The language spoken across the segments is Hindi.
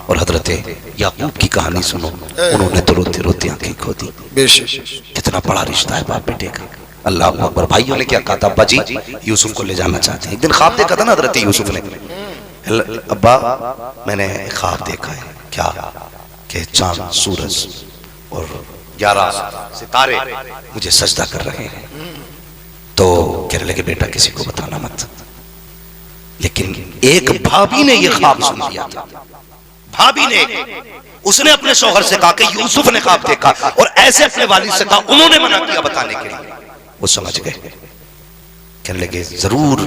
और हजरत याकूब की कहानी सुनो, उन्होंने तो रोते रोते आंखें खो दी। कितना बड़ा रिश्ता है बाप बेटे का। अल्लाह अकबर। भाइयों ने क्या कहा था, अब्बा जी यूसुफ को ले जाना चाहते हैं। एक दिन ख्वाब देखा था ना हजरत यूसुफ ने, अब्बा मैंने ख्वाब देखा है क्या कि चांद सूरज और 11 सितारे मुझे सजदा कर रहे हैं। तो कहने लगे बेटा किसी को बताना मत। लेकिन एक भाभी ने यह ख्वाब सुन लिया था। भाभी ने, उसने अपने शौहर से कहा कि यूसुफ ने ख्वाब देखा, और ऐसे अपने वालिद से कहा, उन्होंने मना किया बताने के लिए। वो समझ गए, कहने लगे जरूर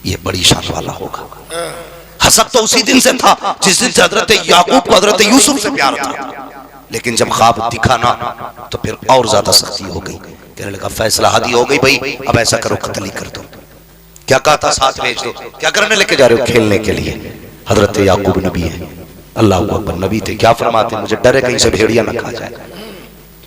ये बड़ी शान वाला होगा। हसद तो उसी दिन से था जिस दिन से हजरत याकूब को हजरत यूसुफ से प्यार था, लेकिन जब ख्वाब दिखा ना तो फिर और ज्यादा सख्ती हो गई। कहने लगा फैसला हादी हो गई भाई, अब ऐसा करो कत्ल ही कर दो। क्या कहा था, साथ भेज दो। क्या करने लेके जा रहे हो, खेलने के लिए। हजरत याकूब नबी है, अल्लाह अकबर नबी थे, क्या फरमाते, मुझे डर है कहीं से भेड़िया न खा जाए।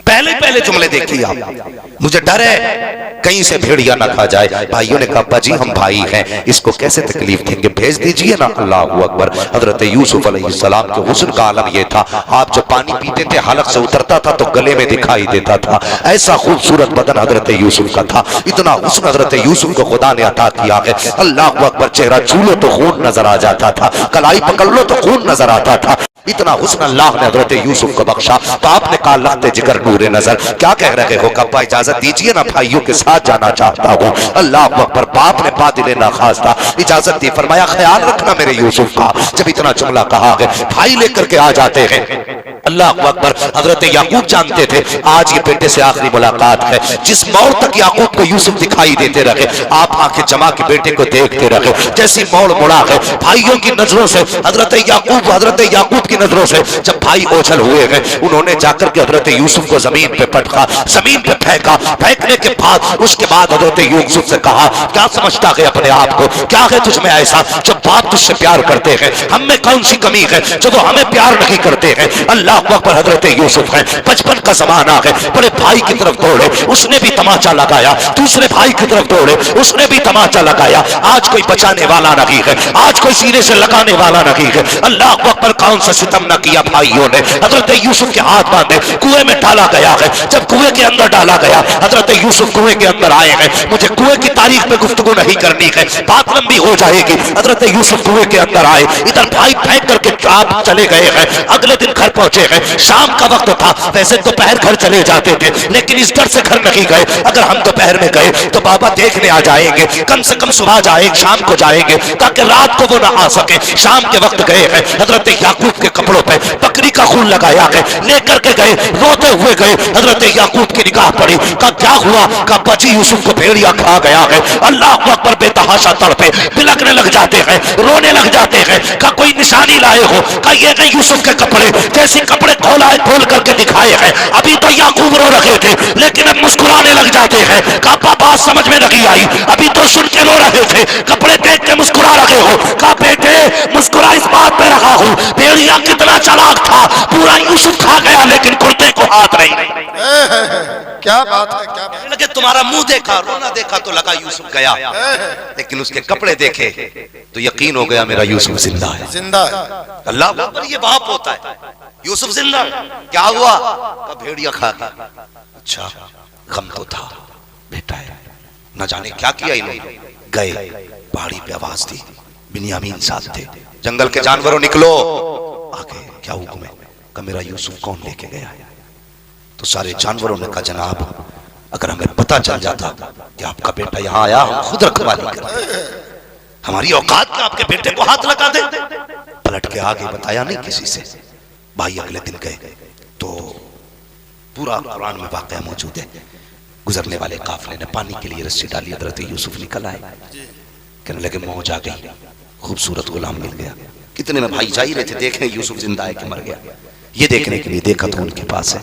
पहले पहले जुमले देखिए आप, मुझे डर है कहीं से भेड़िया ना खा जाए। भाइयों ने कहा जी हम भाई हैं, इसको कैसे तकलीफ देंगे, भेज दीजिए ना। अल्लाह अकबर। हजरत यूसुफ अलैहिस्सलाम के हुस्न का आलम यह था, आप जब पानी पीते थे हलक से उतरता था तो गले में दिखाई देता था। ऐसा खूबसूरत बदन हजरत यूसुफ का था, इतना हुस्न हजरत यूसुफ को खुदा ने अता किया है। अल्लाह अकबर। चेहरा छू लो तो खून नजर आ जाता था, कलाई पकड़ लो तो खून नजर आता था। इतना हुस्न अल्लाह ने हजरत यूसुफ को बख्शा। तो आपने कहा लगते जिगर नूरे नजर, क्या कह रहे हो, कब्बा इजाजत दीजिए ना, भाइयों के साथ जाना चाहता हूँ। अल्लाह अकबर। बाप ने बादिले ना खास्ता इजाजत दी, फरमाया ख्याल रखना मेरे यूसुफ का। जब इतना जुमला कहा है, भाई लेकर के आ जाते हैं। अल्लाह अकबर। हजरत याकूब जानते थे आज ये बेटे से आखिरी मुलाकात है। जिस मौड़ तक याकूब को यूसुफ दिखाई देते रहे, आप आंखें जमा के बेटे को देखते रहे। जैसी मौड़ मुड़ा है भाइयों की नजरों से, हजरत याकूब की नजरों से जब भाई ओझल हुए हैं, उन्होंने जाकर के हजरत यूसुफ को जमीन पे पटका, जमीन पे फेंका। फेंकने के बाद उसके बाद हजरत यूसुफ से कहा, क्या समझता है अपने आप को, क्या है तुझ में ऐसा जब बाप तुझसे प्यार करते हैं, हम में कौन सी कमी है जो वो हमें प्यार नहीं करते हैं। अल्लाह अकबर। हजरत यूसुफ है, बचपन का जमाना है, बड़े भाई की तरफ दौड़े, उसने भी तमाचा लगाया। दूसरे भाई की तरफ दौड़े, उसने भी तमाचा लगाया। आज कोई बचाने वाला नहीं है, आज कोई सीने से लगाने वाला नहीं है। अल्लाह अकबर। कौन सा सितम न किया भाइयों ने। हजरत यूसुफ के हाथ बांधे कुएं में डाला गया है। जब कुएं के अंदर डाला गया, हजरत यूसुफ कुएं के अंदर आए हैं। मुझे कुएं की तारीख पे गुफ्तगू नहीं करनी है, बात लंबी हो जाएगी। हजरत यूसुफ कुएं के अंदर आए, इधर भाई फेंक करके आप चले गए हैं। अगले दिन घर पहुंचे हैं, शाम का वक्त था। वैसे दोपहर घर चले जाते थे, लेकिन इस डर से घर नहीं गए, अगर हम दोपहर में गए तो बाबा देखने आ जाएंगे। कम से कम सुबह जाएंगे, शाम को जाएंगे, ताकि रात को वो ना आ सके। शाम के वक्त गए हैं, हजरत याकूब के कपड़ों पे बकरी का खून लगाया है, लेकर के गए, रोते हुए गए। हजरत याकूब की निगाह पड़ी, कहा क्या हुआ, कहा बची यूसुफ को भेड़िया खा गया है। अल्लाह अकबर। बेतहाशा तड़पे, बिलखने लग जाते हैं, रोने लग जाते हैं। कहा कोई निशानी लाए हो, कहा ये नहीं यूसुफ के कपड़े, जैसे कपड़े खोल करके दिखाए हैं। अभी तो याकूब रो रहे थे, लेकिन अब मुस्कुराने लग जाते हैं। कहा बात समझ में नहीं आई, अभी तो सुन के रो रहे थे, कपड़े देख के मुस्कुरा रहे हो। कहा बेटे मुस्कुरा इस बात पे रहा हूं, भेड़िया कितना चालाक था, पूरा यूसुफ खा गया, लेकिन कुर्ते को हाथ नहीं। क्या बात है, क्या बात। लगे तुम्हारा मुंह देखा, रोना देखा तो लगा यूसुफ गया, लेकिन उसके कपड़े देखे तो यकीन हो गया मेरा यूसुफ जिंदा है। जिंदा है। अल्लाह अकबर। ये बाप होता है, यूसुफ जिंदा। क्या हुआ, का भेड़िया खा गया। अच्छा गम तो था, बेटा है, न जाने क्या किया इन्होंने। गए, पहाड़ी पे आवाज दी, बिन्यामीन साथ थे, जंगल के जानवरों निकलो। आगे क्या हुक्म है, का मेरा यूसुफ कौन लेके गया है। तो सारे जानवरों ने कहा जनाब अगर हमें पता चल जाता कि आपका बेटा यहाँ आया, हम खुद रखवाली करते, हमारी औकात में आपके बेटे को हाथ लगा दे। पलट के आगे बताया नहीं किसी से। भाई अगले दिन गए तो पूरा कुरान में वाकया मौजूद है। गुजरने वाले काफिले ने पानी के लिए रस्सी डाली, हजरत यूसुफ निकल आए, कहने लगे मौज आ गई, खूबसूरत गुलाम मिल गया। कितने में भाई जा ही रहे थे देखने यूसुफ जिंदा है कि मर गया, ये देखने के लिए देखा तो उनके पास है।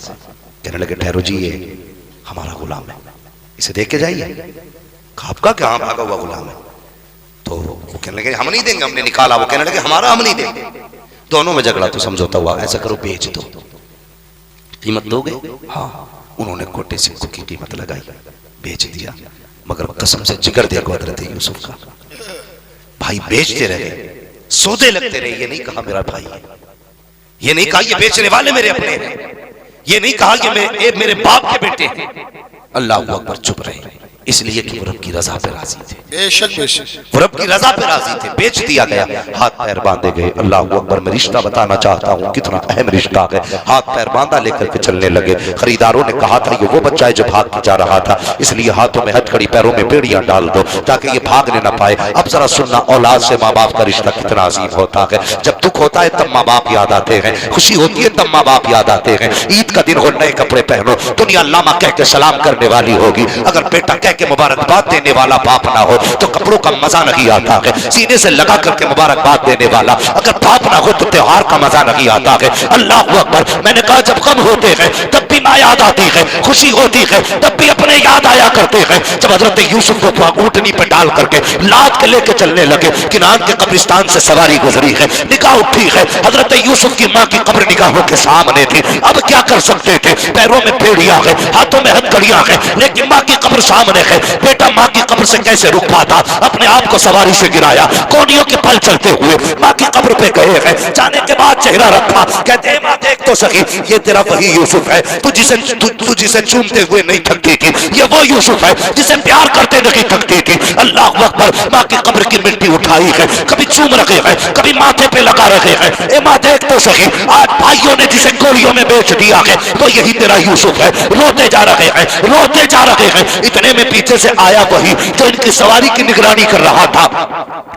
कहने लगे ठहरो जी ये हमारा गुलाम है, इसे देख के जाइए। आपका क्या भागा हुआ गुलाम है। तो वो कहने लगे हम नहीं देंगे, हमने निकाला। वो कहने लगे हमारा हम नहीं देंगे। दोनों में झगड़ा तो समझौता हुआ, ऐसा करो बेच दो, कीमत दोगे। हाँ, उन्होंने कोटे सिक्कों की कीमत लगाई, बेच दिया। मगर कसम से जिगर देखो हजरत यूसुफ का, भाई बेचते रहे, सौदे लगते रहे। ये नहीं कहा मेरा भाई है, ये नहीं कहा ये बेचने वाले मेरे अपने हैं, ये नहीं कहा ये मेरे बाप के बेटे हैं। अल्लाह अकबर, चुप रहे, इसलिए कि वो रब की रजा पे राजी थे। बेशक बेशक, वो रब की रजा पे राजी थे। बेच दिया गया, हाथ पैर बांधे गए। अल्लाह अकबर, मैं रिश्ता बताना चाहता हूँ, कितना अहम रिश्ता है। हाथ पैर बांधा लेकर के चलने लगे। खरीदारों ने कहा था ये वो बच्चा है जो भाग के जा रहा था, इसलिए हाथों में हथकड़ी, पैरों में बेड़ियां डाल दो ताकि ये भागने ना पाए। अब जरा सुनना, औलाद से माँ बाप का रिश्ता कितना अजीम होता है। जब दुख होता है तब माँ बाप याद आते हैं, खुशी होती है तब माँ बाप याद आते हैं। ईद का दिन हो, नए कपड़े पहनो, दुनिया लामा कह के सलाम करने वाली होगी। अगर बेटा कह के मुबारकबाद देने वाला बाप ना हो तो कपड़ों का मजा नहीं आता है। सीने से लगा करके मुबारकबाद देने वाला अगर बाप ना हो तो त्योहार का मजा नहीं आता है। अल्लाह अकबर, मैंने कहा जब गम होते हैं तब भी माँ याद आती है, खुशी होती है तब भी अपने याद आया करते हैं। जब हजरत यूसुफ को ऊँटनी पे डाल करके लाद के लेके चलने लगे, किनान के कब्रिस्तान से सवारी गुजरी है, निगाह उठी है, हजरत यूसुफ की माँ की कब्र निगाहों के सामने थी। अब क्या कर सकते थे, पैरों में बेड़ियां है, हाथों में हथकड़ियां है, लेकिन माँ की कब्र सामने है। बेटा माँ की कब्र से कैसे रुक पाता, अपने आप को सवारी से गिराया, कोनियों के पल चलते हुए माँ की कब्र पे गए हैं। जाने के बाद चेहरा रखा, कहते हैं माँ देख तो सही, ये तेरा वही यूसुफ है तू जिसे चूमते हुए नहीं थकती थी, ये वो यूसुफ है जिसे प्यार करते नहीं थकती थी। अल्लाह अकबर, माँ की कब्र की मिट्टी उठाई है, कभी चूम रखे हैं, कभी माथे पे लगा रखे हैं। ए माँ देख तो सही, आज भाइयों ने जिसे गोलियों में बेच दिया है तो यही तेरा यूसुफ है। रोते जा रहे हैं, रोते जा रहे हैं। इतने में पीछे से आया वही जो इनकी सवारी की निगरानी कर रहा था।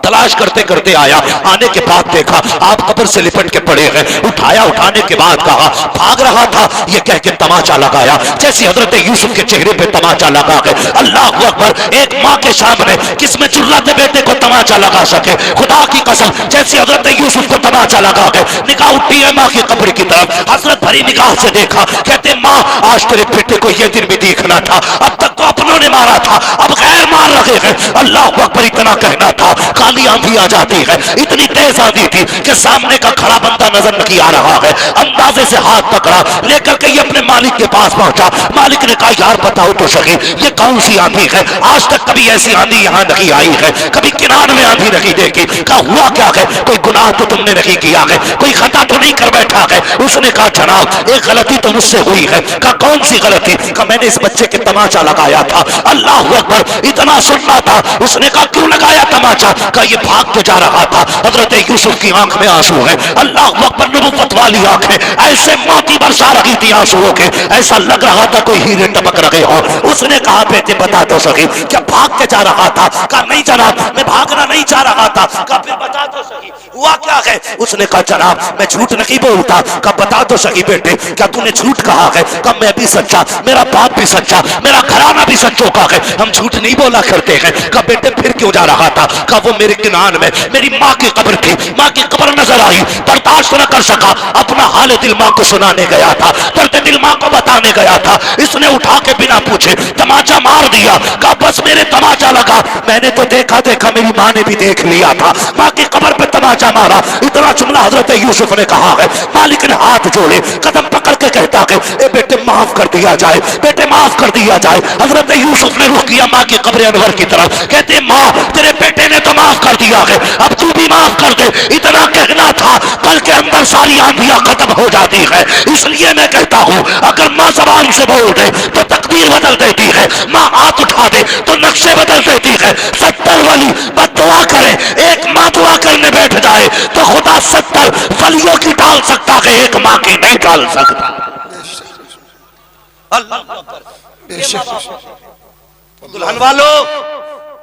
तलाश करते करते आया, आने के बाद देखा आप कब्र से लिपट के पड़े हैं। उठाया, उठाने के बाद कहा भाग रहा था, ये कह के तमाचा लगाया, जैसे हजरत यूसुफ के चेहरे पे तमाचा लगा है। अल्लाह अकबर, एक माँ के सामने किसमें चिल्लाते बेटे को तमाचा लगा सके, खुदा की कसम जैसे हजरत यूसुफ को तमाचा लगा है। निगाह उठी है माँ की कब्र की तरफ, हसरत भरी निगाह से देखा, कहते माँ आज तेरे बेटे को ये दिन भी देखना था, अब तक तो अपनों ने मारा था, अब गैर मार रहे हैं। अल्लाह अकबर, इतना कहना था, काली आंधी आ जाती है, इतनी तेज आंधी थी कि सामने का खड़ा बंदा नजर नहीं आ रहा है। अंदाजे से हाथ पकड़ा, लेकर के ये अपने मालिक के पास पहुंचा। मालिक ने कहा यार बताओ तो सही, ये कौन सी आंधी है, आज तक कभी ऐसी आंधी यहाँ नहीं आई है, कभी किनार में आंधी नहीं देखी। कहा हुआ क्या है, कोई गुनाह तो तुमने नहीं किया है, कोई खता तो नहीं कर बैठा है। उसने कहा जनाब एक गलती तो मुझसे हुई है। कहा कौन सी गलती? कहा मैंने इस बच्चे के तमाचा लगाया था। अल्लाह अकबर, इतना सुनना था। उसने कहा क्यों लगाया तमाचा? कहा ये भाग के जा रहा था, हजरत यूसुफ की आंख में आंसू है। अल्लाह अकबर, नबुव्वत वाली आंखें ऐसे मोती बरसा रही थी आंसुओं के, ऐसा लग रहा था कोई हीरे टपक रहे हो। उसने कहा बेटे बता तो सही, क्या भाग के जा रहा था? कहा नहीं जनाब, मैं भागना नहीं चाह रहा था। कहा फिर बता तो सही हुआ क्या है? उसने कहा जनाब मैं झूठ नहीं बोलता। कहा बता तो सही बेटे, क्या तूने झूठ कहा है? कहा मैं भी सच्चा, मेरा बाप भी सच्चा, मेरा घराना भी सच्चों का है, हम झूठ नहीं बोला करते हैं। कहा बेटे फिर क्यों जा रहा था? कहा वो मेरे किनान में मेरी माँ की कब्र थी, माँ की कब्र नजर आई, बर्दाश्त न कर सका, अपना हाल दिल माँ को सुनाने गया था, दर्द दिल माँ को बताने गया था। इसने उठा के बिना पूछे तमाचा मार दिया। कहा बस मेरे तमाचा लगा, मैंने तो देखा देखा मेरी माँ ने भी देख लिया था, माँ की कब्र पे तमाचा मारा। इतना जुमला हजरत यूसुफ ने कहा है। मालिक ने हाथ जोड़े, कदम पकड़ के कहता है ए बेटे माफ कर दिया जाए, बेटे माफ कर दिया जाए। हजरत यूसुफ ने रुख किया माँ की कब्र अनवर की तरफ, कहते माँ तेरे बेटे ने तो माफ कर दिया है, अब तू भी माफ कर दे। इतना कहना था, कल के अंदर सारी आंधियां खत्म हो जाती है। इसलिए मैं कहता हूँ अगर माँ जबान से बोल दे तो तकदीर बदल देती है, माँ हाथ उठा दे तो नक्शे बदल देती है। 70 वली बस दुआ करे, एक माँ दुआ करने बैठ जाए तो खुदा 70 वलियों की डाल सकता है, एक माँ की नहीं डाल सकता। दुल्हन वालों,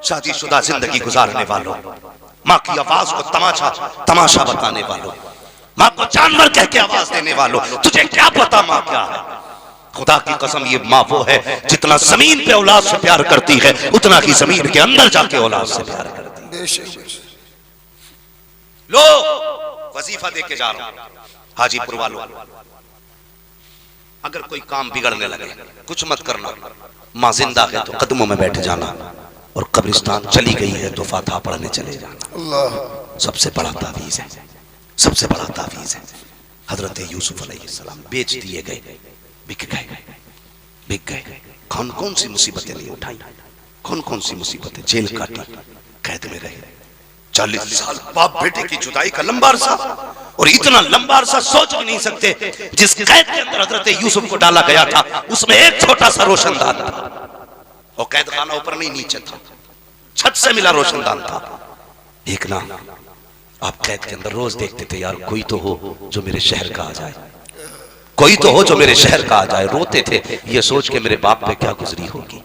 शादीशुदा जिंदगी गुजारने वालों, माँ की आवाज को तमाशा बताने वालों, माँ को जानवर कह के आवाज देने वालों, तुझे क्या पता माँ क्या है? खुदा की कसम ये माँ वो है जितना जमीन पे औलाद से प्यार करती है उतना ही जमीन के अंदर जाके औलाद से प्यार करती है। लो वजीफा दे के जा रहा हूं हाजीपुर वालों, अगर कोई काम बिगड़ने लगे कुछ मत करना, माँ जिंदा है तो कदमों में बैठ जाना, और कब्रिस्तान चली गई है तो फातिहा पढ़ने चले जाना। अल्लाह सबसे बड़ा तावीज है, सबसे बड़ा तावीज है। हजरत यूसुफ अलैहिस्सलाम बेच दिए गए, बिक गए। कौन कौन सी मुसीबतें नहीं उठाई, कौन कौन सी मुसीबतें, जेल काटी, कैद में रहे, 40 साल बाप बेटे की जुदाई का लंबा अरसा, और इतना लंबा अरसा सोच भी नहीं सकते। जिस कैद के अंदर हजरत यूसुफ को डाला गया था उसमें एक छोटा सा रोशनदान था, और कैद खाना ऊपर नहीं नीचे था, छत से मिला रोशनदान था। एक ना आप कैद के अंदर रोज देखते थे यार कोई तो हो जो मेरे शहर का आ जाए, कोई तो हो जो मेरे शहर का आ जाए। रोते थे ये सोच के मेरे बाप पे क्या गुजरी होगी,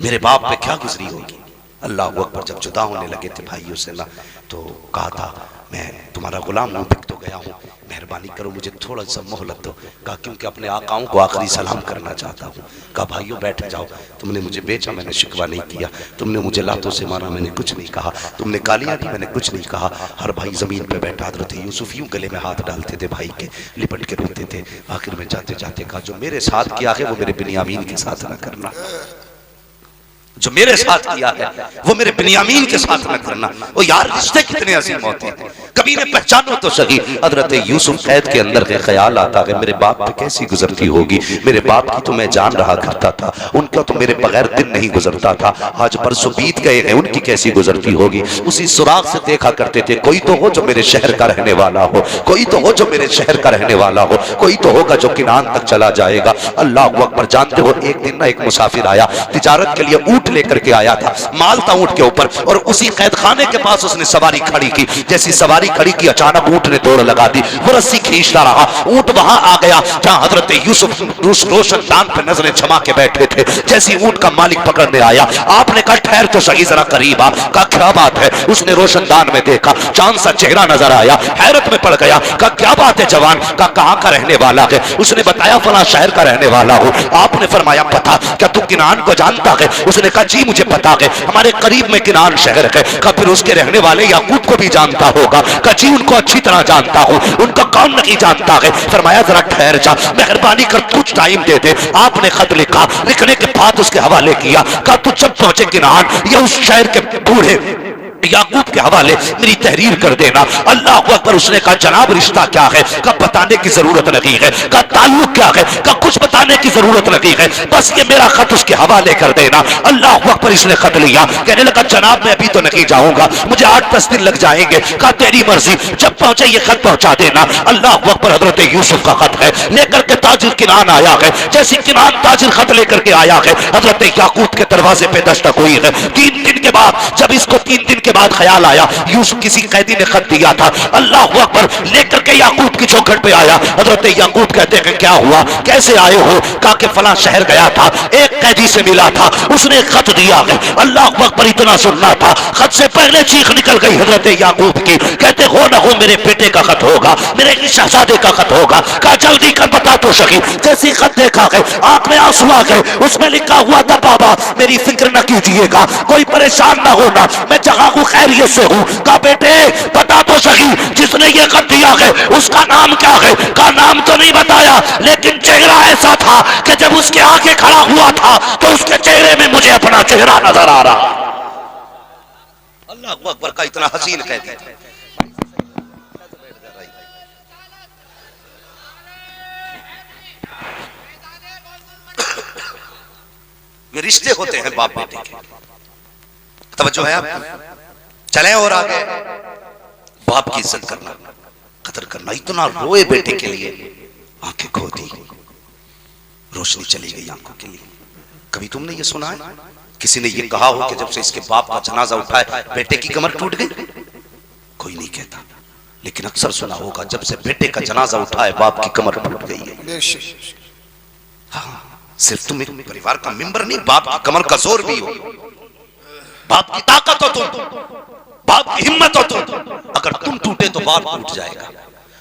मेरे बाप पे क्या गुजरी होगी। अल्लाह अकबर। जब जुदा होने लगे थे भाइयों से ना, तो कहा था मैं तुम्हारा गुलाम हूँ, बिक तो गया हूँ, मेहरबानी करो मुझे थोड़ा सा मोहलत दो। कहा क्योंकि अपने आकाओं को आखिरी सलाम करना चाहता हूँ। कहा भाइयों बैठ जाओ, तुमने मुझे बेचा, मैंने शिकवा नहीं किया, तुमने मुझे लातों से मारा, मैंने कुछ नहीं कहा, तुमने गालियाँ दी, मैंने कुछ नहीं कहा। हर भाई जमीन पे बैठा हजरत यूसुफ यूं गले में हाथ डालते थे भाई के, लिपट के रोते थे। आखिर में जाते जाते कहा जो मेरे साथ किया है वो मेरे बिन्यामीन के साथ न करना, जो मेरे साथ किया है वो मेरे बिन्यामीन के साथ न करना। वो यार रिश्ते कितने अजीम होते हैं, कभी ने पहचानो तो सही। हजरत यूसुफ कैद के अंदर के ख्याल आता है मेरे बाप पे कैसी गुजरती होगी, मेरे बाप की तो मैं जान रहा करता था, उनका तो मेरे बगैर दिन नहीं गुजरता था, आज परसों बीत गए हैं, उनकी कैसी गुजरती होगी। उसी सुराग से देखा करते थे कोई तो हो जो मेरे शहर का रहने वाला हो, कोई तो हो जो मेरे शहर का रहने वाला हो, कोई तो होगा जो किनान तक चला जाएगा। अल्लाह अकबर। जानते हो एक दिन ना एक मुसाफिर आया, तिजारत के लिए ऊंट लेकर के आया था, माल था ऊंट के ऊपर, और उसी कैद खाने के पास उसने सवारी खड़ी की। जैसी सवारी खड़ी की अचानक ऊंट ने दौड़ लगा दी, वो रस्सी खींचता रहा, ऊंट वहां आ गया जहां हजरत यूसुफ रोशनदान पे नजरें जमा के बैठे थे। जैसी ऊंट का मालिक पकड़ने आया, आपने कहा ठहर तो सही जरा करीब आ। कहा क्या बात है? उसने रोशनदान में देखा, चांद सा चेहरा नजर आया, हैरत में पड़ गया। कहा क्या बात है जवान? कहा कहां का रहने वाला है? उसने बताया फला शहर का रहने वाला हो। आपने फरमाया पता, क्या तू किनान को जानता है? उसने कहा जी मुझे पता है, हमारे करीब में किनान शहर है। कहा फिर उसके रहने वाले याकूब को भी जानता होगा? कहा जी उनको अच्छी तरह जानता हूं, उनको कौन नहीं जानता है? फरमाया जरा ठहर जा, मेहरबानी कर कुछ टाइम दे दे। आपने खत लिखा, लिखने के बाद उसके हवाले किया। कहा तू जब पहुंचे किनान या उस शहर के बूढ़े याकूब के हवाले मेरी तहरीर कर देना। अल्लाह अकबर। उसने कहा जनाब रिश्ता क्या है? कहा बताने की जरूरत नहीं है। कहा ताल्लुक क्या है? कहा कुछ बताने की जरूरत नहीं है, बस ये मेरा खत उसके हवाले कर देना। अल्लाह अकबर। इसने खत लिया, कहने लगा जनाब मैं अभी तो नहीं जाऊंगा, मुझे 8-10 दिन लग जाएंगे। कहा तेरी मर्जी, जब पहुंचे ये खत पहुंचा देना। अल्लाह अकबर। हजरत यूसुफ का खत है, लेकर के ताजिर किनान आया है। जैसे किनान ताजिर खत लेकर के आया है, हजरत याकूब के दरवाजे पे दस्तक हुई है। 3 दिन के बाद, जब इसको 3 दिन के बाद ख्याल आया यूसुफ किसी कैदी ने खत दिया था, अल्लाह अकबर, लेकर के याकूब की चौखट पे आया। हजरत याकूब कहते हैं क्या हुआ, कैसे आए हो? कहा कि फला शहर गया था, एक कैदी से मिला था, उसने खत दिया है। अल्लाह अकबर। इतना सुनना था, खत से पहले चीख निकल गई हजरत याकूब की। कहते हो ना हो मेरे बेटे का खत होगा, मेरे शहजादे का खत होगा। कहा जल्दी कर बता तो सही। जैसी खत देखा है आंख में आंसू आ गए। उसमें लिखा हुआ था बाबा मेरी फिक्र न कीजिएगा, कोई परेशान ना होना, मैं जगह को खैरियत से हूं। कहा बेटे बता तो सही, जिसने ये खत दिया है उसका नाम क्या है? का नाम तो नहीं बताया, लेकिन चेहरा ऐसा था कि जब उसके आगे खड़ा हुआ था तो उसके चेहरे में मुझे अपना चेहरा नजर आ रहा। अल्लाह अकबर। का इतना हसीन कह दिया। ये रिश्ते होते हैं बाप बेटे के। तवज्जो है आप? चले और आगे। बाप की इज्जत करना, कदर करना। इतना रोए बेटे के लिए, आंखें खो दी, रोशनी चली गई आंखों के लिए। कभी तुमने ये सुना है किसी ने ये कहा हो कि जब से इसके बाप का जनाजा उठा है बेटे की कमर टूट गई? कोई नहीं कहता, लेकिन अक्सर सुना होगा जब से बेटे का जनाजा उठा है बाप की कमर टूट गई है। हाँ, सिर्फ तुम एक परिवार का मेंबर नहीं, बाप की कमर का जोर भी हो, बाप की ताकत हो तुम, बाप की हिम्मत हो तुम। अगर तुम टूटे तो बाप टूट जाएगा,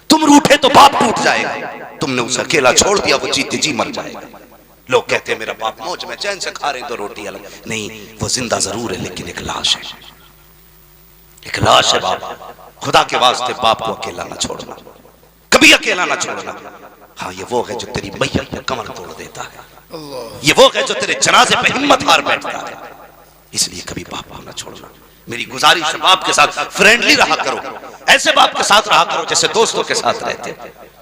तुम रूठे तो बाप टूट जाएगा। तुमने उसे अकेला छोड़ दिया, वो जीते जी मर जाएगा। लोग कहते हैं मेरा बाप मौज में चैन से खा रहे तो रोटी अलग नहीं, वो जिंदा जरूर है लेकिन एक लाश है, एक लाश है बाप। खुदा के वास्ते बाप को अकेला ना छोड़ना, कभी अकेला ना छोड़ना। हाँ, ये वो है जो तेरी मैयत पे कमर तोड़ देता है, ये वो है जो तेरे जनाजे पे हिम्मत हार बैठता है। इसलिए कभी बाप को ना छोड़ना। मेरी गुजारिश है बाप के साथ फ्रेंडली रहा करो, ऐसे बाप के साथ रहा करो जैसे दोस्तों के साथ रहते,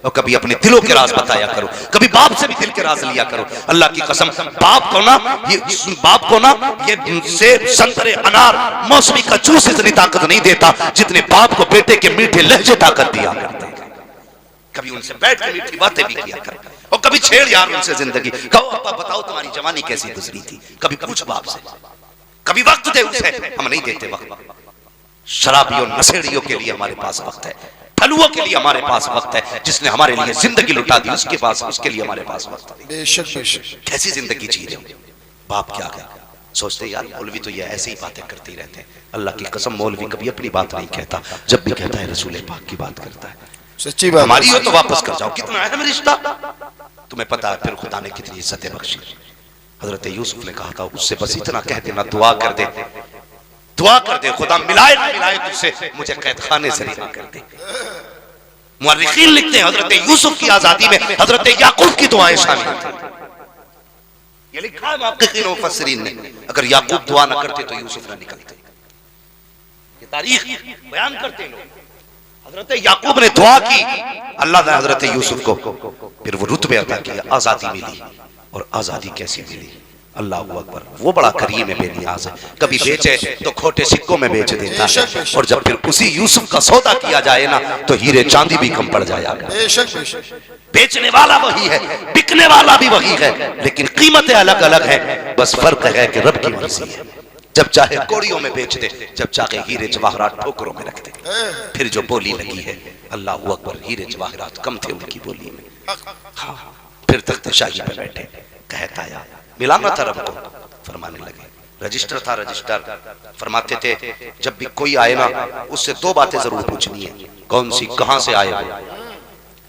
और कभी अपने दिलों के राज बताया करो, कभी बाप से भी दिल के राज लिया करो। अल्लाह की कसम बाप को ना ये सेब संतरे अनार मौसमी का जूस इतनी ताकत नहीं देता जितने बाप को बेटे के मीठे लहजे ताकत दिया करते हैं। कभी उनसे बैठ के मीठी बातें भी किया कर, और कभी छेड़ यार उनसे जिंदगी, कहो अब्बा बताओ तुम्हारी जवानी कैसी गुजरी थी, कभी पूछ बाप से, कभी वक्त दे उसे, हम नहीं देते वक्त। शराबियों नशेड़ियों के लिए हमारे पास वक्त है, फलुओं के लिए हमारे पास वक्त है, जिसने हमारे लिए जिंदगी लुटा दी उसके लिए हमारे पास वक्त है। बेशक बेशक। कैसी जिंदगी जी रहे हो, बाप क्या है सोचते यार मौलवी तो ये ऐसी ही बातें करते ही रहते हैं। अल्लाह की कसम मौलवी कभी अपनी बात नहीं कहता, जब भी कहता है रसूल पाक की बात करता है। सच्ची बात। हमारी हो तो वापस कर जाओ, कितना अहम रिश्ता, तुम्हें पता है फिर खुदा ने कितनी इज्जतें बख्शी। हजरत यूसुफ ने कहा था उससे बस इतना कह देना, दुआ कर दे, दुआ कर दे खुदा मिलाए ना मिलाए तुझसे, मुझे कैद खाने से रिहा कर दे। मुअर्रिखीन लिखते हैं हजरत यूसुफ की आजादी में हजरत याकूब की दुआएं शामिल थी। ये लिखा है मुहक्किकीन और मुफस्सिरीन ने, अगर याकूब दुआ न करते तो यूसुफ न निकलते। ये तारीख बयान करते हैं लोग। हजरत याकूब ने दुआ की, अल्लाह ने हजरत यूसुफ को फिर वो रुतबे अता किया, आजादी मिली। और आजादी कैसी मिली, अल्लाह अकबर, वो बड़ा करीम है, बेनियाज है। कभी बेचे तो खोटे सिक्कों में बेच देता है, और जब फिर उसी यूसुफ का सौदा किया जाए ना तो हीरे चांदी भी कम पड़ जाया। बेचने वाला वही है, बिकने वाला भी वही है, लेकिन कीमतें अलग अलग हैं। बस फर्क है कि रब की मर्जी है, जब चाहे कोड़ियों में बेच दे, जब चाहे हीरे जवाहरात ठोकरों में रख दे। फिर जो बोली लगी है, अल्लाह अकबर, हीरे जवाहरात कम थे उनकी बोली में। हाँ, फिर तख्त शाही पे बैठे, कहता आया मिलाना था रब को, फरमाने लगे रजिस्टर था, रजिस्टर फरमाते थे जब भी कोई आए ना उससे दो बातें जरूर पूछनी है। कौन सी, कहां से आए हो,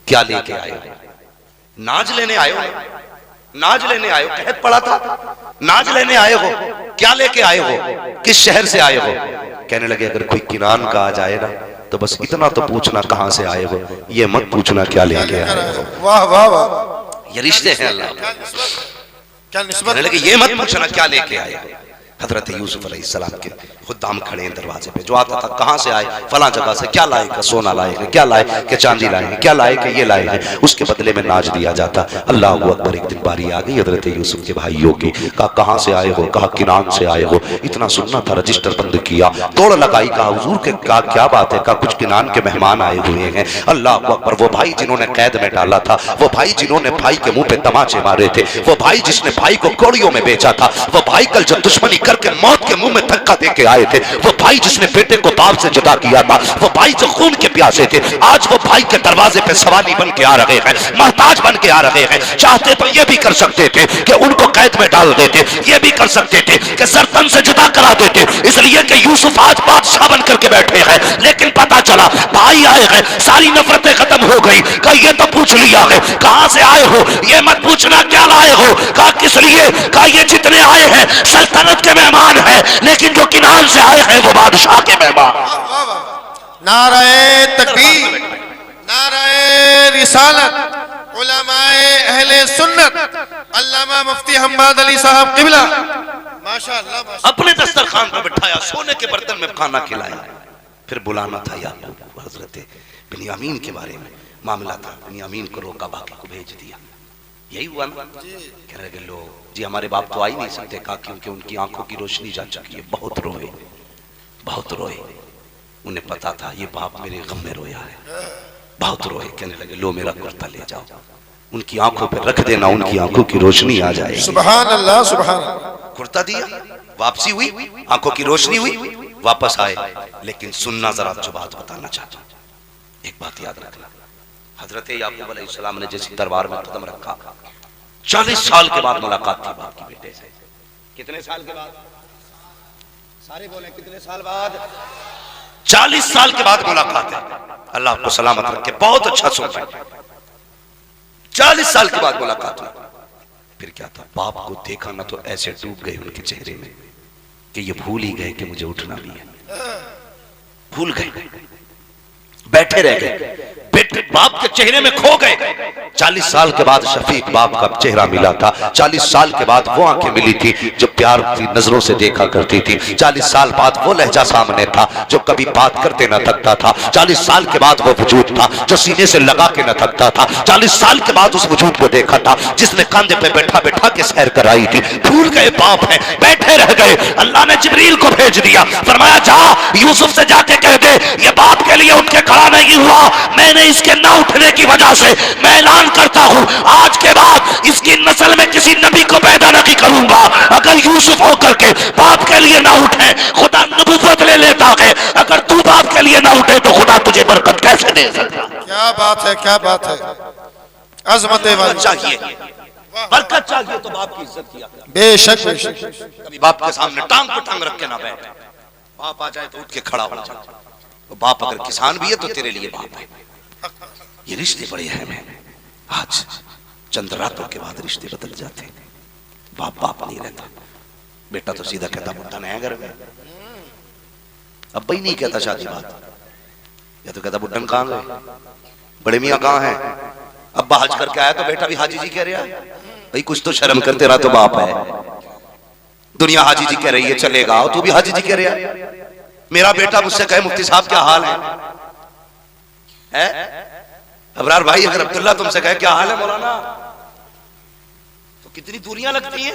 क्या लेके आए हो। नाज लेने आए हो, नाज लेने आए हो, कहत पड़ा था नाज लेने आए हो, क्या लेके आए हो, किस शहर से आए हो। कहने लगे अगर कोई किनान का आ जाए ना तो बस इतना तो पूछना कहां से आए हो, ये मत पूछना क्या लेके आए हो। वाह वाह वाह, ये रिश्ते हैं अल्लाह। क्या निस्बत। लगे ये मत पूछना क्या लेके आए। हजरत यूसुफ अलैहिस्सलाम के खुदाम खड़े हैं दरवाजे पे, जो आता था कहां से आए, फला जगह से, क्या लाए, का सोना लाए हैं, क्या लाए कि चांदी लाए हैं, क्या लाए कि ये लाए हैं, उसके बदले में नाज दिया जाता। अल्लाह अकबर, एक दिन बारी आ गई हजरत यूसुफ के भाइयों की, कहा कहां से आए हो, कहा किनान से आए हो। इतना सुनना था, रजिस्टर बंद किया, तोड़ लगाई, कहा हुजूर के कहा क्या बात है, कहा कुछ किनान के मेहमान आए हुए हैं। अल्लाह अकबर, वो भाई जिन्होंने कैद में डाला था, वो भाई जिन्होंने भाई के मुंह पे तमाचे मारे थे, वो भाई जिसने भाई को कौड़ियों में बेचा था, वो भाई कल जब दुश्मनी करके मौत के मुंह में धक्का दे के आए थे, वो भाई जिसने बेटे को बाप से जुदा किया था, वो भाई जो खून के प्यासे थे, आज वो भाई के दरवाजे पे सवाली बन के आ रहे हैं, मोहताज बन के आ रहे हैं। चाहते तो ये भी कर सकते थे कि उनको कैद में डाल देते, ये भी कर सकते थे कि सरतन से जुदा करा देते, इसलिए कि यूसुफ आज बादशाह बन करके बैठे हैं। लेकिन पता चला भाई आए हैं, सारी नफरतें खत्म हो गई। कहा ये तो पूछ लिया है कहां से आए हो, ये मत पूछना क्या लाए हो। कहा किस लिए, कहा ये जितने आए हैं सल्तनत के मेहमान हैं, लेकिन जो किनान से आए हैं वो बादशाह के मेहमान। नाराए तकबीर, नाराए रिसालत, उलमाए अहले सुन्नत, अल्लामा मुफ्ती हम्माद अली साहब क़िबला, माशाअल्लाह, अपने दस्तरखान पर बिठाया, सोने के बर्तन में खाना खिलाया। फिर बुलाना था याकूब, हजरत बिन्यामीन के बारे में मामला था, बिन्यामीन को रोका, बाकी को भेज दिया। यही हुआ ना। कह रहे लोग जी हमारे बाप तो आ ही नहीं सकते, कहा क्योंकि उनकी आंखों की रोशनी जा चुकी है। बहुत रोए, बहुत रोए, उन्हें पता था ये बाप मेरे गम में रोया है, बहुत रोए। कहने लगे लो मेरा कुर्ता ले जाओ, उनकी आंखों पर रख देना, उनकी आंखों की रोशनी आ जाए। सुभान अल्लाह, सुभान अल्लाह। कुर्ता दिया, वापसी हुई, आंखों की रोशनी हुई, वापस आए। लेकिन सुनना जरा जो बात बताना चाहता हूं, एक बात याद रखना, हजरत याकूब अलैहिस्सलाम ने जिस दरबार में कदम रखा, 40 साल के बाद मुलाकात थी बाप की बेटे से। कितने साल के बाद, सारे बोले कितने साल बाद, 40 साल के बाद मुलाकात है। अल्लाह आपको सलामत रखे, बहुत अच्छा सुन पाए। 40 साल के बाद मुलाकात हुई। फिर क्या था, बाप को देखा ना तो ऐसे डूब गए उनके चेहरे में कि ये भूल ही गए कि मुझे उठना भी है, भूल गए, बैठे रह गए, बेटे बाप के चेहरे में खो गए। 40 साल के बाद शफीक बाप का चेहरा मिला था। 40 साल के बाद वो आंखें मिली थी जो प्यार की नजरों से देखा करती थी। 40 साल बाद वो लहजा सामने था जो कभी बात करते न थकता था। 40 साल के बाद वो वजूद था जो सीने से लगा के न थकता था। 40 साल के बाद उस वजूद को देखा था जिसने कंधे पे बैठा बैठा के सैर कराई थी। भूल गए बाप है, बैठे रह गए। अल्लाह ने जिब्रील को भेज दिया, फरमाया जा यूसुफ से जाके कह दे ये बाप के लिए उठ के खड़ा नहीं हुआ, मैंने इसके ना उठने की वजह से मैं ऐलान करता हूं आज के बाद इसकी नस्ल में किसी नबी को पैदा नहीं करूंगा। अगर यूसुफ होकर के बाप के लिए ना उठे खुदा नबूवत ले लेता है, अगर तू बाप के लिए ना उठे तो खुदा तुझे बरकत कैसे दे सकता। क्या बात है, क्या बात है। अजमत चाहिए, बरकत चाहिए तो बाप की इज्जत किया। बेशक बेशक। कभी बाप के सामने टांग पे टांग रख के ना बैठ। बाप आ जाए तो उठ के खड़ा हो जा। तो बाप अगर किसान भी है तो तेरे लिए बाप है। ये रिश्ते बड़े हैं। मैं आज चंद रातों के बाद रिश्ते बदल जाते। बाप बाप नहीं रहता। बेटा तो सीधा कहता बुढ़ा नया घर में। अब भाई नहीं कहता शादी बात, या तो कहता बुढ़न कहाँ गए, बड़े मियाँ कहाँ हैं। अब्बा हज करके आया तो बेटा भी हाजी जी कह रहा है। भाई कुछ तो शर्म करते रहा तो बाप है। दुनिया हाजी जी कह रही है चलेगा, तू भी हाजी जी कह रहा है। मेरा बेटा मुझसे कहे मुफ्ती साहब क्या हाल है? अबरार भाई अगर अब्दुल्ला तुमसे कहे क्या हाल है मौलाना, तो कितनी दूरियां लगती हैं।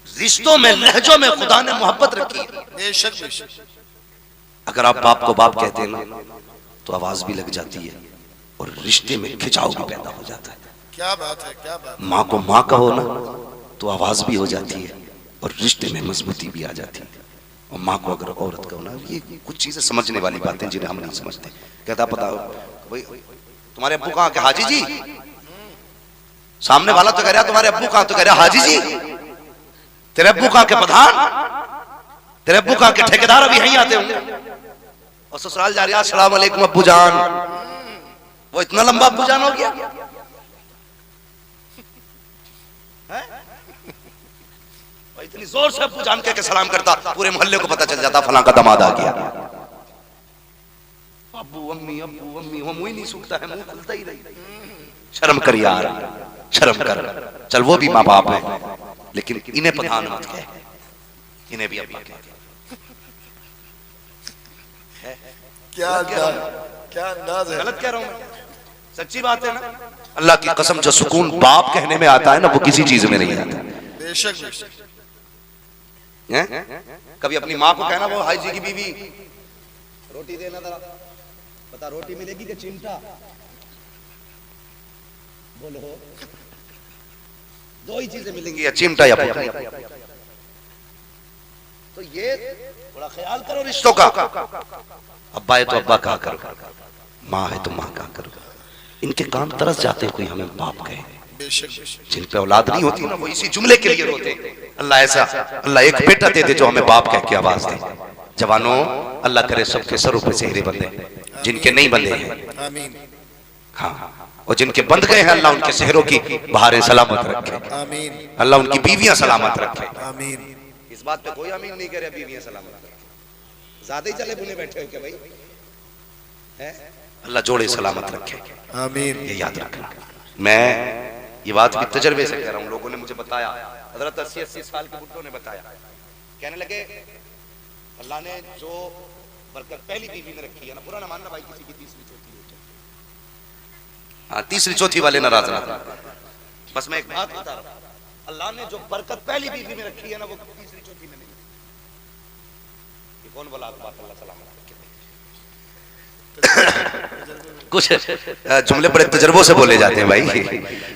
रिश्तों में लहजों में खुदा ने मोहब्बत रखी है। बेशक बेशक। अगर आप बाप को बाप कहते हैं ना तो आवाज भी लग जाती है और रिश्ते में खिंचाव भी पैदा हो जाता है। क्या बात है, क्या बात। माँ को माँ कहो ना तो आवाज भी हो जाती है और रिश्ते में मजबूती भी आ जाती है। और माँ को अगर औरत कहो ना, ये कुछ चीजें समझने वाली बातें जिन्हें हम नहीं समझते। कहता पता भाई तुम्हारे अब्बू कहाँ के, हाजी जी। सामने वाला तो कह रहा तुम्हारे अब्बू कहाँ, तो कह रहा हाजी जी। तेरे अब्बू कहाँ के प्रधान, तेरे अब्बू कहाँ के ठेकेदार अभी यहीं आते होंगे। और ससुराल जा रहा अस्सलाम वालेकुम अब्बू जान। वो इतना लंबा अब्बू जान हो गया है? इतनी जोर से अब्बू जान के सलाम करता, पूरे मोहल्ले को पता चल जाता फलां का दामाद आ गया। अब्बू अम्मी वो मुंह ही नहीं सूखता है, मुंह खुलता ही नहीं। शर्म कर यार, शर्म कर। चल वो भी माँ बाप है लेकिन इन्हें प्रधान मत कह, इन्हें भी अब्बा कह। क्या अंदाज है। गलत कह रहा हूं मैं, सच्ची बात है ना। अल्लाह की कसम जो सुकून बाप कहने में आता है ना वो किसी चीज में नहीं आता। बेशक बेशक। कभी अपनी माँ को कहना वो हाई जी की बीवी रोटी देना जरा, बता रोटी मिलेगी कि चिमटा, बोलो दो ही चीजें मिलेंगी, या चिमटा या पकड़ी। तो ये थोड़ा ख्याल करो रिश्तों का। अब्बा है तो अब्बा कहा करो, माँ है तो माँ कहा करो। इनके कान तरस जाते हैं कोई हमें बाप कहे। जिन पे औलाद नहीं होती ना वो इसी जुमले के लिए रोते। अल्लाह ऐसा, अल्लाह एक बेटा दे दे जो हमें बाप कह के आवाज दे। जवानों अल्लाह करे सबके सरों पे सेहरे बंधे, जिनके नहीं बंधे हैं आमीन। हाँ, और जिनके बंध गए हैं अल्लाह उनके सेहरों की बहारें सलामत रखे आमीन। अल्लाह उनकी बीवियां सलामत रखे आमीन। इस बात पे कोई आमीन नहीं करे, बीवियां सलामत रखे। ज्यादा ही चले बुने बैठे हो क्या भाई है? अल्लाह जोड़े सलामत रखे आमीन। ये याद रखना। मैं ये बात भी तजर्बे से कह रहा हूँ, लोगों ने मुझे बताया, हजरत 80-80 साल के बुड्ढों ने बताया। कहने लगे अल्लाह ने जो बरकत पहली बीवी ने रखी है ना, बुरा ना मानना भाई किसी की तीसरी चौथी हो जाए। हाँ तीसरी चौथी वाले नाराज ना, बस मैं एक बात बता रहा हूँ, अल्लाह ने जो बरकत पहली बीवी में रखी है ना वो तीसरी चौथी में नहीं। ये कौन बोला बात, अल्लाह सलामत कुछ जुमले बड़े तजर्बों से बोले जाते हैं भाई,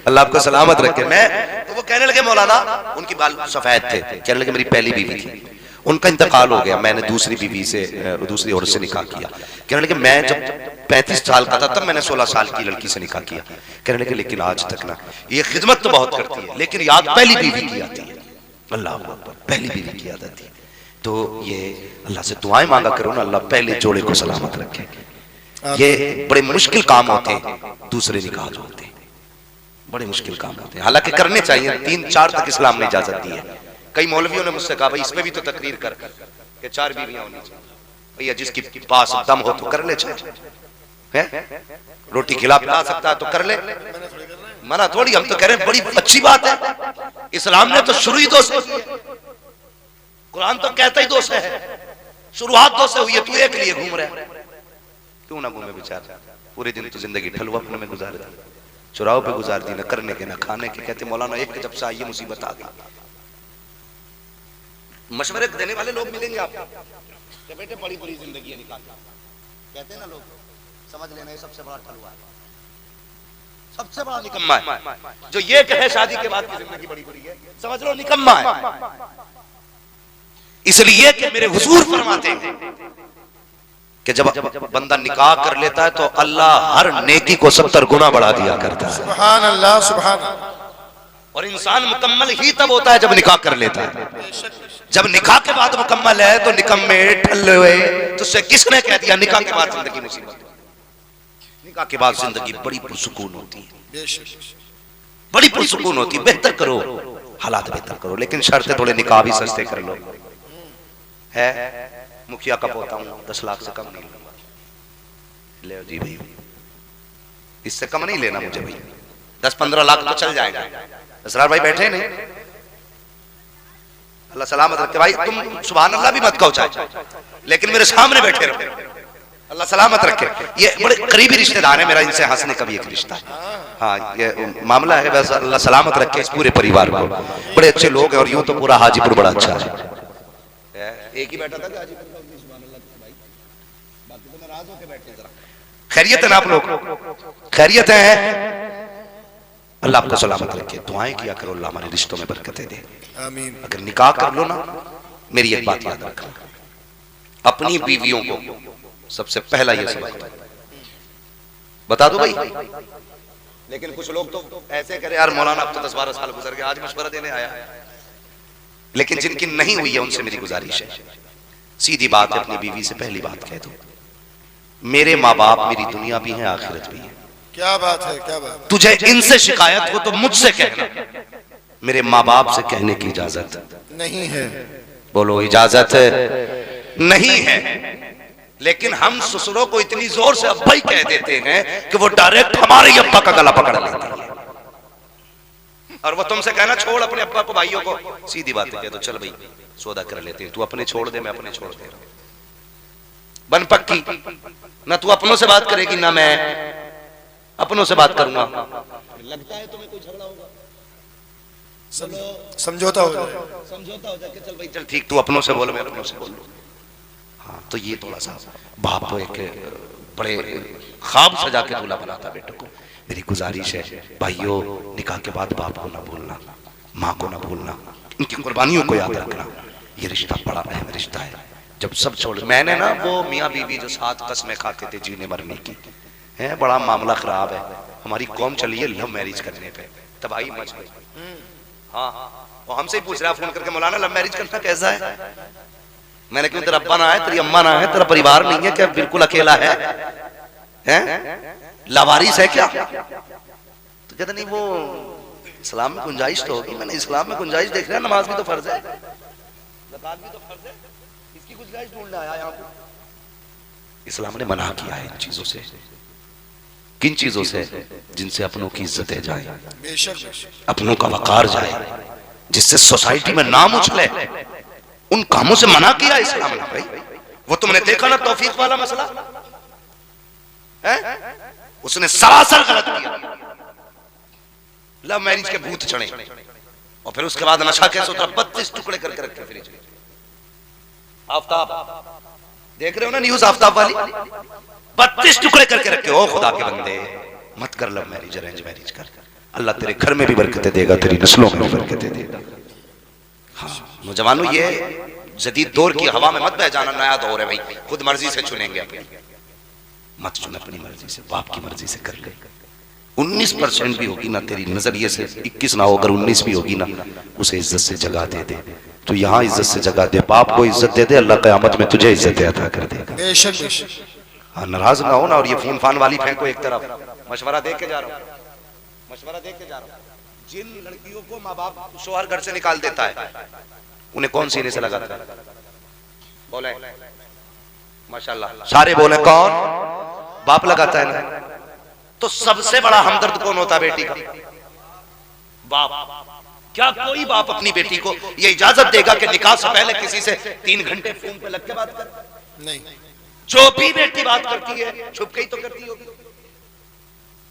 अल्लाह आपको सलामत रखे। मैं तो वो कहने लगे मौलाना, उनकी बाल सफेद थे, कहने लगे मेरी पहली बीवी थी, उनका इंतकाल हो गया, मैंने दूसरी बीवी से दूसरी औरत से निकाह किया। कहने लगे मैं जब 35 साल का था तब मैंने 16 साल की लड़की से निकाह किया। कहने लगे लेकिन आज तक ना ये खिदमत तो बहुत करती है लेकिन याद पहली बीवी की आती है। अल्लाह अकबर, पहली बीवी की याद आती है। तो ये अल्लाह से दुआएं मांगा करो ना, अल्लाह पहले जोड़े को सलामत रखे। ये बड़े मुश्किल काम होते हैं, दूसरे निकाह जो होते हैं बड़े मुश्किल काम होते हैं, हालांकि करने चाहिए। 3-4 तक इस्लाम ने इजाजत दी है। कई मौलवियों ने मुझसे कहा भाई इसमें भी तो तकरीर कर कि 4 बीवियां होनी चाहिए। भैया जिसकी पास दम हो तो कर ले, चाहिए है? रोटी खिला पिला सकता है तो कर ले, मना थोड़ी। हम तो कह रहे हैं बड़ी अच्छी बात है, इस्लाम ने तो शुरू ही दो से, कुरान तो कहता ही दो से है, शुरुआत दो से हुई है, तू एक लिए घूम रहा है, क्यों ना घूमे बेचारा? पूरे दिन तो जिंदगी ठलुआपन में गुजार दी, चुराव पे गुजार दी, न करने के न खाने के। कहते मौलाना एक जब से आई मुसीबत आ गई। मशवरे देने वाले लोग मिलेंगे आपको कि बेटे बड़ी बुरी जिंदगी है, निकाल, कहते हैं ना लोग, समझ लेना ये सबसे बड़ा ठलुआ है, सबसे बड़ा निकम्मा है जो ये कहे शादी के बाद की जिंदगी बड़ी बुरी है, समझ लो निकम्मा है। इसलिए कि मेरे हुजूर फरमाते हैं कि जब बंदा निकाह कर लेता है तो अल्लाह हर नेकी को 70 गुना बढ़ा दिया करता है। सुभान अल्लाह, सुभान अल्लाह। और इंसान मुकम्मल ही तब होता है जब निकाह कर लेता है। जब निकाह के बाद मुकम्मल है तो निकम्मे ठल्ले हुए, तो उससे किसने कह दिया निकाह के बाद जिंदगी मुसीबत? निकाह के बाद जिंदगी बड़ी पुरसुकून होती है, बड़ी पुरसुकून होती है। बेहतर करो, हालात बेहतर करो, लेकिन शर्त थोड़े निकाह भी सस्ते कर लो। है मुखिया का पोता हूं, 10 लाख से कम नहीं लूंगा। ले जी भाई, इससे कम नहीं लेना मुझे भाई, 10-15 लाख तो चल जाएगा। असरार भाई बैठे नहीं, अल्लाह सलामत रखे भाई। तुम सुभान अल्लाह भी मत कहो चाहे, लेकिन मेरे सामने बैठे रहो, अल्लाह सलामत रखे। ये बड़े करीबी रिश्तेदार है मेरा, इनसे हंसने का भी एक रिश्ता है। हाँ ये मामला है, बस अल्लाह सलामत रखे इस पूरे परिवार को। बड़े अच्छे लोग हैं, और यूं तो पूरा हाजीपुर बड़ा अच्छा है। एक ही बैठा था हाजीपुर का, सुभान अल्लाह भाई, बाकी तो नाराज होके बैठे। जरा खैरियत है ना आप लोग? खैरियत है? अल्लाह आपको सलामत रखे। दुआएं किया करो, अल्लाह हमारे रिश्तों में बरकतें दे, आमीन। अगर निकाह कर लो ना, मेरी एक बात याद रखना, अपनी बीवियों को सबसे पहला ये सबक बता दो भाई। लेकिन कुछ लोग तो ऐसे करे, यार मौलाना अब तो 10-12 साल गुजर गए, आज मशवरा देने आया। लेकिन जिनकी नहीं हुई है उनसे मेरी गुजारिश है, सीधी बात है, अपनी बीवी से पहली बात कह दो, मेरे माँ बाप मेरी दुनिया भी है, आखिरत भी है। क्या बात है, क्या बात। तुझे इनसे शिकायत हो तो मुझसे कहना, मेरे माँ बाप से कहने की इजाजत नहीं है। बोलो इजाजत नहीं है। लेकिन हम ससुरों को इतनी जोर से अब्बा ही कह देते हैं कि वो डायरेक्ट हमारे अब्बा का गला पकड़ लेते हैं। और वो तुमसे कहना छोड़ अपने अब्बा को, भाइयों को, सीधी बात है, तो चल भाई सौदा कर लेते हैं, तू अपने छोड़ दे, मैं अपने छोड़ दे रहा हूं। बन पक्की, ना तू अपनों से बात करेगी ना मैं अपनों से बात करूंगा। लगता है तुम्हें कोई झगड़ा होगा, समझौता हो जाए, समझौता हो जाए, चल भाई चल ठीक, तू अपनों से बोल, मैं अपनों से बोल। हाँ तो ये थोड़ा सा बाप तो एक बड़े ख्वाब सजा के दूल्हा बनाता बेटों को। मेरी गुजारिश है भाइयों, निकाह के बाद बाप को ना भूलना, माँ को ना भूलना, इनकी कुर्बानियों को याद रखना। ये रिश्ता बड़ा अहम रिश्ता है। जब सब छोड़, मैंने ना वो मियाँ बीवी जो 7 कसमें खाते थे जीने मरने की, है बड़ा मामला खराब है। हमारी कौम चली है लव मैरिज करने पे, तबाही मच गई। हाँ वो हमसे ही पूछ रहा फोन करके, मौलाना लव मैरिज करना कैसा है? मैंने क्यों, तेरा अब्बा ना है, तेरी अम्मा ना है, तेरा परिवार नहीं है क्या, बिल्कुल अकेला है? लावारिस है क्या? तो कहते नहीं वो इस्लाम में गुंजाइश तो होगी। मैंने इस्लाम में गुंजाइश देख रहा है, नमाज भी तो फर्ज है, ज़कात भी तो फर्ज है, इसकी गुंजाइश ढूंढने आया यहाँ पे। इस्लाम ने मना किया है इन चीजों से। किन चीजों से? जिनसे अपनों की इज्जतें जाए, अपनों का वकार जाए, जिससे सोसाइटी में नाम उछले, उन कामों से मना किया इस्लाम ने भाई। वो तुमने देखा ना तौफीक वाला मसला है, उसने सरासर गलत किया, लव मैरिज के भूत चढ़े, और फिर उसके बाद नशा कैसे उतरा, 32 टुकड़े करके रखे फ्रिज में। आफ्ताब देख रहे हो ना न्यूज, आफ्ताब वाली 32 टुकड़े करके रखे। ओ खुदा के बंदे, मत कर लव मैरिज, अरेंज मैरिज कर, अल्लाह तेरे घर में भी बरकतें देगा, तेरी नस्लों में भी बरकतें देगा। हाँ नौजवानों, ये जदीद दौर की हवा में मत बह जाना, नया दौर है भाई, खुद मर्जी से चुनेंगे अपनी, मत चुन अपनी मर्जी से, बाप की मर्जी से कर ले। 19% भी होगी ना तेरी नजरिए से, 21 ना हो, अगर 19 भी होगी ना, उसे इज्जत से जगह दे दे। तो यहाँ इज्जत से जगह दे, बाप को इज्जत दे दे, अल्लाह क़यामत में तुझे इज्जत अता कर देगा। बेशक। हाँ नाराज ना हो ना। और ये फोन फान वाली फेंको एक तरफ, मशवरा दे के जा रहा हूँ, मशवरा दे के जा रहा हूँ। जिन लड़कियों को माँ बाप शोहर घर से निकाल देता है, उन्हें कौन सीने से लगाता है? बोले माशाल्लाह, सारे बोले कौन? बाप लगाता है ना। तो सबसे बड़ा हमदर्द कौन होता है बेटी का? बाप। क्या कोई बाप अपनी बेटी को ये इजाजत देगा कि निकाह से पहले किसी से 3 घंटे फोन पे लग के बात कर? नहीं। जो भी बेटी बात करती है छुप के ही तो करती होगी।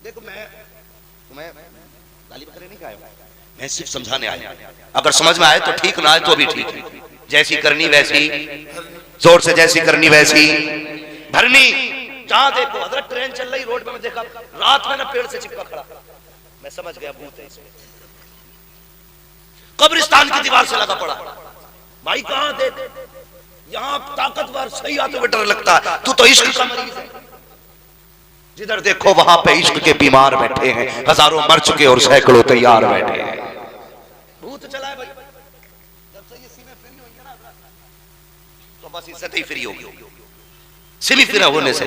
देखो मैं तुम्हें गाली बकरे नहीं खाया, मैं सिर्फ समझाने आया। अगर समझ में आए तो ठीक, ना आए तो भी ठीक है। जैसी करनी वैसी, जोर से जैसी करनी वैसी भरनी। जहां देखो हजरत ट्रेन चल रही, रोड पे मैं देखा रात में ना पेड़ से चिपका खड़ा, मैं समझ गया भूत है इसमें। कब्रिस्तान की दीवार से लगा पड़ा। भाई कहां देख, यहां ताकतवर सही आते हुए डर लगता है, तू तो इश्क का मरीज है। जिधर देखो वहां पे इश्क के बीमार बैठे हैं, हजारों मर चुके और सैकड़ों तैयार बैठे हैं। भूत चला है भाई। जब से ये सीने फ्री होंगे ना तो बस इज्जत ही फ्री होगी। सिमी फ्री होने से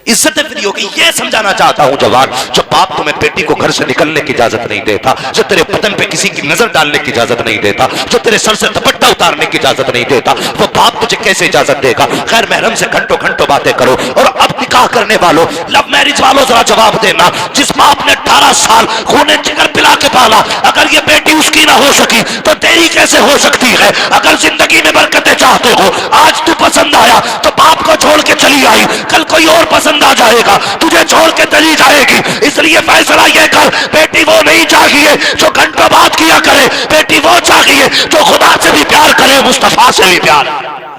इज्जत फ्री होगी। ये समझाना चाहता हूं जवान, जो बाप तुम्हें बेटी को घर से निकलने की इजाजत नहीं देता, जो तेरे बदन पे किसी की नजर डालने की इजाजत नहीं देता, जो तेरे सर से दुपट्टा उतारने की इजाजत नहीं देता, वो बाप तुझे कैसे इजाजत देगा? खैर महरम से घंटों घंटों बातें करो। और अब निकाह करने वालों, लव मैरिज वालों, जरा जवाब देना। जिस बाप ने 18 साल खूने जिगर पिला के पाला, अगर ये बेटी उसकी ना हो सकी तो तेरी कैसे हो सकती है? अगर जिंदगी में बरकतें चाहते हो, आज तू पसंद आया तो बाप को छोड़ के चली आई, कल कोई और पसंद आ जाएगा, तुझे छोड़ के चली जाएगी। इसलिए फैसला ये कर, बेटी वो नहीं चाहिए जो घंटों बात किया करे, बेटी वो चाहिए जो खुदा से भी प्यार करे, मुस्तफा से भी प्यार।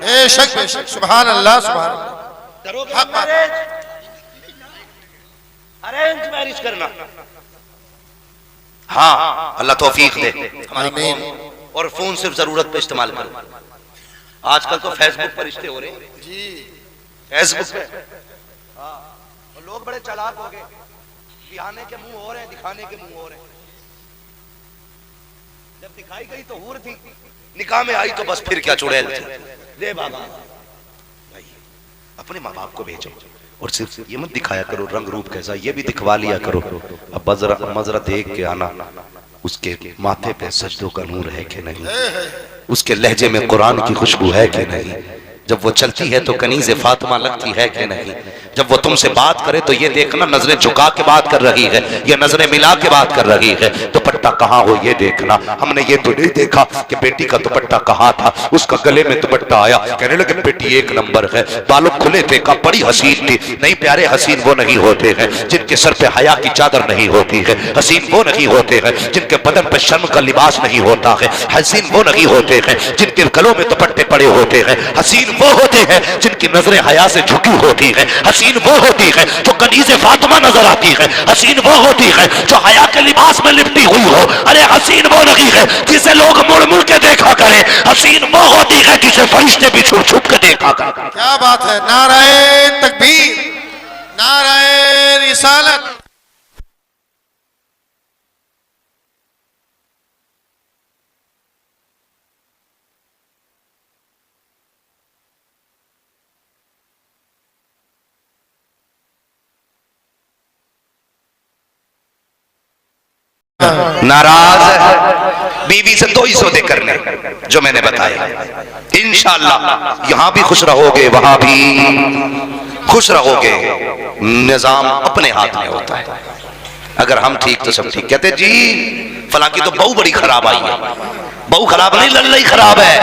बेशक बेशक, सुभान अल्लाह, सुभान अल्लाह। अरेंज मैरिज करना, हाँ अल्लाह तौफीक दे, आमीन। और फोन सिर्फ जरूरत पे इस्तेमाल करो। आजकल तो फेसबुक पर रिश्ते हो रहे हैं जी, फेसबुक पे। और लोग बड़े चालाक हो गए, दिखाने के मुंह हो रहे हैं, दिखाने के मुंह हो रहे हैं। जब दिखाई गई तो हूर थी, निकाह में आई तो बस फिर क्या चुड़ैल थी। दे बाबा भाई, अपने माँ बाप को भेजो और सिर्फ ये मत दिखाया करो रंग रूप कैसा, ये भी दिखवा लिया करो। अब मजरा देख के आना, उसके माथे पे सजदों का नूर है कि नहीं, उसके लहजे में कुरान की खुशबू है कि नहीं, जब वो चलती है तो कनीज़े फातिमा लगती है कि नहीं, जब वो तुमसे बात करे तो ये देखना नजरें झुका के बात कर रही है या नजरें मिला के बात कर रही है, दुपट्टा कहाँ हो ये देखना। हमने ये तो नहीं देखा कि बेटी का दुपट्टा कहाँ था, उसका गले में दुपट्टा आया, कहने लगे बेटी एक नंबर है, बालों खुले थे, का बड़ी हसीन थी। नहीं प्यारे, हसीन वो नहीं होते हैं जिनके सर पे हया की चादर नहीं होती है, हसीन वो नहीं होते हैं जिनके बदन पे शर्म का लिबास नहीं होता है, हसीन वो नहीं होते हैं जिनके गलों में दुपट्टे पड़े होते हैं, हसीन वो होते हैं जिनकी नजरें हया से झुकी होती है, हसीन वो होती है जो कनीज़े फातिमा नजर आती है, हसीन वो होती है जो हया के लिबास में लिपटी हुई हो। अरे हसीन वो नहीं है जिसे लोग मुड़ मुड़ के देखा करें, हसीन वो होती है जिसे फरिश्ते भी छुप छुप के देखा करें। क्या बात है, नाराए तकबीर, नाराए रिसालत। नाराज है बीवी से 2 ही सौदे करने जो मैंने बताया। इंशाअल्लाह यहां भी खुश रहोगे, वहां भी खुश रहोगे। निजाम अपने हाथ में होता है, अगर हम ठीक तो सब ठीक। कहते जी फलां की तो बहू बड़ी खराब आई है, बहू खराब नहीं, लल्ला ही खराब है।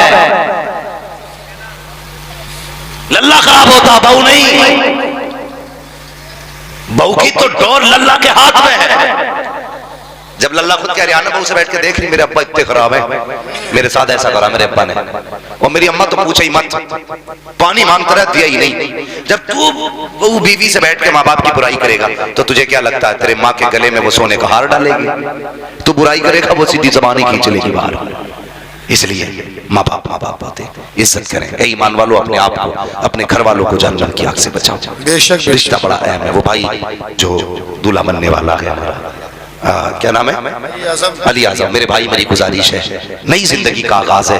लल्ला खराब होता, बहू नहीं। बहू की तो डोर लल्ला के हाथ में है। जब लल्ला खुद कह रहा ना बहू से बैठ के देख रही, मेरे अब्बा इतने खराब है, मेरे साथ ऐसा करा मेरे अब्बा ने, और मेरी अम्मा तो पूछे ही मत, पानी मांगता रहा दिया ही नहीं। जब तू बहू बीवी से बैठ के माँ बाप की बुराई करेगा तो तुझे क्या लगता है तेरे माँ के गले में वो सोने का हार डालेगी? तू बुराई करेगा वो सीधी जबानी खींच लेगी बाहर। इसलिए माँ बाप होते, इज्जत करें। ऐ ईमान वालों, अपने आप को, अपने घर वालों को जान जान की आग से बचाओ। बेशक रिश्ता बड़ा अहम है। वो भाई जो दूल्हा बनने वाला है हमारा, क्या नाम है? अली आजम। मेरे भाई, मेरी गुजारिश है, नई जिंदगी का आगाज है,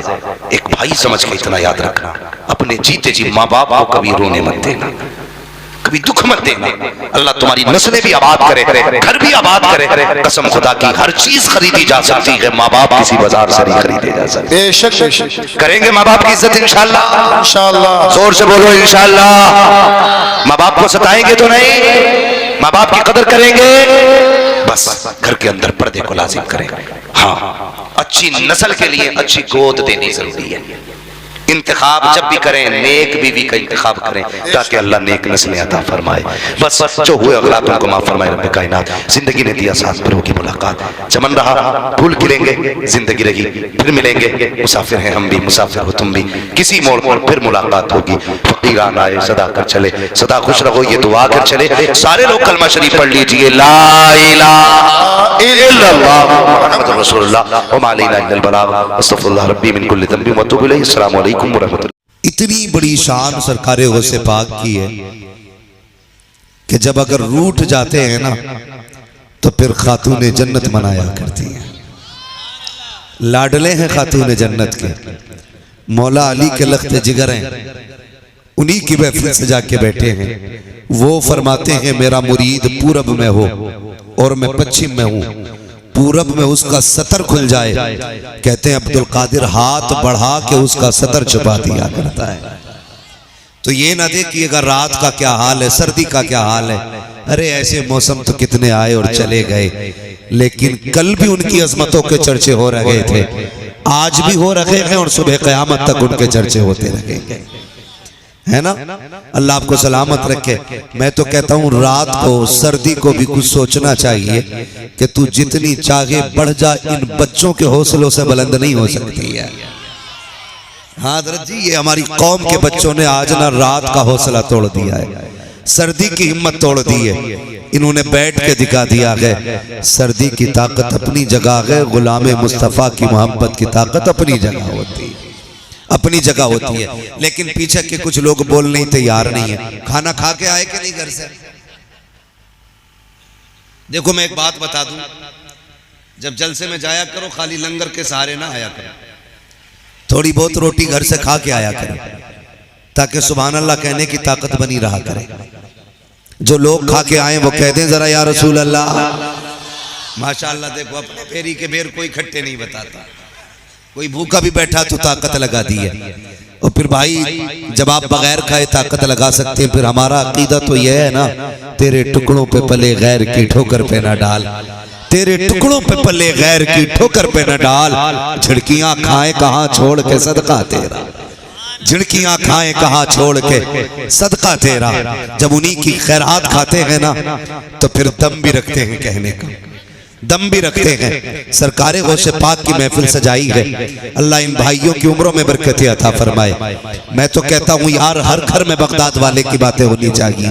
एक भाई समझ के इतना याद रखना, अपने जीते जी माँ बाप को कभी रोने मत देना, कभी दुख मत देना। अल्लाह तुम्हारी नस्लें भी आबाद करे, घर भी आबाद करे। कसम खुदा की हर चीज खरीदी जा सकती है, माँ बाप किसी बाजार से नहीं खरीदे जा सकते। बेशक करेंगे माँ बाप की इज्जत इंशाअल्लाह, इंशाअल्लाह। जोर से बोलो इंशाअल्लाह। माँ बाप को सताएंगे तो नहीं, माँ बाप की कदर करेंगे। बस घर के अंदर पर्दे को लाजिम करें। हाँ, अच्छी नस्ल के लिए अच्छी गोद देनी जरूरी है। इंतखाब जब भी करें नेक बीवी का इंतखाब करें ताकि अल्लाह नेक नस्लें अता फरमाए। बस जो हुए अगला तुमको माफ फरमाए रब्बे कायनात। जिंदगी ने दिया साथ, फिर होगी मुलाकात। चमन रहा फूल खिलेंगे, जिंदगी रही फिर मिलेंगे। मुसाफिर हैं हम भी, मुसाफिर हो तुम भी, किसी मोड़ पर फिर मुलाकात होगी। फकीरान आए सदा कर चले, सदा खुश रहो ये दुआ कर चले। सारे लोग कलमा शरीफ पढ़ लीजिए, ला इलाहा इल्लल्लाह मुहम्मदुर रसूलुल्लाह व मा अलैना इल्लल बलाग अस्तगफिरुल्लाह रब्बी मिन कुल्लि ज़ंबिन व अतूबु इलैहि। अस्सलामु अलैकुम। इतनी बड़ी शान सरकारे गौसे पाक की है कि जब अगर रूठ जाते हैं ना तो फिर खातून जन्नत मनाया करती हैं। लाडले हैं खातून जन्नत के, मौला अली के लख्त जिगर हैं, उन्हीं की महफिल से जाके बैठे हैं। वो फरमाते हैं मेरा मुरीद पूरब में हो और मैं पश्चिम में हूँ, पूरब में उसका सतर खुल जाए, कहते हैं अब्दुल कादिर हाथ बढ़ा के उसका सतर छुपा दिया करता है। तो ये ना देखिएगा रात का क्या हाल है, सर्दी का क्या हाल है। अरे ऐसे मौसम तो कितने आए और चले गए, लेकिन कल भी उनकी अजमतों के चर्चे हो रहे थे, आज भी हो रहे हैं और सुबह क़यामत तक उनके चर्चे होते रहेंगे, है ना। अल्लाह आपको सलामत रखे। मैं तो कहता हूँ रात को सर्दी को भी कुछ सोचना चाहिए कि तू जितनी चाहे बढ़ जा, इन बच्चों के हौसलों से बुलंद नहीं हो सकती है। हाँ हज़रत जी, ये हमारी कौम के बच्चों ने आज ना रात का हौसला तोड़ दिया है, सर्दी की हिम्मत तोड़ दी है। इन्होंने बैठ के दिखा दिया है सर्दी की ताकत अपनी जगह है, गुलाम मुस्तफ़ा की मोहब्बत की ताकत अपनी जगह होती है, अपनी जगह होती है। लेकिन पीछे के कुछ लोग बोलने तैयार नहीं है। खाना खा के आए कि नहीं घर से? देखो मैं एक बात बता दूं, जब जलसे में जाया करो खाली लंगर के सहारे ना आया करो, थोड़ी बहुत रोटी घर से खा के आया करो ताकि सुभान अल्लाह कहने की ताकत बनी रहा करे। जो लोग खा के आए वो कह दें जरा या रसूल अल्लाह माशाअल्लाह। देखो अपने फेरी के बेर कोई खट्टे नहीं बताता, कोई भूखा भी बैठा तो ताकत लगा दी है। और फिर भाई जब आप बगैर खाए ताकत लगा सकते हैं, फिर हमारा अकीदा तो यह है ना, तेरे टुकड़ों पे पले गैर की ठोकर पे ना डाल, तेरे टुकड़ों पे पले गैर की ठोकर पे न डाल। झिड़कियां खाए कहाँ छोड़ के सदका तेरा, झिड़कियां खाए कहाँ छोड़ के सदका तेरा। जब उन्हीं की खैरात खाते हैं ना तो फिर दम भी रखते हैं, कहने का दम भी रखते हैं। सरकारे गौसे पाक की महफिल सजाई है, अल्लाह इन भाइयों की उम्रों में बरकत अता फरमाए। मैं तो कहता हूँ यार हर घर में बगदाद वाले की बातें होनी चाहिए,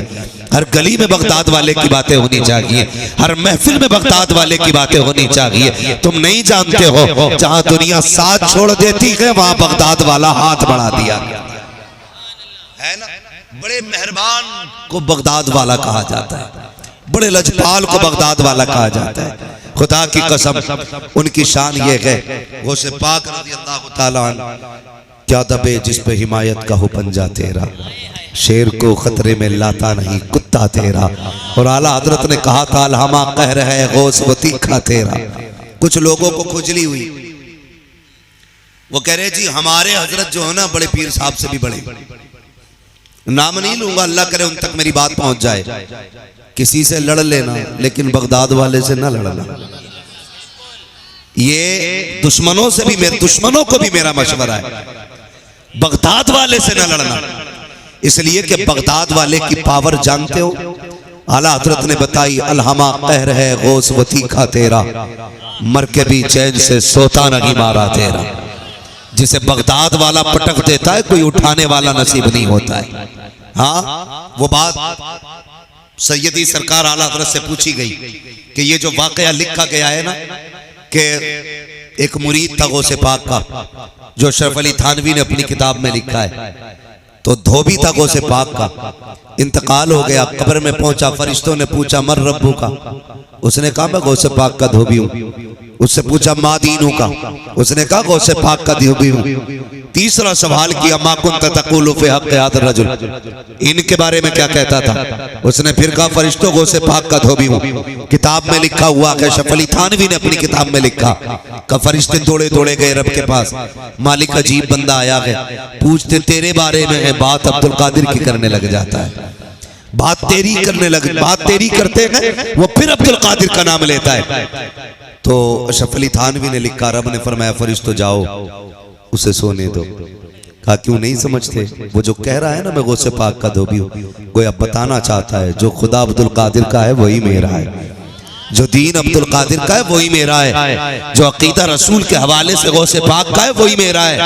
हर गली में बगदाद वाले की बातें होनी चाहिए, हर महफिल में बगदाद वाले की बातें होनी चाहिए। तुम नहीं जानते हो जहां दुनिया साथ छोड़ देती है वहां बगदाद वाला हाथ बढ़ा दिया है ना। बड़े मेहरबान को बगदाद वाला कहा जाता है, बड़े लजपाल को बगदाद वाला कहा जाता है। खुदा की कसम उनकी शान ये है, गौसे पाक रज़ी अल्लाह तआला अन्हु, क्या दबे जिस पे हिमायत का हो पंजा तेरा, शेर को खतरे में लाता नहीं कुत्ता तेरा। और आला हजरत ने कहा था अलहमा कह रहे गौस वो तीखा तेरा। कुछ लोगों को खुजली हुई, वो कह रहे जी हमारे हजरत जो है ना बड़े पीर साहब से भी बड़े, नाम नहीं लूंगा, अल्लाह करे उन तक मेरी बात पहुंच जाए। किसी से लड़ लेना लेकिन बगदाद वाले से ना लड़ना। ये दुश्मनों से भी, मेरे दुश्मनों को भी मेरा मशवरा है, बगदाद वाले से ना लड़ना, इसलिए कि बगदाद वाले की पावर जानते हो। आला हजरत ने बताई अलहमा कह रहे गौस वो तीखा तेरा, मर के भी चैन से सोता नहीं मारा तेरा। जिसे बगदाद वाला पटक देता है कोई उठाने वाला नसीब नहीं होता है। हाँ वो बात सैयदी सरकार आला हजरत से पूछी गई कि ये जो वाकया लिखा गया है ना कि एक मुरीद था गौसे पाक का, जो अशरफ अली थानवी ने अपनी किताब में लिखा है, तो धोबी था गौसे पाक का, इंतकाल हो गया, कब्र में पहुंचा, फरिश्तों ने पूछा मर रब्बू का, उसने कहा मैं गौसे पाक का धोबी हूँ। उससे पूछा माँ दीनू का, उसने कहा गौसे पाक का धोबी हूँ। तीसरा सवाल किया मा कुंत तक़ूलु फ़ी हक़्क़ि हाज़ा रजुल, इनके बारे में क्या कहता था? उसने फिर कहा फरिश्तों को से पाक का धोबी हूँ। किताब में लिखा हुआ है, शफ़ अली थानवी ने अपनी किताब में लिखा कि फरिश्ते दौड़े दौड़े गए रब के पास। मालिक अजीब बंदा आया है, पूछते तेरे बारे में है, बात अब्दुल कादिर की करने लग जाता है, बात तेरी करते हैं, वो फिर अब्दुल कादिर का नाम लेता है। तो शफ़ अली थानवी ने लिखा, रब ने फरमाया फरिश्तों जाओ उसे सोने दो। कहा क्यों नहीं समझते? वो जो कह रहा है ना मैं गौसे पाक का धोबी हूँ, गोया बताना चाहता है जो खुदा अब्दुल कादिर का है वही मेरा है, जो दीन अब्दुल कादिर का है वही मेरा है, जो अकीदा रसूल के हवाले से गौसे पाक का है वही मेरा है।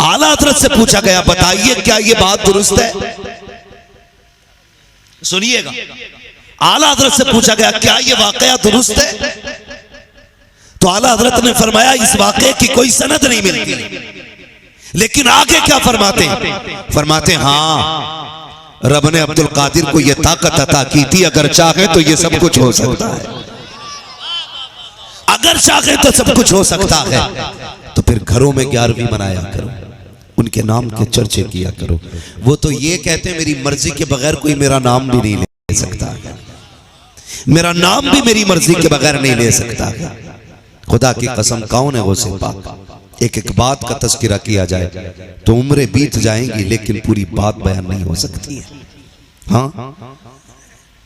आला हज़रत से पूछा गया बताइए क्या ये बात दुरुस्त है? सुनिएगा, आला हज़रत से पूछा गया क्या ये वाकया दुरुस्त है? तो आला हज़रत ने फरमाया इस वाकये की कोई सनद नहीं मिलती, लेकिन आगे क्या फरमाते हाँ रब ने अब्दुल कादिर को यह ताकत अता की थी, अगर चाहे तो ये सब कुछ हो सकता है, अगर चाहे तो सब कुछ हो सकता है। तो फिर घरों में 11वीं मनाया करो, उनके नाम के चर्चे किया करो। वो तो ये कहते हैं मेरी मर्जी के बगैर कोई मेरा नाम भी नहीं ले सकता, मेरा नाम भी मेरी मर्जी के बगैर नहीं ले सकता। खुदा की कसम कौन है गौसे पाक? एक एक बात का तस्करा किया जाए तो उम्रें बीत जाएंगी, लेकिन पूरी बात बयान नहीं हो सकती है। हाँ,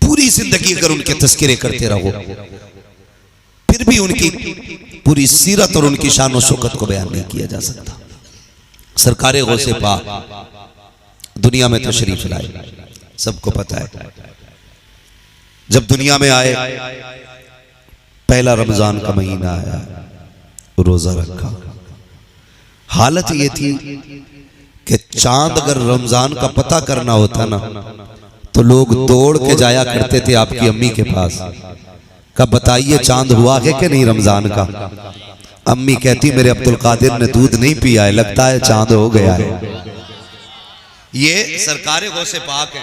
पूरी जिंदगी अगर उनके तस्करे करते रहो फिर भी उनकी पूरी सीरत और उनकी शान और शौकत को बयान नहीं किया जा सकता। सरकारे गौसे पाक दुनिया में तशरीफ लाए, सबको पता है। जब दुनिया में आए पहला रमजान का महीना आया, रोजा रखा। हालत ये थी कि चांद अगर रमजान का पता करना होता ना तो लोग दौड़ के जाया करते थे आपकी अम्मी के पास, कब बताइए चांद हुआ है कि नहीं रमजान का? अम्मी कहती मेरे अब्दुल कादिर ने दूध नहीं पिया है, लगता है चांद हो गया है। ये सरकारे गौसे पाक है,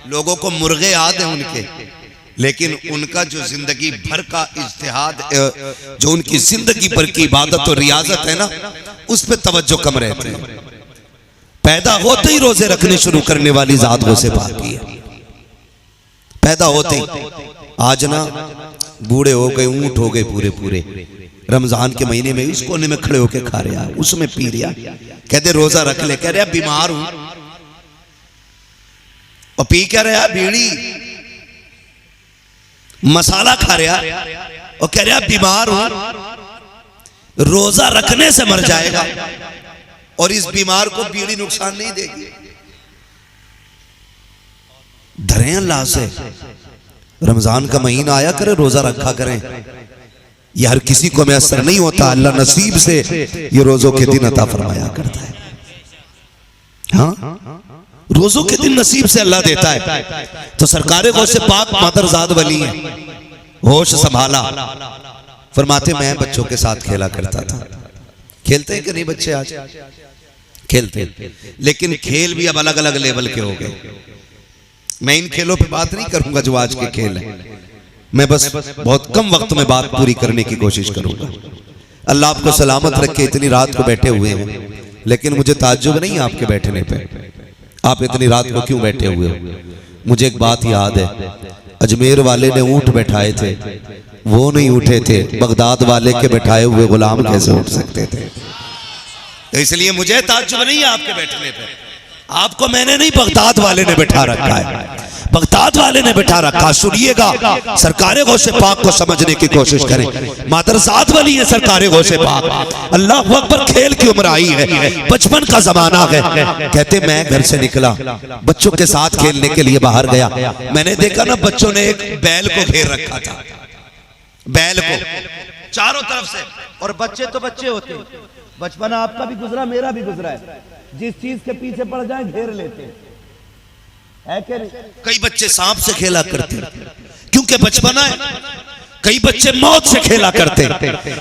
लोगों को मुर्गे याद है उनके, लेकिन उनका जो जिंदगी भर का इज्तिहाद, जो उनकी जिंदगी भर की इबादत और रियाजत है ना, उस पे तवज्जो कम रहते हैं। पैदा होते ही रोजे रखने शुरू करने वाली जात गौसे पाक की है, पैदा होते ही। आज ना बूढ़े हो गए, ऊंट हो गए पूरे पूरे, रमजान के महीने में इस कोने में खड़े होके खा रहा, उसमें पी रहा, कहते रोजा रख ले, कह रहा बीमार हूं, और पी क्या रहा बीड़ी, मसाला खा रहा और कह रहा बीमार हूं। रोजा रखने से मर जाएगा और इस बीमार को बीड़ी नुकसान नहीं देगी। डरे अल्लाह से, रमजान का महीना आया करे रोजा रखा करें। यह हर किसी को मैसर नहीं होता, अल्लाह नसीब से ये रोजों के दिन अता फरमाया करता है। हाँ, रोजों के दिन नसीब से अल्लाह देता है। तो सरकारे गौसे पाक मादरजाद वली है, होश संभाला। फरमाते मैं बच्चों के साथ खेला करता था। खेलते हैं कि नहीं बच्चे? आज खेलते, लेकिन खेल भी अब अलग अलग लेवल के हो गए। मैं इन खेलों पे बात नहीं करूंगा जो आज के खेल हैं, मैं बस बहुत कम वक्त में बात पूरी करने की कोशिश करूंगा। अल्लाह आपको सलामत रखे। इतनी रात को बैठे हुए हैं, लेकिन मुझे ताज्जुब नहीं आपके बैठने पे, आप इतनी रात को क्यों बैठे हुए हो? मुझे एक बात याद है, अजमेर वाले ने ऊंट बैठाए थे, वो नहीं उठे थे, बगदाद वाले के बैठाए हुए गुलाम कैसे उठ सकते थे? तो इसलिए मुझे ताज्जुब नहीं है आपके बैठने पे। आपको मैंने नहीं, बगदाद वाले ने बैठा रखा है, बगदाद वाले ने बैठा रखा। सुनिएगा, सरकारे गौसे पाक को समझने की कोशिश करें। मादरजात वाली है सरकारे गौसे पाक। अल्लाह अकबर, खेल की उम्र आई है, बचपन का जमाना है। कहते मैं घर से निकला, बच्चों के साथ खेलने के लिए बाहर गया, मैंने देखा ना बच्चों ने एक बैल को घेर रखा था, बैल को चारों तरफ से। और बच्चे तो बच्चे होते हैं, बचपन आपका भी गुजरा, मेरा भी गुजरा है, जिस चीज के पीछे पड़ जाए घेर लेते हैं, है कि नहीं? कई बच्चे सांप से खेला करते हैं, क्योंकि बचपना है। कई बच्चे मौत से खेला करते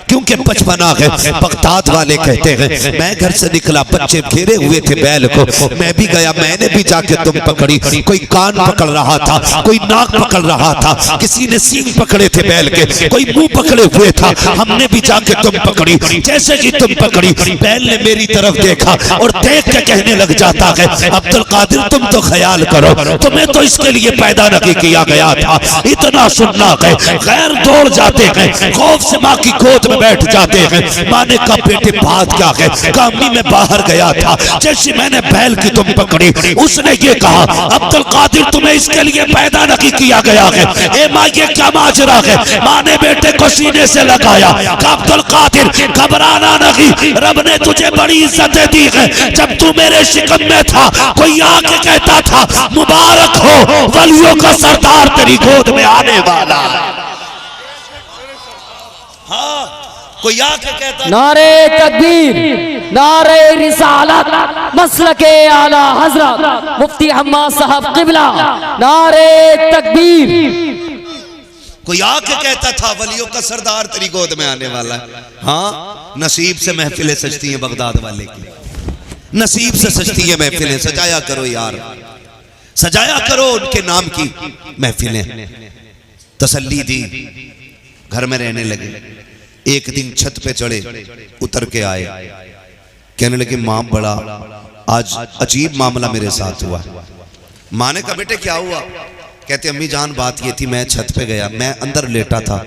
क्योंकि बचपना है। बगदाद वाले कहते हैं मैं घर से निकला, बच्चे घेरे हुए थे बैल को, मैं भी गया, मैंने भी जाके तुम पकड़ी। कोई कान पकड़ रहा था, कोई नाक पकड़ रहा था, किसी ने सींग पकड़े थे बैल के, कोई मुंह पकड़े हुए था, हमने भी जाके तुम पकड़ी। जैसे कि तुम पकड़ी, बैल ने मेरी तरफ देखा और देख के कहने लग जाता है अब्दुल कादिर तुम तो ख्याल करो, तुम्हें तो इसके लिए पैदा नहीं किया गया था। इतना सुनना है, गैर दौड़ जाते हैं, खौफ से माँ की गोद में बैठ जाते हैं। माँ ने कहा बेटे बात क्या है? कामी में बाहर गया था, जैसे मैंने बैल की तुम पकड़ी, उसने ये कहा अब्दुल कादिर तुम्हें इसके लिए पैदा नहीं किया गया है। ए माँ ये क्या माजरा है? माँ ने बेटे को सीने से लगाया, कहा अब्दुल कादिर घबराना नहीं, रब ने तुझे बड़ी इज्जतें दी है। जब तू मेरे शिकम में था कोई आके कहता था मुबारक हो वलियों का सरदार तेरी गोद में आने वाला। हाँ, कोई आके कहता नारे तकबीर, नारे रिसालत, मसलके आला हजरत मुफ्ती हम्माद साहब किबला, नारे तकबीर। कोई आके कहता था वलियों का सरदार तेरी गोद में आने वाला है। हाँ, नसीब से महफिलें सजती हैं बगदाद वाले की, नसीब से सजती है महफिलें। सजाया करो यार, सजाया करो उनके नाम की महफिलें। तसल्ली दी, घर में रहने लगे। एक दिन छत पे चढ़े, उतर के आए, कहने लगे माँ बड़ा आज अजीब मामला मेरे साथ हुआ। माँ ने कहा बेटे क्या हुआ? कहते अम्मी जान बात ये थी, मैं छत पे गया, मैं अंदर लेटा था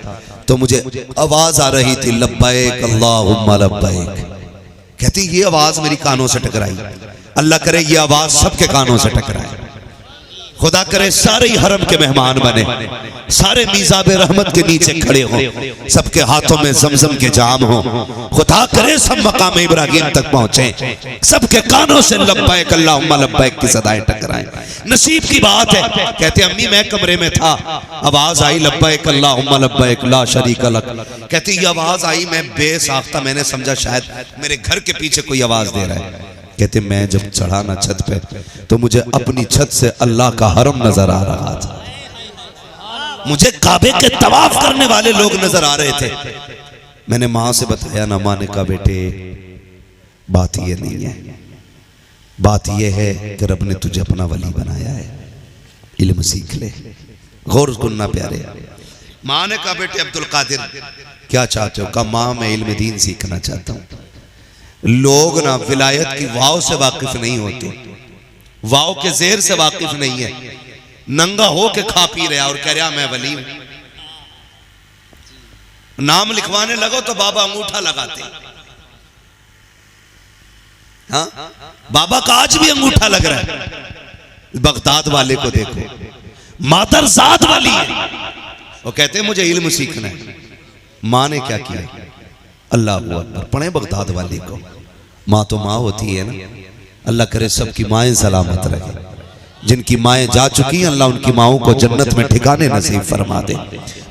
तो मुझे आवाज आ रही थी लब्बैक अल्लाहुम्मा लब्बैक। कहती ये आवाज मेरी कानों से टकराई। अल्लाह करे ये आवाज सबके कानों से टकराए, खुदा करे सारे ही हरम के मेहमान बने, सारे मीज़ाब रहमत के नीचे खड़े हों, सबके हाथों में जमजम के जाम हो। खुदा करे सब मकाम इब्राहिम तक पहुंचे, सबके कानों से लब्बैक अल्लाहुम्मा लब्बैक की सदाएं टकराएं। नसीब की बात है। कहते अम्मी मैं कमरे में था, आवाज आई लब्बैक अल्लाहुम्मा लब्बैक ला शरीका लक। कहती ये आवाज आई, मैं बेसाख्ता मैंने समझा शायद मेरे घर के पीछे कोई आवाज दे रहा है। कहते मैं जब चढ़ा ना छत पे तो मुझे अपनी छत से अल्लाह का हरम नजर आ रहा था, मुझे काबे के तवाफ करने वाले लोग नजर आ रहे थे। मैंने माँ से बताया ना, माँ ने कहा बेटे बात ये नहीं है, बात ये है कि रब ने तुझे अपना वली बनाया है, इल्म सीख ले, गौर सुनना प्यारे। माँ ने कहा बेटे अब्दुल कादिर क्या चाहते हो? कहा माँ मैं इल्म दीन सीखना चाहता हूँ। लोग ना विलायत की वाव से वाकिफ नहीं होते, वाव के जेर से वाकिफ नहीं है। नंगा हो के खा पी रहा और कह रहा मैं वली हूं। नाम लिखवाने लगो तो बाबा अंगूठा लगाते। हाँ, बाबा का आज भी अंगूठा लग रहा है। बगदाद वाले को देखो, मादर जात वाली है, वो कहते मुझे इल्म सीखना है। माँ ने क्या किया? अल्लाह अकबर पढ़े बगदाद वाले को। माँ तो माँ होती है ना, अल्लाह करे सबकी माएँ सलामत रहे। जिनकी माएँ जा चुकी हैं अल्लाह उनकी माओं को जन्नत में ठिकाने नसीब फरमा दे।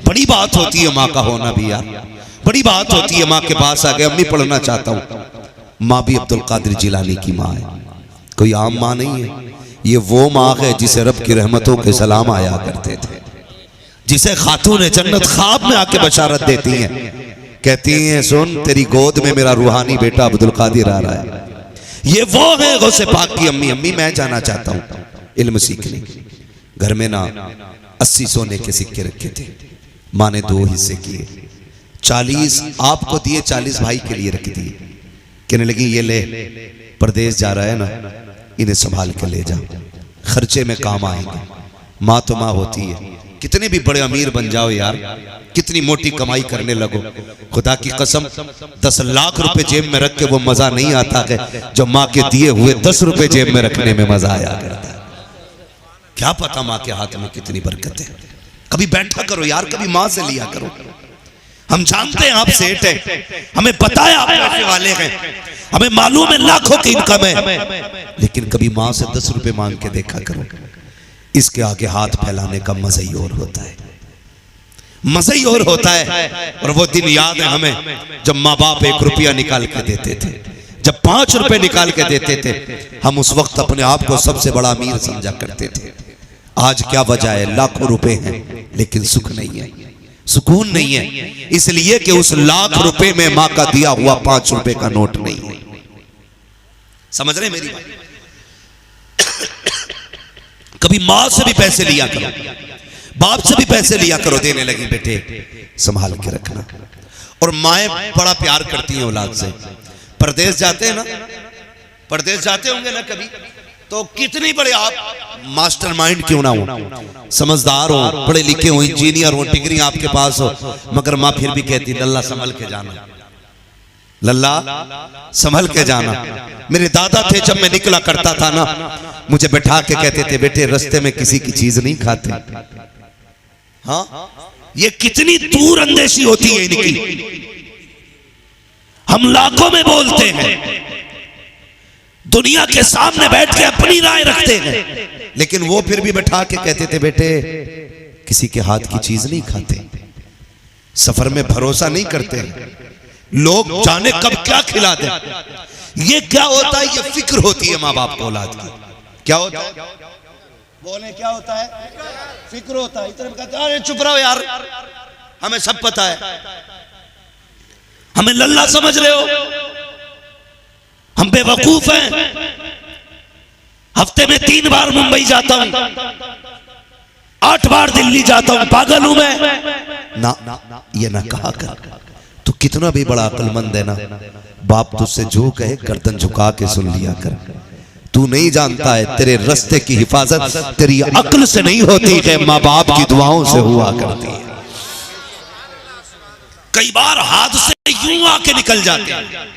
बड़ी बात होती है माँ का होना भी यार, बड़ी बात होती है। माँ के पास आ गए, अम्मी पढ़ना चाहता हूँ। माँ भी अब्दुल कादिर जिलानी की माँ है, कोई आम माँ नहीं है। ये वो माँ है जिसे रब की रहमतों के सलाम आया करते थे, जिसे खातून जन्नत ख्वाब में आके बशारत देती हैं, कहती हैं सुन तेरी गोद में मेरा रूहानी बेटा अब्दुल कादिर आ रहा है। ये वो है गौसे पाक की अम्मी। अम्मी मैं जाना चाहता हूँ इल्म सीखने। घर में ना 80 सोने के सिक्के रखे थे। माँ ने 2 हिस्से किए, 40 आपको दिए, 40 भाई के लिए रख दिए। कहने लगी ये ले, परदेश जा रहा है ना, इन्हें संभाल के ले जा, खर्चे में काम आएंगे। माँ तो माँ होती है। कितने भी बड़े अमीर बन जाओ यार, कितनी मोटी कमाई करने लगो, खुदा की कसम 10 लाख रुपए जेब में रख के वो मजा नहीं आता है जो माँ के दिए हुए 10 रुपए जेब में रखने में मजा आया करता है। क्या पता माँ के हाथ में कितनी बरकत है। कभी बैठा करो यार, कभी माँ से लिया करो। हम जानते हैं आप सेठ हैं, हमें पता है आप पैसे वाले हैं, हमें मालूम है लाखों की इनकम है, लेकिन कभी माँ से 10 रुपए मांग के देखा करो। इसके आगे हाथ फैलाने का मजा ही और होता है, मजा ही और होता है। और वो दिन याद है हमें जब माँ बाप 1 रुपया निकाल के देते थे, जब 5 रुपए निकाल के देते थे। हम उस वक्त अपने आप को सबसे बड़ा अमीर समझा करते थे। आज क्या वजह है? लाखों रुपए हैं लेकिन सुख नहीं है। सुकून नहीं है, इसलिए कि उस लाख रुपए में मां का दिया हुआ 5 रुपए का नोट नहीं है। समझ रहे मेरी बात? कभी मां से भी पैसे लिया करो, बाप से भी पैसे लिया करो, देने लगी बेटे संभाल के रखना। और माएँ बड़ा प्यार करती हैं औलाद से। परदेश जाते हैं ना, परदेश जाते होंगे ना कभी, तो कितनी बड़े आप मास्टरमाइंड क्यों ना हो, समझदार हो, पढ़े लिखे हो, इंजीनियर हो, डिग्री आपके पास हो, मगर माँ फिर भी कहती लल्ला संभल के जाना, लल्ला संभल के जाना। मेरे दादा थे, जब मैं निकला करता था ना, मुझे बैठा के कहते थे बेटे रास्ते में किसी की चीज नहीं खाते। हाँ, ये कितनी दूर अंदेशी होती है इनकी। हम लाखों में बोलते हैं, दुनिया के सामने बैठ के अपनी राय रखते हैं, लेकिन वो फिर भी बैठा के कहते थे बेटे किसी के हाथ की चीज नहीं खाते, सफर में भरोसा नहीं करते, लोग जाने कब क्या खिला दे। ये क्या होता है? ये फिक्र होती है माँ बाप को औलाद की। क्या होता है? बोले क्या होता है? फिक्र होता है। इतने कहते अरे चुप रहो यार, हमें सब पता है, हमें लल्ला समझ रहे हो, हम बेवकूफ हैं। हफ्ते में 3 बार मुंबई जाता हूं, 8 बार दिल्ली जाता हूं, पागल हूं मैं ना। ये ना कहा कर। तू कितना भी बड़ा अक्लमंद है ना, बाप तुझसे जो कहे गर्दन झुका के सुन लिया कर। तू नहीं जानता है तेरे रास्ते की हिफाजत तेरी अक्ल से नहीं होती है, माँ बाप की दुआओं से हुआ करती है। कई बार हादसे यूं आके निकल जाते हैं,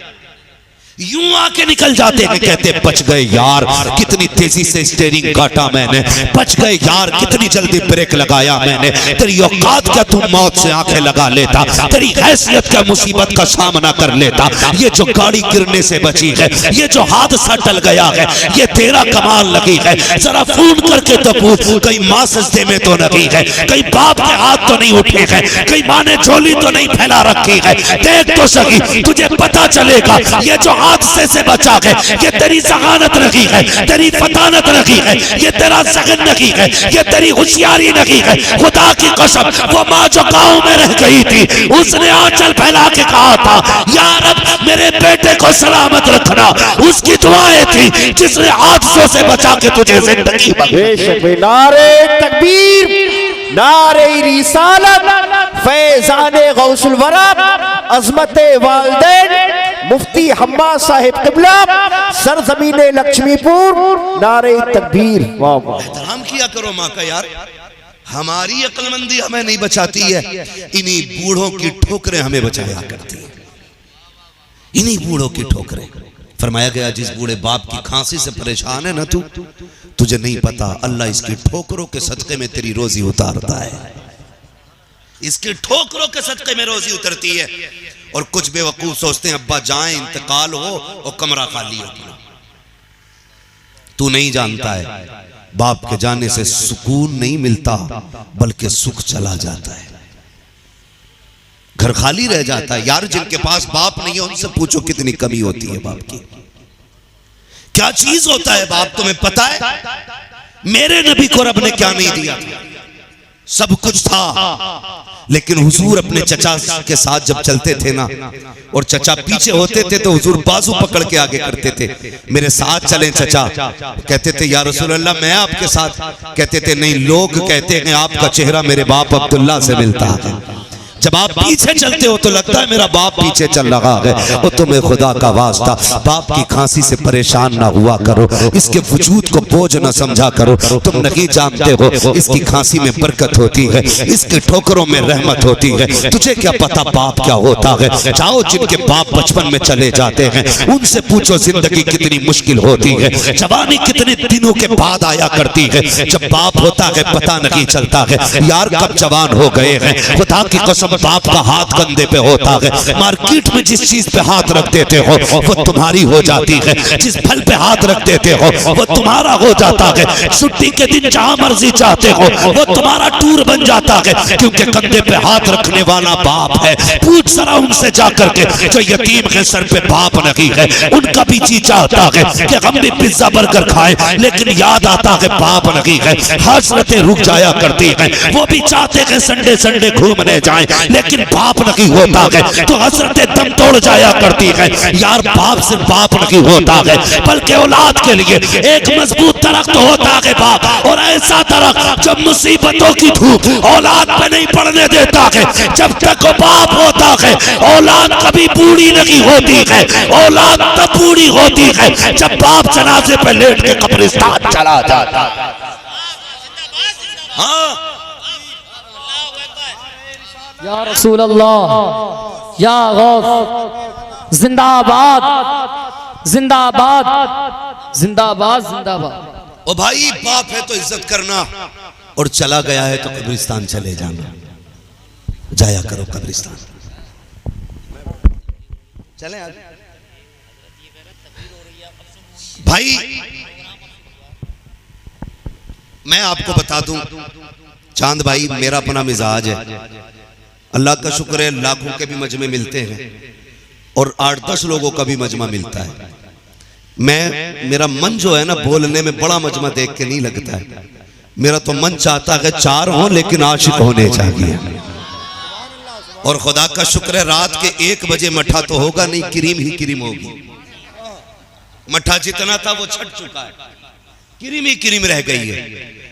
यूं आके निकल जाते हैं, कहते बच गए यार, कितनी तेजी से स्टीयरिंग काटा मैंने, बच गए यार, कितनी जल्दी ब्रेक लगाया मैंने। तेरी औकात क्या तू मौत से आंखें लगा लेता, तेरी हैसियत क्या मुसीबत का सामना कर लेता। ये जो गाड़ी गिरने से बची है, ये जो हादसा टल गया है, ये तेरा कमाल लगी है। जरा फोन करके तो पूछ, कहीं माँ सजदे में तो नहीं है, कहीं बाप के हाथ तो नहीं उठे हैं, कहीं माँ ने झोली तो नहीं फैला रखी है। देख तो सही, तुझे पता चलेगा ये जो हादसे से बचा है, ये तेरी जहानत नहीं है, तेरी फतानत नहीं है, ये तेरा जगन नहीं है, ये तेरी होशियारी नहीं है। खुदा की कसम, वो माँ जो गांव में रह गई थी, उसने आंचल फैला के कहा था या रब मेरे बेटे को सलामत रखना। उसकी दुआएं थी जिसने हादसों से बचा के तुझे जिंदगी बख्शी। नारे तकबीर, नारे रिसालत, फैज़ाने गौसुल वरा, अज़मते वालिदैन, मुफ्ती हम्मा साहिब किबला, सरजमीने लक्ष्मीपुर, नारे तकबीर। वाह वाह, एहतराम किया करो माँ का यार। हमारी अक्लमंदी हमें नहीं बचाती है, इन्हीं बूढ़ों की ठोकरें हमें बचाया करती है, इन्हीं बूढ़ों की ठोकरें। फरमाया गया जिस बूढ़े बाप की खांसी से परेशान है ना तू, तुझे नहीं पता अल्लाह इसकी ठोकरों के सदके में तेरी रोजी उतारता है, इसके ठोकरों के सदके में रोजी उतरती है। और कुछ बेवकूफ सोचते हैं अब्बा जाएं, इंतकाल हो और कमरा खाली हो। तू नहीं जानता है बाप के जाने से सुकून नहीं मिलता, बल्कि सुख चला जाता है, घर खाली रह जाता है। यार जिनके पास बाप नहीं है उनसे पूछो कितनी कमी होती है बाप की। क्या चीज होता है बाप, तुम्हें पता है? मेरे नबी को रब ने क्या नहीं दिया था? सब कुछ था, लेकिन हुजूर अपने चचा के साथ जब चलते थे ना, और चचा पीछे होते थे तो हुजूर बाजू पकड़ के आगे करते थे, मेरे साथ चलें चचा। कहते थे या रसूल अल्लाह मैं आपके साथ। कहते थे नहीं, लोग कहते हैं आपका चेहरा मेरे बाप अब्दुल्ला से मिलता है। जब आप पीछे चलते हो तो लगता है मेरा बाप पीछे चल रहा है। और तुम्हें खुदा का वास्ता बाप की खांसी से परेशान ना हुआ करो, इसके वजूद को बोझ न समझा करो। तुम नहीं जानते हो इसकी खांसी में बरकत होती है, इसके ठोकरों में रहमत होती है। तुझे क्या पता बाप क्या होता है? जाओ जिनके बाप बचपन में चले जाते हैं उनसे पूछो जिंदगी कितनी मुश्किल होती है, जवानी कितने दिनों के बाद आया करती है। जब बाप होता है पता नहीं चलता है यार कब जवान हो गए हैं। खुदा की कसम जब बाप का हाथ कंधे पे होता है, मार्केट में जिस चीज पे हाथ रख देते हो वो तुम्हारी हो जाती है, जिस फल पे हाथ रख देते हो वो तुम्हारा हो जाता है, छुट्टी के दिन जहां मर्जी चाहते हो वो तुम्हारा टूर बन जाता है, क्योंकि कंधे पे हाथ रखने वाला बाप है। पूछ जरा उनसे जाकर के जो यतीम है, सर पे बाप नहीं है, उनका भी जी चाहता है कि हम भी पिज्जा बर्गर खाएं, लेकिन याद आता है बाप नहीं है। हसरतें रुक जाया करती हैं, वो भी चाहते हैं संडे संडे घूमने जाएं, लेकिन बाप नहीं होता है तो हसरतें दम तोड़ जाया करती हैं। यार बाप से बाप नहीं होता है, बल्कि औलाद के लिए एक मजबूत दरख्त होता है बाप, और ऐसा दरख्त जब मुसीबतों की धूप औलाद पे नहीं पड़ने देता है, जब तक वो बाप होता है औलाद कभी बूढ़ी नहीं होती है। औलाद तब बूढ़ी होती है जब बाप जनाजे पे लेट के कब्रिस्तान चला जाता है। हाँ या रसूल अल्लाह, या गौस, जिंदाबाद जिंदाबाद जिंदाबाद जिंदाबाद। ओ भाई, बाप है तो इज्जत करना, और चला गया है तो कब्रिस्तान चले जाना। जाया करो कब्रिस्तान, चले भाई। मैं आपको बता दूं चांद भाई, मेरा अपना मिजाज है। अल्लाह का शुक्र है लाखों के भी मजमे मिलते हैं और 8-10 लोगों का भी मजमा मिलता है। मेरा मन जो है ना, बोलने में बड़ा मजमा देख के नहीं लगता है। मेरा तो मन चाहता है 4 हो लेकिन आशिक होने चाहिए। और खुदा का शुक्र है रात के 1 बजे मठा तो होगा नहीं, क्रीम ही क्रीम होगी। मठा जितना था वो छट चुका है, क्रीम ही क्रीम रह गई है।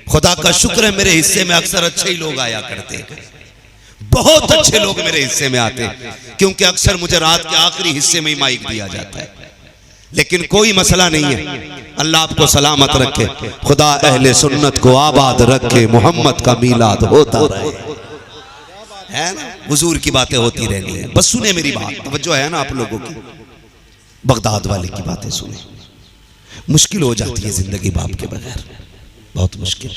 खुदा का शुक्र है मेरे हिस्से में अक्सर अच्छे ही लोग आया करते हैं, बहुत अच्छे लोग मेरे हिस्से में आते हैं, क्योंकि अक्सर मुझे रात के आखिरी हिस्से में ही माइक दिया जाता है। लेकिन कोई मसला नहीं है, अल्लाह आपको सलामत रखे, खुदा अहले सुन्नत को आबाद रखे, मोहम्मद का मीलाद होता रहे, है ना। हुजूर की बातें होती रहनी है, बस सुने मेरी बात, तवज्जो है ना आप लोगों की। बगदाद वाले की बातें सुने, मुश्किल हो जाती है जिंदगी बाप के बगैर, बहुत मुश्किल।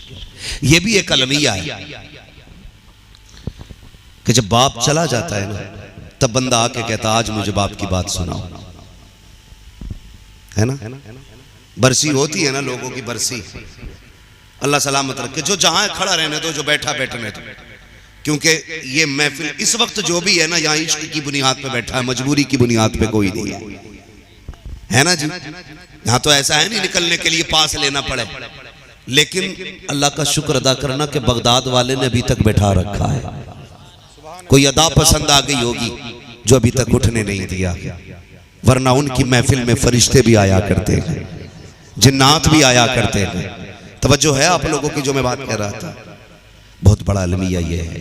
ये भी एक अलमिया है कि जब बाप चला जाता है ना, तब बंदा आके कहता आज मुझे बाप की बात सुनाओ, है ना। बरसी होती है ना लोगों की, बरसी, अल्लाह सलामत रखे। जो जहां खड़ा रहने दो, जो बैठा बैठने दो, क्योंकि ये महफिल इस वक्त जो भी है ना, यहाँ इश्क की बुनियाद पे बैठा है, मजबूरी की बुनियाद पे कोई नहीं है ना जी। यहाँ तो ऐसा है नहीं निकलने के लिए पास लेना पड़े, लेकिन अल्लाह का शुक्र अदा करना कि बगदाद वाले ने अभी तक बैठा रखा है। कोई अदा पसंद आ गई होगी जो अभी तक उठने नहीं दिया, वरना उनकी महफिल में फरिश्ते भी आया करते हैं, जिन्नात भी आया करते हैं। तवज्जो है आप लोगों की जो मैं बात कर रहा था। बहुत बड़ा अलमिया ये है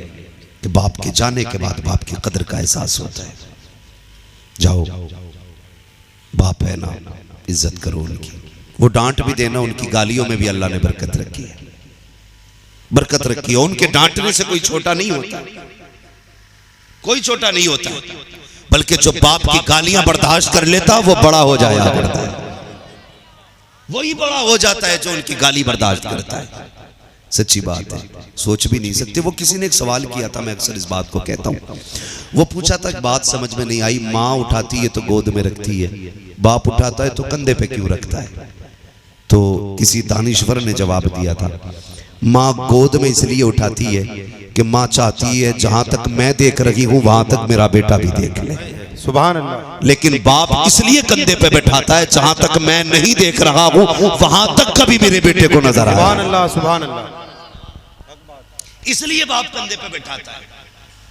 कि बाप के जाने के बाद बाप की कदर का एहसास होता है। जाओ, बाप है ना, इज्जत करो उनकी। वो डांट भी देना, उनकी गालियों में भी अल्लाह ने बरकत रखी है, बरकत रखी है। उनके डांटने से कोई छोटा नहीं होता, कोई छोटा नहीं होता, बल्कि जो बाप की गालियां बर्दाश्त कर लेता वो बड़ा हो जाया करता है, वही बड़ा हो जाता है जो उनकी गाली बर्दाश्त करता है। सच्ची बात है, सोच भी नहीं सकते। वो किसी ने एक सवाल किया था, मैं अक्सर इस बात को कहता हूँ। वो पूछा था, बात समझ में नहीं आई, माँ उठाती है तो गोद में रखती है, बाप उठाता है तो कंधे पे क्यों रखता है? तो किसी दानिश्वर ने जवाब दिया था, माँ गोद में इसलिए उठाती है कि माँ चाहती है जहां तक मैं देख रही हूं वहां तक मेरा बेटा भी देख ले। सुभान अल्लाह। लेकिन बाप इसलिए कंधे पे बैठाता है जहां तक मैं नहीं देख रहा हूं वहां तक कभी मेरे बेटे को नजर आए। सुभान अल्लाह, सुभान अल्लाह। इसलिए बाप कंधे पे बैठाता है।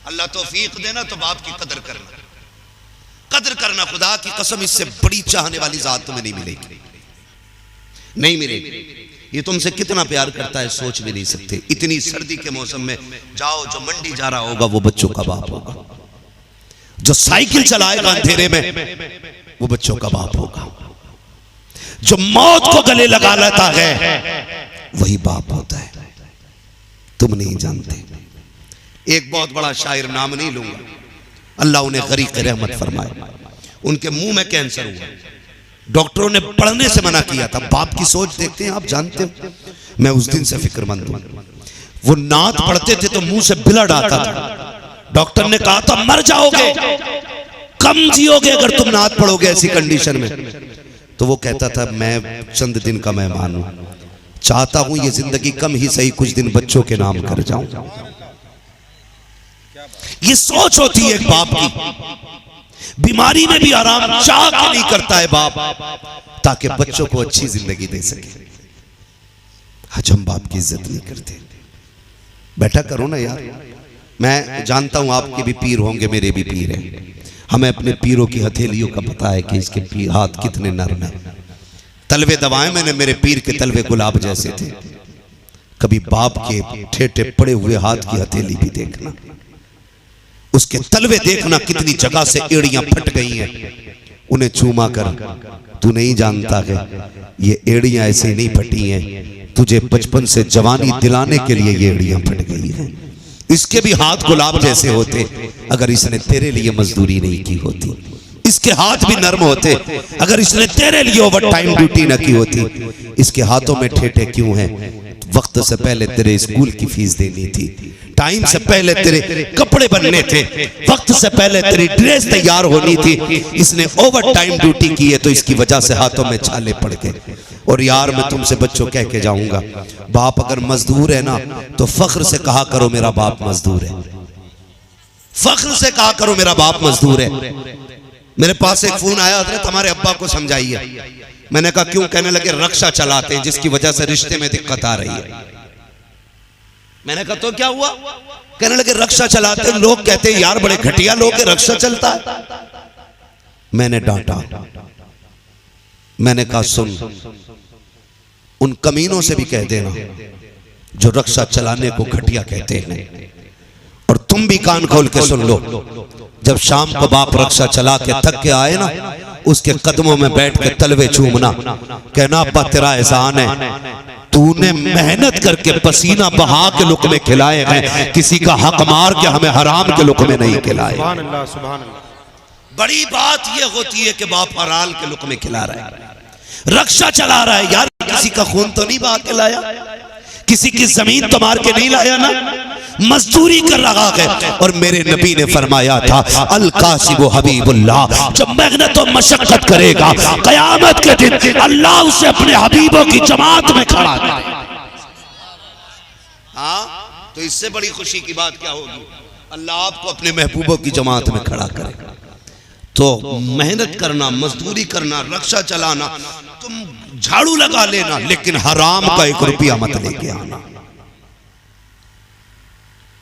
अल्लाह तौफीक देना तो बाप की कदर करना, कदर करना। खुदा की कसम, इससे बड़ी चाहने वाली जात तुम्हें नहीं मिलेगी, नहीं मिलेगी। ये तुमसे कितना प्यार करता है सोच भी नहीं सकते। इतनी सर्दी के मौसम में जाओ, जो मंडी जा रहा होगा वो बच्चों का बाप होगा, जो साइकिल चलाएगा अंधेरे में वो बच्चों का बाप होगा, जो मौत को गले लगा लेता है वही बाप होता है। तुम नहीं जानते। एक बहुत बड़ा शायर, नाम नहीं लूंगा, अल्लाह उन्हें गरीक रहमत फरमाए, उनके मुंह में कैंसर हुआ, डॉक्टरों ने पढ़ने से मना किया था। बाप की सोच देखते हैं आप, जानते हो मैं उस दिन से फिक्रमंद हूं। वो नात पढ़ते थे तो मुंह से ब्लड आता था, डॉक्टर ने कहा था मर जाओगे, कम जियोगे अगर तुम नात पढ़ोगे ऐसी कंडीशन में। तो वो कहता था मैं चंद दिन का मेहमान हूं, चाहता हूं ये जिंदगी कम ही सही कुछ दिन बच्चों के नाम कर जाऊं। ये सोच होती है एक बाप की। बीमारी में भी आराम चाह के नहीं करता है बाप, ताकि बच्चों को अच्छी जिंदगी दे सके। आज हम बाप की इज्जत नहीं करते। बैठा करो ना यार। मैं जानता हूं आपके भी पीर होंगे, मेरे भी पीर हैं। हमें अपने पीरों की हथेलियों का पता है कि इसके हाथ कितने नरम हैं। तलवे दबाए मैंने, मेरे पीर के तलवे गुलाब जैसे थे। कभी बाप के ठेठे पड़े हुए हाथ की हथेली भी देखना, उसके तलवे देखना कितनी जगह से एड़ियां फट गई हैं, उन्हें चूमा कर। तू नहीं जानता है ये एड़ियां ऐसे नहीं फटी हैं, तुझे बचपन से जवानी दिलाने के लिए ये एड़ियां फट गई हैं। इसके भी हाथ गुलाब जैसे होते अगर इसने तेरे लिए मजदूरी नहीं की होती। इसके हाथ भी नर्म होते अगर इसने तेरे लिए ओवर टाइम ड्यूटी न की होती। इसके हाथों में ठेठे क्यों हैं? वक्त से पहले तेरे स्कूल की फीस देनी थी, टाइम से पहले तेरे कपड़े बनने थे, वक्त से पहले तेरी ड्रेस तैयार होनी थी। इसने ओवर टाइम ड्यूटी की है तो इसकी वजह से हाथों में छाले पड़ गए। और यार मैं तुमसे बच्चों कह के जाऊंगा, बाप अगर मजदूर है ना तो फख्र से कहा करो मेरा बाप मजदूर है। फख्र से कहा करो मेरा बाप मजदूर है। मेरे पास एक फोन आया, हजरत हमारे अब्बा को समझाइए। मैंने कहा क्यों? कहने लगे रक्षा चलाते हैं जिसकी वजह से रिश्ते में दिक्कत आ रही है। मैंने कहा तो क्या हुआ? कहने लगे रक्षा चलाते हैं, लोग कहते हैं यार बड़े घटिया लोग हैं, रक्षा चलता है। मैंने डांटा, मैंने कहा सुन, उन कमीनों से भी कह देना जो रक्षा चलाने को घटिया कहते हैं। और तुम भी कान खोल के सुन लो, जब शाम को बाप रक्षा चला के थक के आए ना, उसके कदमों में बैठ के तलवे चूमना, कहना अब्बा तेरा एहसान है, तूने मेहनत करके पसीना बहा के लुकमे खिलाए हैं, किसी का हक मार के हमें हराम के लुकमे नहीं खिलाए। सुभान अल्लाह, सुभान अल्लाह। बड़ी बात यह होती है कि बाप हलाल के लुकमे खिला रहा है, रक्षा चला रहा है। यार किसी का खून तो नहीं बहा के लाया, किसी की जमीन तो मार के नहीं लाया ना, मजदूरी कर रहा है। और मेरे नबी ने फरमाया था अल कासिबु हबीबुल्लाह, जो मेहनत और मशक्कत करेगा कयामत के दिन अल्लाह उसे अपने हबीबों की जमात में खड़ा करेगा। हाँ, तो इससे बड़ी खुशी की बात क्या होगी? अल्लाह आपको अपने महबूबों की जमात में खड़ा करेगा। तो मेहनत करना, मजदूरी करना, रक्षा चलाना, तुम झाड़ू लगा लेना, लेकिन हराम का 1 रुपया मत लेके आना।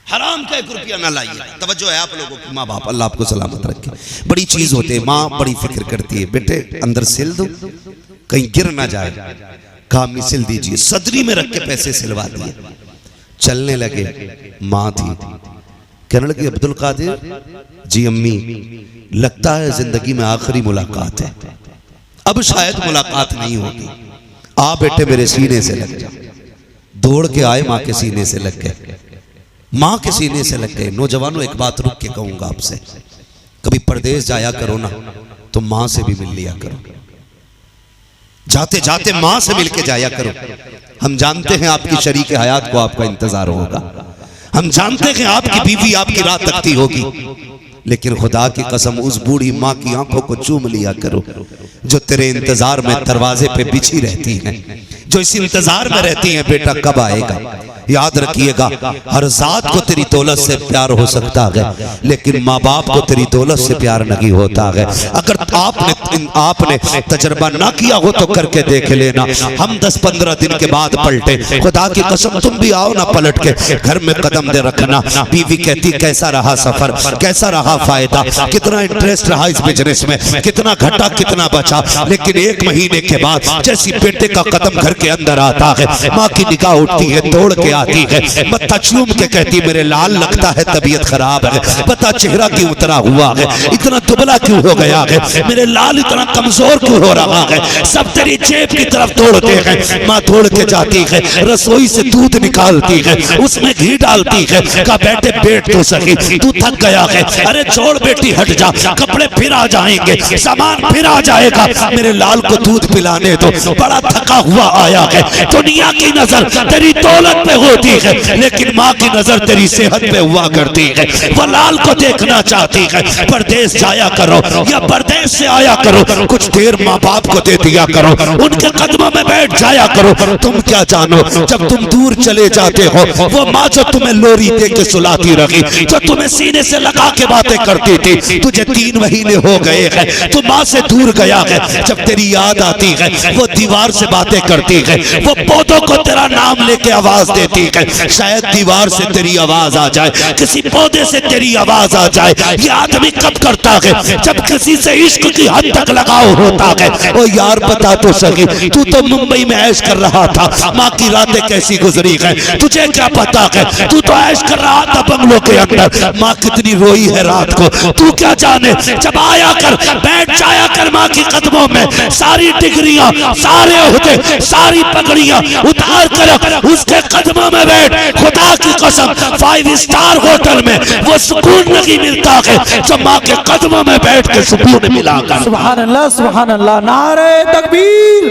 हराम का 1 रुपया ना लाइए। तवज्जो है आप लोगों की। माँ बाप अल्लाह आपको सलामत रखे। बड़ी चीज होती है, माँ बड़ी फिक्र करती है, बेटे अंदर सिल दो कहीं गिर ना जाए, काम में सिल दीजिए। सदरी में रख के पैसे सिलवा दिए। चलने लगे, माँ थी, कहने लगी अब्दुल कादिर जी अम्मी, लगता है जिंदगी में आखिरी मुलाकात है, अब शायद मुलाकात नहीं होगी, आ बेटे मेरे सीने से लग जा। दौड़ के आए, माँ के सीने से लग गए, माँ के सीने से लग गए। नौजवानों एक बात रुक के कहूंगा आपसे, कभी परदेश जाया करो ना तो माँ से भी मिल लिया करो, जाते जाते माँ से मिलके जाया करो। हम जानते हैं आपकी शरीक हयात को आपका इंतजार होगा, हम जानते हैं आपकी बीवी आपकी रात तकती होगी, लेकिन खुदा की कसम उस बूढ़ी माँ की आंखों को चूम लिया करो जो तेरे इंतजार में दरवाजे पे बिछी रहती हैं, जो इस इंतजार में रहती हैं बेटा कब आएगा। याद रखिएगा, हर जात को तेरी दौलत से प्यार हो सकता है, लेकिन माँ बाप को तेरी दौलत से प्यार नहीं होता है। अगर आपने तजर्बा ना किया हो तो करके देख लेना। हम 10-15 दिन के बाद पलटे, खुदा की कसम तुम भी आओ ना पलट के, घर में कदम दे रखना। बीवी कहती कैसा रहा सफर, कैसा रहा फायदा, कितना इंटरेस्ट रहा इस बिजनेस में, कितना घटा कितना बचा। लेकिन 1 महीने के बाद जैसी बेटे का कदम घर के अंदर आता है, माँ की निगाह उठती है, दौड़ के आती है, मत्था चूम के कहती मेरे लाल लगता है तबीयत खराब है, पता चेहरा क्यों उतरा हुआ है, इतना दुबला क्यों हो गया है, मेरे लाल इतना कमजोर क्यों हो रहा है। सब तेरी जेब की तरफ दौड़ते हैं। माँ दौड़ के जाती है, रसोई से दूध निकालती है, उसमें घी डालती है, कहा बेटे बैठ तो सही, तू थक गया है। अरे छोड़ बेटी हट जा, कपड़े फिर आ जाएंगे, सामान फिर आ जाएगा, मेरे लाल को दूध पिलाने दो, बड़ा थका हुआ आया है। दुनिया की नजर तेरी दौलत पे होती है, लेकिन माँ की नजर तेरी सेहत पे हुआ करती है। वो लाल को देखना चाहती है, परदेश जाया करो या परदेश से आया करो, कुछ देर माँ बाप को दे दिया करो, उनके कदमों में बैठ जाया करो। तुम क्या जानो, जब तुम दूर चले जाते हो, वो माँ जो तुम्हें लोरी दे के सुलाती रही, जो तुम्हें सीने से लगा के बातें करती थी, तुझे 3 महीने हो गए हैं, तू माँ से दूर गया है। जब तेरी याद आती है, वो दीवार से बातें करती है, वो पौधों को तेरा नाम लेके आवाज देती है। शायद दीवार से तेरी आवाज आ जाए, किसी पौधे से तेरी आवाज आ जाए। ये आदमी कब करता है, जब किसी से इश्क की हद तक लगाव होता है। ओ यार बता तो सही, तू तो मुंबई में ऐश कर रहा था, माँ की रातें कैसी गुजरी है तुझे क्या पता है। तू तो ऐश कर रहा था बंगलों के अंदर, माँ कितनी रोई है रात को तू क्या जाने। जब आया कर, बैठ जाया कर माँ की कदमों में, सारी डिग्रियां, सारे ओहदे, सारी पगड़ियां उतार कर उसके कदमों में बैठ। खुदा की कसम 5 स्टार होटल में वो सुकून नहीं मिलता है जो माँ के कदमों में बैठ के सुकून मिला कर। सुभान अल्लाह, सुभान अल्लाह। नारे तकबीर,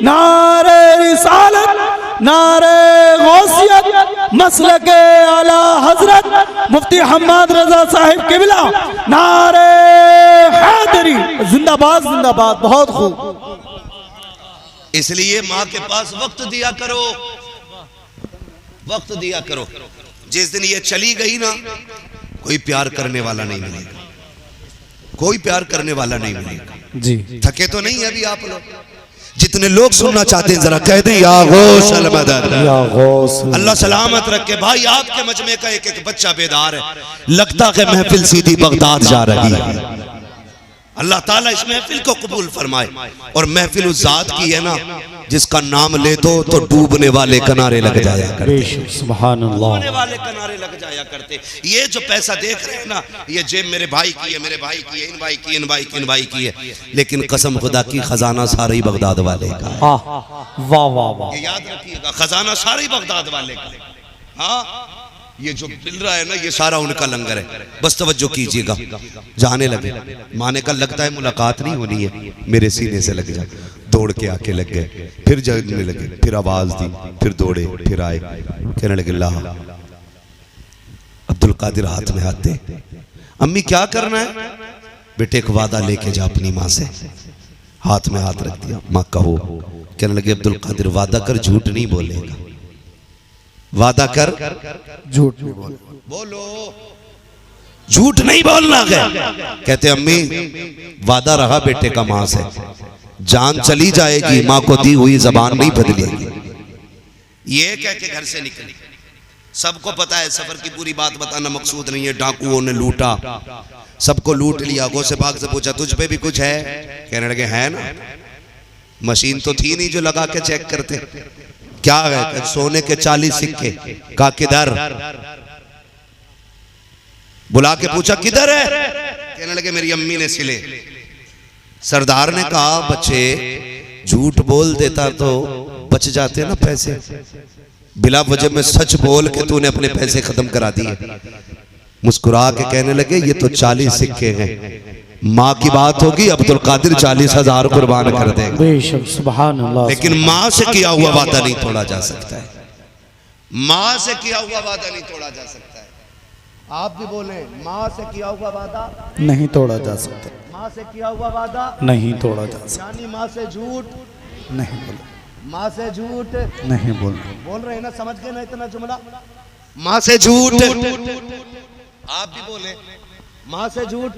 नारे रिसालत, नारे गौसियत, मसलके आला हजरत मुफ्ती हम्माद रजा साहिब किबला, नारे हैदरी, जिंदाबाद जिंदाबाद। बहुत खूब। इसलिए माँ के पास वक्त दिया करो, वक्त दिया करो। जिस दिन ये चली गई ना, कोई प्यार करने वाला नहीं मिलेगा, कोई प्यार करने वाला नहीं मिलेगा। जी थके तो नहीं अभी आप लोग? जितने लोग सुनना चाहते हैं जरा कह दें या गौस अल मदद, या गौस। अल्लाह सलामत रखे। भाई आपके मजमे का एक एक बच्चा बेदार है, लगता है महफिल सीधी बगदाद जा रही है। अल्लाह ताला इस महफिल को कबूल फरमाए। और महफिल उस जात की है ना जिसका नाम ले दो तो डूबने वाले किनारे लग जाया करते, सुभान अल्लाह, डूबने वाले किनारे लग जाया करते। ये जो पैसा देख रहे हैं ना, ये जेब मेरे भाई की है, मेरे भाई की है, इन भाई की, इन भाई की, इन भाई की है, लेकिन कसम खुदा की खजाना सारा ही बगदाद वाले का है। वाह वाह वाह। ये याद रखिएगा, खजाना सारा ही बगदाद वाले का है। हाँ, ये जो मिल रहा है ना, ये सारा उनका लंगर है। बस तवज्जो कीजिएगा। जाने लगे, माने का लगता है मुलाकात नहीं होनी है, मेरे सीने से लग जा। दौड़ के आके लग गए, फिर जगने लगे, फिर आवाज दी, फिर दौड़े, फिर आए, कहने लगे ला अब्दुल कादिर हाथ में हाथ दे। अम्मी क्या करना है? बेटे एक वादा लेके जा अपनी माँ से। हाथ में हाथ रख दिया, माँ कहो। कहने लगे अब्दुल कादिर वादा कर, झूठ नहीं बोलेगा, वादा कर, झूठ नहीं बोल, बोलो, झूठ नहीं बोलना है। कहते अम्मी वादा रहा बेटे का मां से, जान चली जाएगी, मां को दी हुई जबान नहीं बदलेगी। ये कह के घर से निकली। सबको पता है सफर की पूरी बात बताना मकसूद नहीं है। डाकुओं ने लूटा, सबको लूट लिया। गो से बाग से पूछा तुझ पे भी कुछ है? कहने लगे है ना, मशीन तो थी नहीं जो लगा के चेक करते। क्या है? सोने के 40 सिक्के। कहा किधर? बुला के पूछा किधर है? कहने लगे मेरी अम्मी ने सिले। सरदार ने कहा बच्चे झूठ बोल देता तो बच जाते ना पैसे, बिला वजह में सच बोल के तूने अपने पैसे खत्म करा दिए। मुस्कुरा के कहने लगे ये तो 40 सिक्के हैं, माँ की बात होगी अब्दुल कादिर 40,000 कुर्बान कर देगा। बेशक, सुभान अल्लाह। लेकिन माँ से किया हुआ वादा नहीं तोड़ा जा सकता है, माँ से किया हुआ वादा नहीं तोड़ा जा सकता है। आप भी बोले माँ से किया हुआ वादा नहीं तोड़ा जा सकता, माँ से किया हुआ वादा नहीं तोड़ा जा सकता। यानी माँ से झूठ नहीं बोला, माँ से झूठ नहीं बोलना। बोल रहे हैं ना, समझ गए ना इतना जुमला? माँ से झूठ, आप भी बोले माँ से झूठ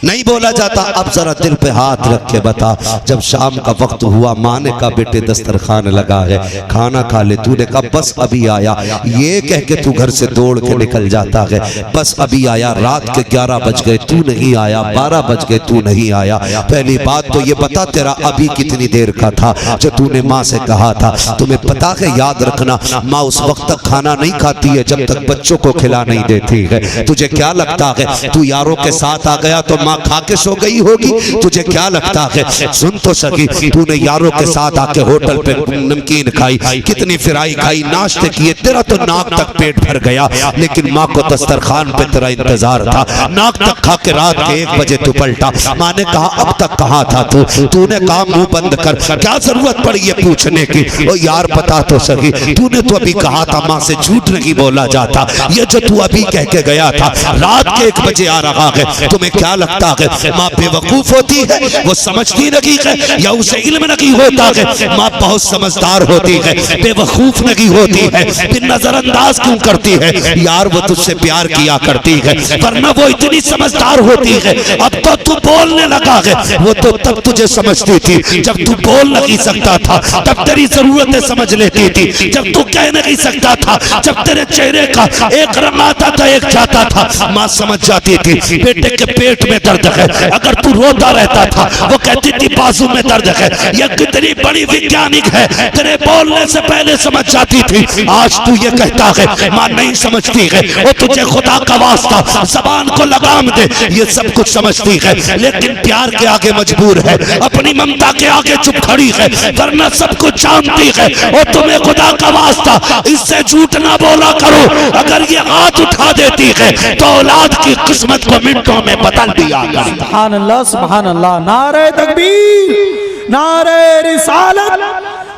नहीं बोला जाता। अब जरा दिल पे हाथ रख के बता, जब शाम का वक्त हुआ माँ ने कहा बेटे दस्तरखान लगा है, खाना खा ले। तूने कहा बस अभी आया। ये कह के तू घर से दौड़ के निकल जाता है, बस अभी आया। रात के 11 बज गए तू नहीं आया, 12 बज गए तू नहीं आया। पहली बात तो ये बता तेरा अभी कितनी देर का था जो तूने माँ से कहा था? तुम्हें पता है, याद रखना माँ उस वक्त तक खाना नहीं खाती है जब तक बच्चों को खिला नहीं देती है। तुझे क्या लगता है तू यारों के साथ आ गया तो माँ खा के सो गई होगी, तुझे क्या लगता है? सुन तो सकी, तूने यारों के साथ आके होटल पे नमकीन खाई, कितनी फिराई खाई, नाश्ते किए, तेरा तो नाक तक पेट भर गया, लेकिन माँ को दस्तरखान पे तेरा इंतजार था। नाक तक खा के रात के 1 बजे तू पलटा। माँ ने कहा अब तक कहाँ था तू? तूने कहा मुंह बंद कर, क्या जरूरत पड़ी है पूछने की? ओ यार बता तो सकी, तूने तो अभी कहा था माँ से झूठ नहीं बोला जाता। ये जो तू अभी कह के गया था रात के 1 बजे आ रहा है, तुम्हें क्या लगता है माँ बेवकूफ होती है? वो समझती नहीं है या उसे इल्म नहीं होता है? माँ बहुत समझदार होती है, बेवकूफ नहीं होती है। फिर नजरअंदाज क्यों करती है? यार वो तुझसे प्यार किया करती है, वरना वो इतनी समझदार होती है। अब तो तू बोलने लगा है, वो तो तब तुझे समझती थी जब तू बोल नहीं सकता था, तब तेरी जरूरतें समझ लेती थी। जब तू कह नहीं सकता था, जब तेरे चेहरे का एक रंग आता था एक जाता था, माँ समझ जाती थी बेटे के पेट में दर्द है। अगर तू रोता रहता था वो कहती थी बाजू में दर्द है। ये कितनी बड़ी वैज्ञानिक है, तेरे बोलने से पहले समझ जाती थी। आज तू ये कहता है माँ नहीं समझती है, वो तुझे खुदा का वास्ता जबान को लगाम दे, ये सब कुछ समझती है, लेकिन प्यार के आगे मजबूर है, अपनी ममता के आगे चुप खड़ी है, वरना सब कुछ जानती है। और तुम्हें खुदा का वास्ता इससे झूठ ना बोला करो। अगर ये हाथ उठा देती है तो औलाद की किस्मत को मिनटों में बदल दिया करता। सुभान अल्लाह, सुभान अल्लाह। नारे तकबीर, नारे रिसालत,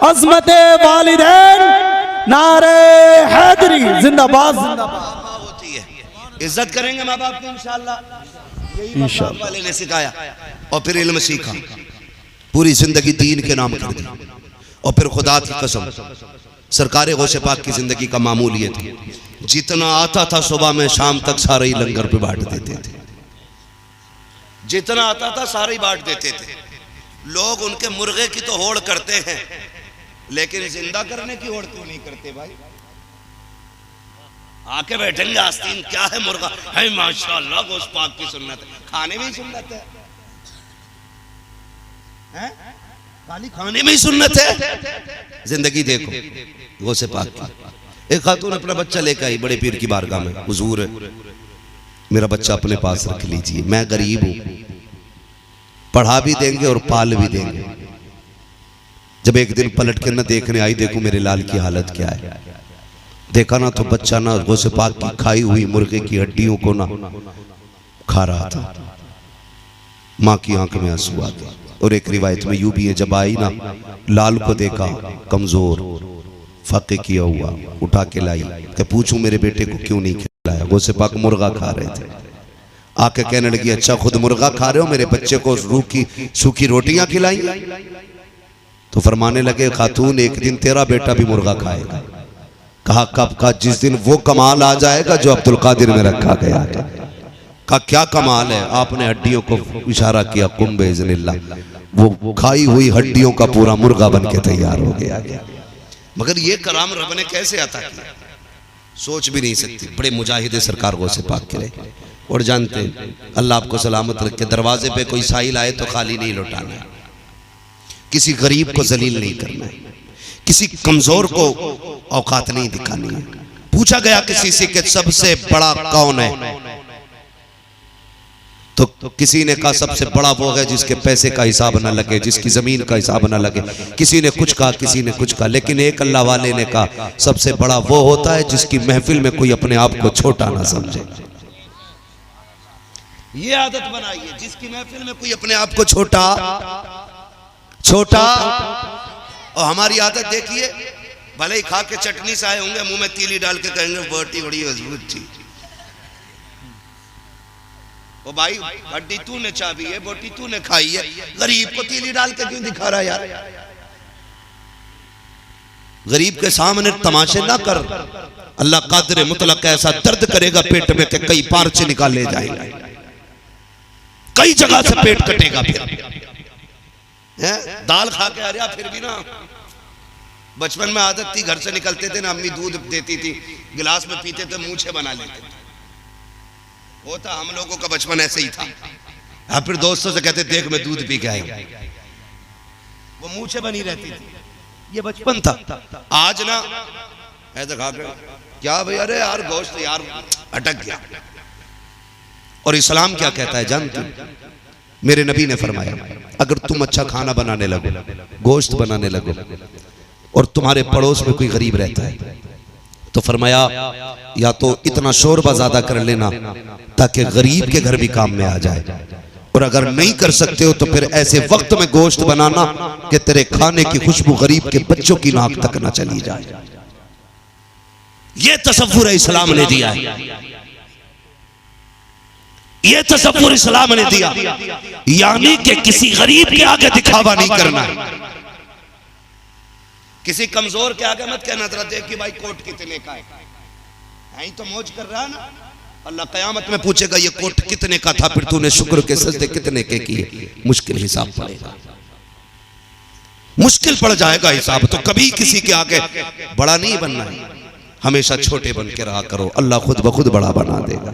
अज़मत वालिदैन, नारे हैदरी, जिंदाबाद जिंदाबाद। होती है, इज्जत करेंगे माँ बाप की इंशाअल्लाह। यही इंशाअल्लाह वाले ने सिखाया और फिर इल्म सीखा, पूरी जिंदगी दीन के नाम कर दी। और फिर खुदा की कसम, सरकारे गौसे पाक की जिंदगी का मामूल ये थी, जितना आता था सुबह में शाम तक सारे ही लंगर पे बांट देते थे। जितना आता था सारे ही बांट देते थे। लोग उनके मुर्गे की तो होड़ करते हैं, लेकिन जिंदा करने की होड़ क्यों नहीं करते भाई? आके बैठेंगे आस्तीन, क्या है मुर्गा है, माशाअल्लाह गोश्त पाक की सुन्नत है, खाने में ही सुन्नत है, हैं? खाली खाने में ही सुन्नत है। जिंदगी देखो गौसे पाक की। एक खातून अपना बच्चा लेकर आई बड़े पीर की बारगाह में, हुजूर मेरा बच्चा अपने पास रख लीजिए, मैं गरीब हूं, पढ़ा भी देंगे और पाल भी देंगे। जब एक दिन पलट के न देखने आई, देखो मेरे लाल की हालत क्या है। देखा ना तो बच्चा ना गौसे पाक की खाई हुई मुर्गे की हड्डियों को ना खा रहा था। माँ की आंख में आंसू आ गए। और एक रिवायत में यूं भी है, जब आई ना लाल को देखा कमजोर, फाके किया हुआ, उठा के लाई कि पूछूं मेरे बेटे को क्यों नहीं खिलाया? गौसे पाक मुर्गा खा रहे थे। आके कहने लगी अच्छा खुद मुर्गा खा रहे हो, मेरे बच्चे को सूखी रोटियां खिलाई? तो फरमाने लगे खातून एक दिन तेरा बेटा भी मुर्गा खाएगा। कहा कब का? जिस दिन वो कमाल आ जाएगा जो अब्दुल कादिर में रखा गया है। कहा क्या कमाल है? आपने हड्डियों को इशारा किया, कुंभ इज़्निल्लाह, वो खाई हुई हड्डियों का पूरा मुर्गा बन के तैयार हो गया। मगर ये कराम रब ने कैसे अता किया, सोच भी नहीं सकती। बड़े मुजाहिदे सरकार गौसे पाक के रहे। और जानते अल्लाह आपको सलामत रखे, दरवाजे पे कोई साहिल आए तो खाली नहीं लौटाना, किसी गरीब को जलील नहीं करना है, किसी कमजोर को औकात नहीं दिखानी है। पूछा गया किसी से कि सबसे बड़ा कौन है, तो किसी ने कहा सबसे बड़ा वो है जिसके पैसे का हिसाब ना लगे, जिसकी जमीन का हिसाब ना लगे। किसी ने कुछ कहा, किसी ने कुछ कहा, लेकिन एक अल्लाह वाले ने कहा सबसे बड़ा वो होता है जिसकी महफिल में कोई अपने आप को छोटा ना समझे। ये आदत बनाइए, जिसकी महफिल में कोई अपने आप को छोटा। और हमारी आदत देखिए, भले ही खा के चटनी से आए होंगे, मुंह में तीली डाल के कहेंगे बोटी बड़ी मजबूत थी। ओ भाई हड्डी तूने चाबी है, बोटी तूने खाई है, गरीब को तीली डाल के क्यों दिखा रहा यार? गरीब के सामने तमाशे ना कर। अल्लाह कादिर मुतलक ऐसा दर्द करेगा पेट में कि कई पार्चे निकाले जाएंगे, कई जगह से पेट कटेगा। फिर दाल खा के आ रहा, फिर भी ना बचपन में आदत थी, घर से निकलते थे ना अम्मी दूध देती थी, गिलास में पीते थे, मूंछे बना लेते थे। वो था हम लोगों का बचपन ऐसे ही था। अब फिर दोस्तों से कहते देख मैं दूध पी के आएंगे, वो मूंछे बनी रहती थी। ये बचपन था। आज ना ऐसा खा के क्या भाई, अरे यार गोश्त यार अटक गया, और इस्लाम क्या कहता है जानते हो? मेरे नबी ने फरमाया अगर तुम अच्छा खाना बनाने लगो, गोश्त बनाने लगो, और तुम्हारे पड़ोस में कोई गरीब रहता है तो फरमाया या तो इतना शोरबा ज्यादा कर लेना ताकि गरीब के घर भी काम में आ जाए, और अगर नहीं कर सकते हो तो फिर ऐसे वक्त में गोश्त बनाना कि तेरे खाने की खुशबू गरीब के बच्चों की नाक तक ना चली जाए। ये तसव्वुर इस्लाम ने दिया है, ये तसव्वुर इस्लाम ने दिया, यानी कि किसी गरीब के आगे दिखावा नहीं करना है, किसी कमजोर के आगे मत कहना जरा देख कि भाई कोट कितने का है, यही तो मौज कर रहा है ना। अल्लाह कयामत में पूछेगा ये कोट कितने का था, फिर तूने शुक्र के सजदे कितने के किए, मुश्किल हिसाब पड़ेगा, मुश्किल पड़ जाएगा हिसाब। तो कभी किसी के आगे बड़ा नहीं बनना है, हमेशा छोटे बन के रहा करो, अल्लाह खुद ब खुद बड़ा बना देगा।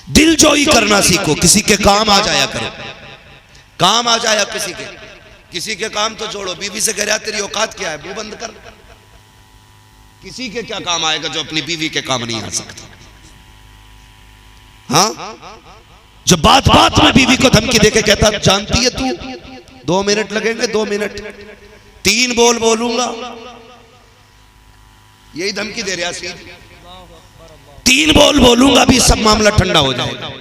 दिल जोई करना सीखो, किसी के काम आ जाया करो, काम आ जाया किसी के काम तो जोड़ो। बीवी से कह रहा तेरी औकात क्या है, मुंह बंद कर। किसी के क्या काम आएगा जो अपनी बीवी के काम नहीं आ सकता। हाँ, जो बात बात में बीवी को धमकी देके कहता जानती है तू 2 मिनट लगेंगे, 2 मिनट 3 बोल बोलूंगा, यही धमकी दे रहा सी, 3 बोल बोलूंगा भी सब मामला ठंडा हो जाएगा।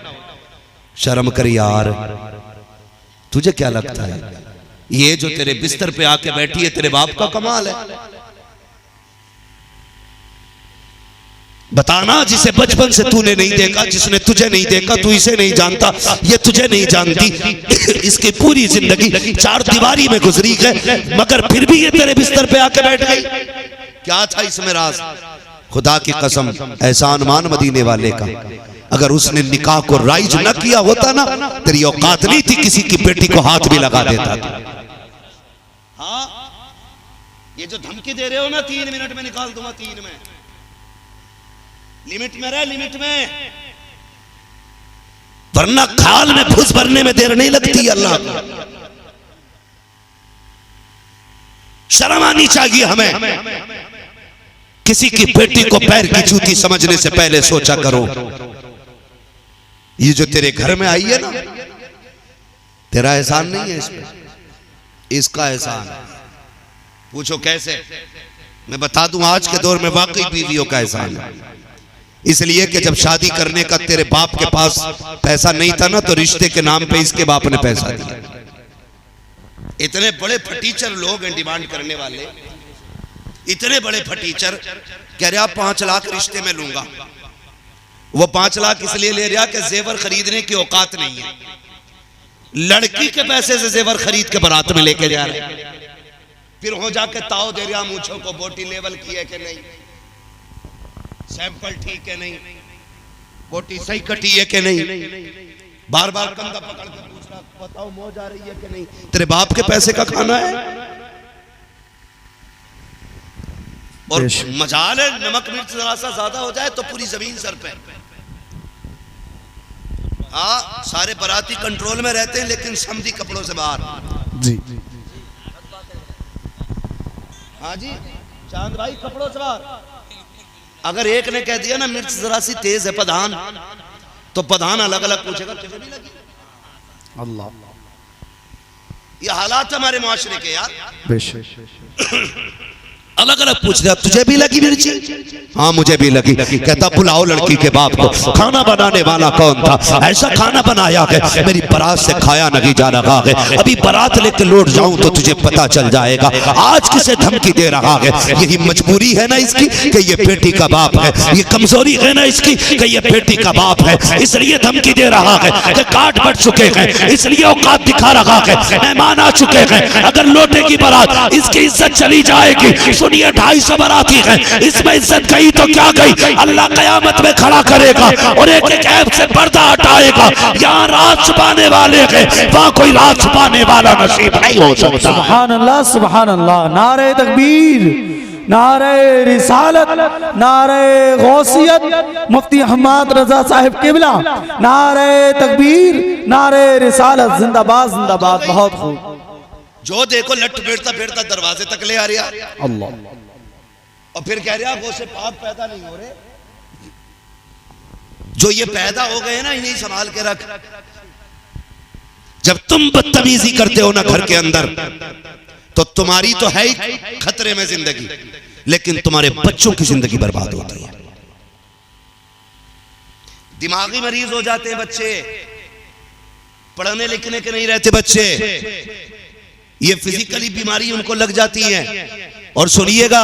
शर्म कर यार, तुझे क्या लगता है ये जो तेरे बिस्तर पे आके बैठी है तेरे बाप का कमाल है? बताना, जिसे बचपन से तूने नहीं देखा, जिसने तुझे नहीं देखा, तू इसे नहीं जानता, ये तुझे नहीं जानती, इसकी पूरी जिंदगी 4 दीवारी में गुजरी है, मगर फिर भी ये तेरे बिस्तर पे आके बैठ गई। क्या था इसमें राज? खुदा की कसम, एहसान मान मदीने वाले का, अगर उसने निकाह को राइज न किया होता ना, तेरी औकात नहीं थी किसी की बेटी को हाथ भी लगा देता था। हाँ, ये जो धमकी दे रहे हो ना 3 मिनट में निकाल दूंगा, 3 में, लिमिट में रह, लिमिट में, वरना खाल में फुस भरने में देर नहीं लगती। अल्लाह शर्म आनी चाहिए हमें। किसी की बेटी को पैर की जूती समझने से पहले सोचा करो। ये जो तेरे घर में आई है ना, तेरा एहसान नहीं है इसमें, इसका एहसान है। पूछो कैसे? मैं बता दूं, आज के दौर में वाकई बीवियों का एहसान है, इसलिए कि जब शादी करने का तेरे बाप के पास पैसा नहीं था ना, तो रिश्ते के नाम पे इसके बाप ने पैसा दिया। इतने बड़े फटीचर लोग हैं डिमांड करने वाले, इतने बड़े फटीचर, कह रहा 5 लाख रिश्ते में लूंगा। वो 5 लाख इसलिए ले रहा कि जेवर खरीदने की औकात नहीं है, लड़की के पैसे से जेवर खरीद के बारात में लेके जा रहे, फिर हो जाके ताव दे रहा मूंछों को, बोटी लेवल की है कि नहीं, सैंपल ठीक है नहीं, बोटी सही कटी है कि नहीं, बार बार कंधा पकड़ के पूछ रहा बताओ मौज आ रही है कि नहीं। तेरे बाप के पैसे का खाना है। और मजाल है नमक मिर्च जरा सा ज्यादा हो जाए तो पूरी जमीन सर पे। हाँ, सारे बराती कंट्रोल में रहते हैं लेकिन समधी कपड़ों से बाहर। जी हाँ जी, चांद भाई कपड़ों से बाहर। अगर एक ने कह दिया ना मिर्च जरा सी तेज है प्रधान, तो प्रधान अलग अलग पूछेगा तुझे भी लगी? अल्लाह, ये हालात हमारे मुआशरे के यार। बेशक अलग अलग पूछ रहा तुझे भी लगी मिर्ची? हाँ मुझे भी लगी। कहता बुलाओ लड़की के बाप को। खाना बनाने वाला कौन था? ऐसा खाना बनाया है मेरी बारात से खाया नहीं जा रहा है, अभी बारात लेके लौट जाऊं तो तुझे पता चल जाएगा। आज किसे धमकी दे रहा है? यही मजबूरी है ना इसकी कि ये बेटी का बाप है, ये कमजोरी है ना इसकी कि ये बेटी का बाप है, इसलिए धमकी दे रहा है कि काट बढ़ चुके हैं, इसलिए औकात दिखा रहा है, मेहमान आ चुके हैं, अगर लौटेगी बारात इसकी इज्जत चली जाएगी। सुनिए 250 बाराती है, इसमें इज्जत गई तो क्या गई, अल्लाह कयामत में खड़ा करेगा और एक एक ऐब से पर्दा हटाएगा। यहाँ रात छुपाने वाले हैं, वहाँ कोई रात छुपाने वाला नसीब नहीं हो सकता। सुभान अल्लाह, सुभान अल्लाह। नारे तकबीर, नारे रिसालत, नारे गौसियत, मुफ्ती अहमद रजा साहिब किबला, नारे तकबीर, नारे रिसालत, जिंदाबाद जिंदाबाद। बहुत खूब। जो देखो लट फेरता फेरता दरवाजे तक ले आ रहा अल्लाह, और फिर कह रहा वो से पाक पैदा नहीं हो रहे। जो ये पैदा हो गए ना इन्हें संभाल के रख। जब तुम बदतमीजी करते हो ना घर के अंदर, तो तुम्हारी तो है ही खतरे में जिंदगी, लेकिन तुम्हारे बच्चों की जिंदगी बर्बाद होती है। दिमागी मरीज हो जाते हैं बच्चे, पढ़ने लिखने के नहीं रहते बच्चे, ये फिजिकली बीमारी उनको लग जाती है। और सुनिएगा,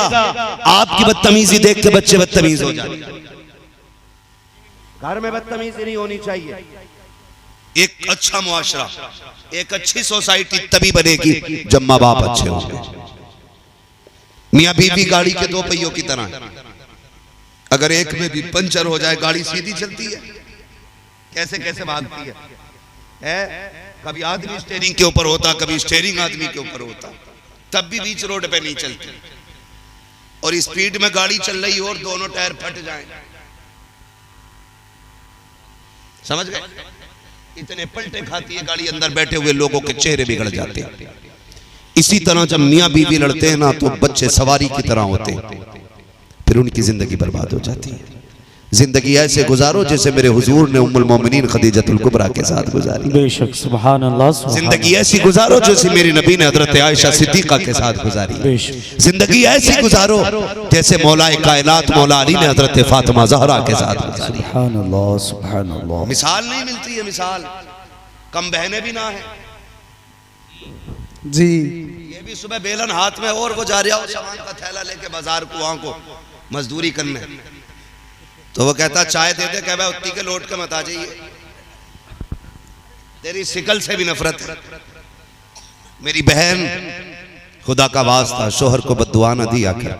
आपकी बदतमीजी देख के बच्चे बदतमीज हो जाते हैं। घर में बदतमीजी नहीं होनी चाहिए। एक अच्छा मुआशरा, एक अच्छी सोसाइटी तभी बनेगी जब माँ बाप अच्छे होंगे। मियाँ बीवी गाड़ी के दो पहियों की तरह, अगर एक में भी पंचर हो जाए गाड़ी सीधी चलती है, कैसे कैसे भागती है? कभी आदमी स्टीयरिंग के ऊपर होता, कभी स्टीयरिंग आदमी के ऊपर होता, तब भी बीच रोड पे नहीं चलती। और स्पीड में गाड़ी चल रही और दोनों टायर फट जाएं, समझ गए? इतने पलटे खाती है गाड़ी, अंदर बैठे हुए लोगों के चेहरे बिगड़ जाते हैं। इसी तरह जब मियाँ बीवी लड़ते हैं ना, तो बच्चे सवारी की तरह होते हैं, फिर उनकी जिंदगी बर्बाद हो जाती है। जिंदगी ऐसे गुजारो जैसे मेरे हुजूर ने उम्मुल मोमिनीन खदीजतुल कुबरा के साथ गुजारी। बेशक, सुभान अल्लाह। जिंदगी ऐसी गुजारो जैसे मेरी नबी ने हजरत आयशा सिद्दीका के साथ गुजारी। जिंदगी ऐसी गुजारो जैसे मौलाए कायनात मौला अली ने हजरत फातिमा ज़हरा के साथ गुजारी। सुभान अल्लाह, सुभान अल्लाह। मिसाल नहीं मिलती है, मिसाल कम बहने भी ना है जी। ये भी सुबह बेलन हाथ में और वो जा रहा हो सामान का थैला लेके बाजार कुआं को मजदूरी करने, तो वो कहता चाय दे दे, कह भाई उतनी के लौट के मत आ जाइए, तेरी शिकल से भी नफरत है। मेरी बहन, खुदा का वास्ता शोहर को बद्दुआ न दिया कर।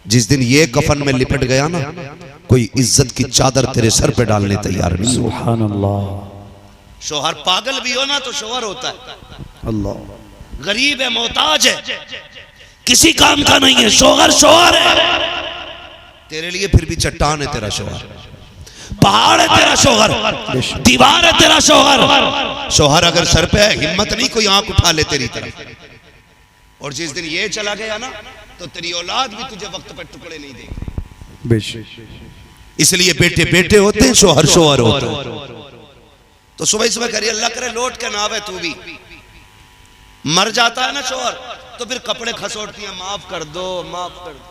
जिस दिन ये कफन में लिपट गया ना, कोई इज्जत की चादर तेरे सर पे डालने तैयार नहीं। सुभान अल्लाह। शोहर पागल भी हो ना तो शोहर होता है, अल्लाह। गरीब है, मोहताज है, किसी काम का नहीं है, शोहर शोहर है तेरे लिए, फिर भी चट्टान है तेरा शोहर, पहाड़ है तेरा शोहर, दीवार है तेरा शोहर। शोहर अगर सर पे है, हिम्मत नहीं कोई आंख उठा ले तेरी तरफ। और जिस दिन ये चला गया ना, तो तेरी औलाद भी तुझे वक्त पर टुकड़े नहीं देगी। बेशक। इसलिए बेटे बेटे होते हैं, शोहर शोहर होते हैं। तो सुबह सुबह करिए, अल्लाह करे लौट के ना आवे, तू भी मर जाता है ना शोहर, तो फिर कपड़े खसोटती है, माफ कर दो, माफ कर दो।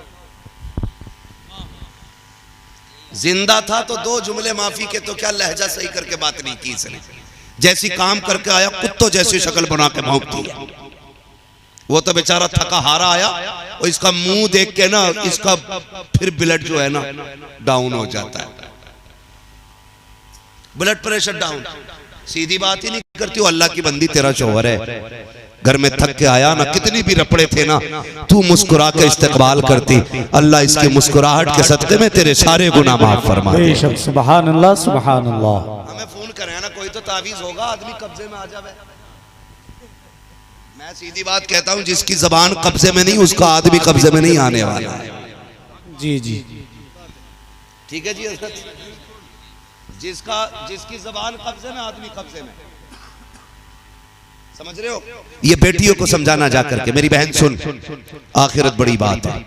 जिंदा था तो दो जुमले माफी के, तो क्या लहजा सही करके बात नहीं की इसने। जैसी काम करके आया, कुत्तों जैसी शक्ल बना के भौंकती है। वो तो बेचारा थका हारा आया, और इसका मुंह देख के ना, इसका फिर ब्लड जो है ना डाउन हो जाता है, ब्लड प्रेशर डाउन। सीधी बात ही नहीं करती हो, अल्लाह की बंदी तेरा शोहर है, घर में थक के आया ना, कितनी भी रपड़े थे ना, तू मुस्कुरा के इस्तकबाल करती, अल्लाह इसकी मुस्कुराहट के सदके में तेरे सारे गुनाह माफ फरमा दे। बेशक, सुभान अल्लाह, सुभान अल्लाह। हमें फोन करें ना, कोई तो तावीज होगा, आदमी कब्जे में आ जाए। मैं सीधी बात कहता हूं, जिसकी जबान कब्जे में नहीं, उसका आदमी कब्जे में नहीं आने वाला है। जी जी, ठीक है जी। जिसकी जबान कब्जे में, आदमी कब्जे में, समझ रहे हो? ये बेटियों को समझाना जाकर के, मेरी बहन सुन, आखिरत बड़ी बात है,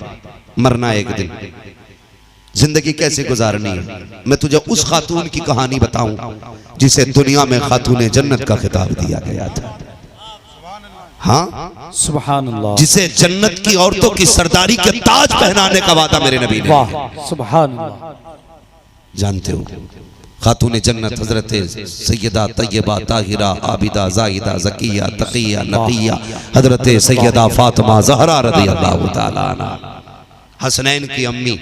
मरना एक दिन, जिंदगी कैसे गुजारनी है। मैं तुझे उस खातून की कहानी बताऊं जिसे दुनिया में खातून जन्नत का खिताब दिया गया था। हाँ, सुभान अल्लाह। जिसे जन्नत की औरतों की सरदारी के ताज पहनाने का वादा मेरे नबी ने। वाह, सुभान अल्लाह। जानते हो, खातून जन्नत हजरत सैयदा तैयबा ताहिरा आबिदा जाहिदा ज़किया तकिया नकिया हजरत सैयदा फातिमा ज़हरा रज़ी अल्लाह तआला अन्हा, हसनैन की अम्मी,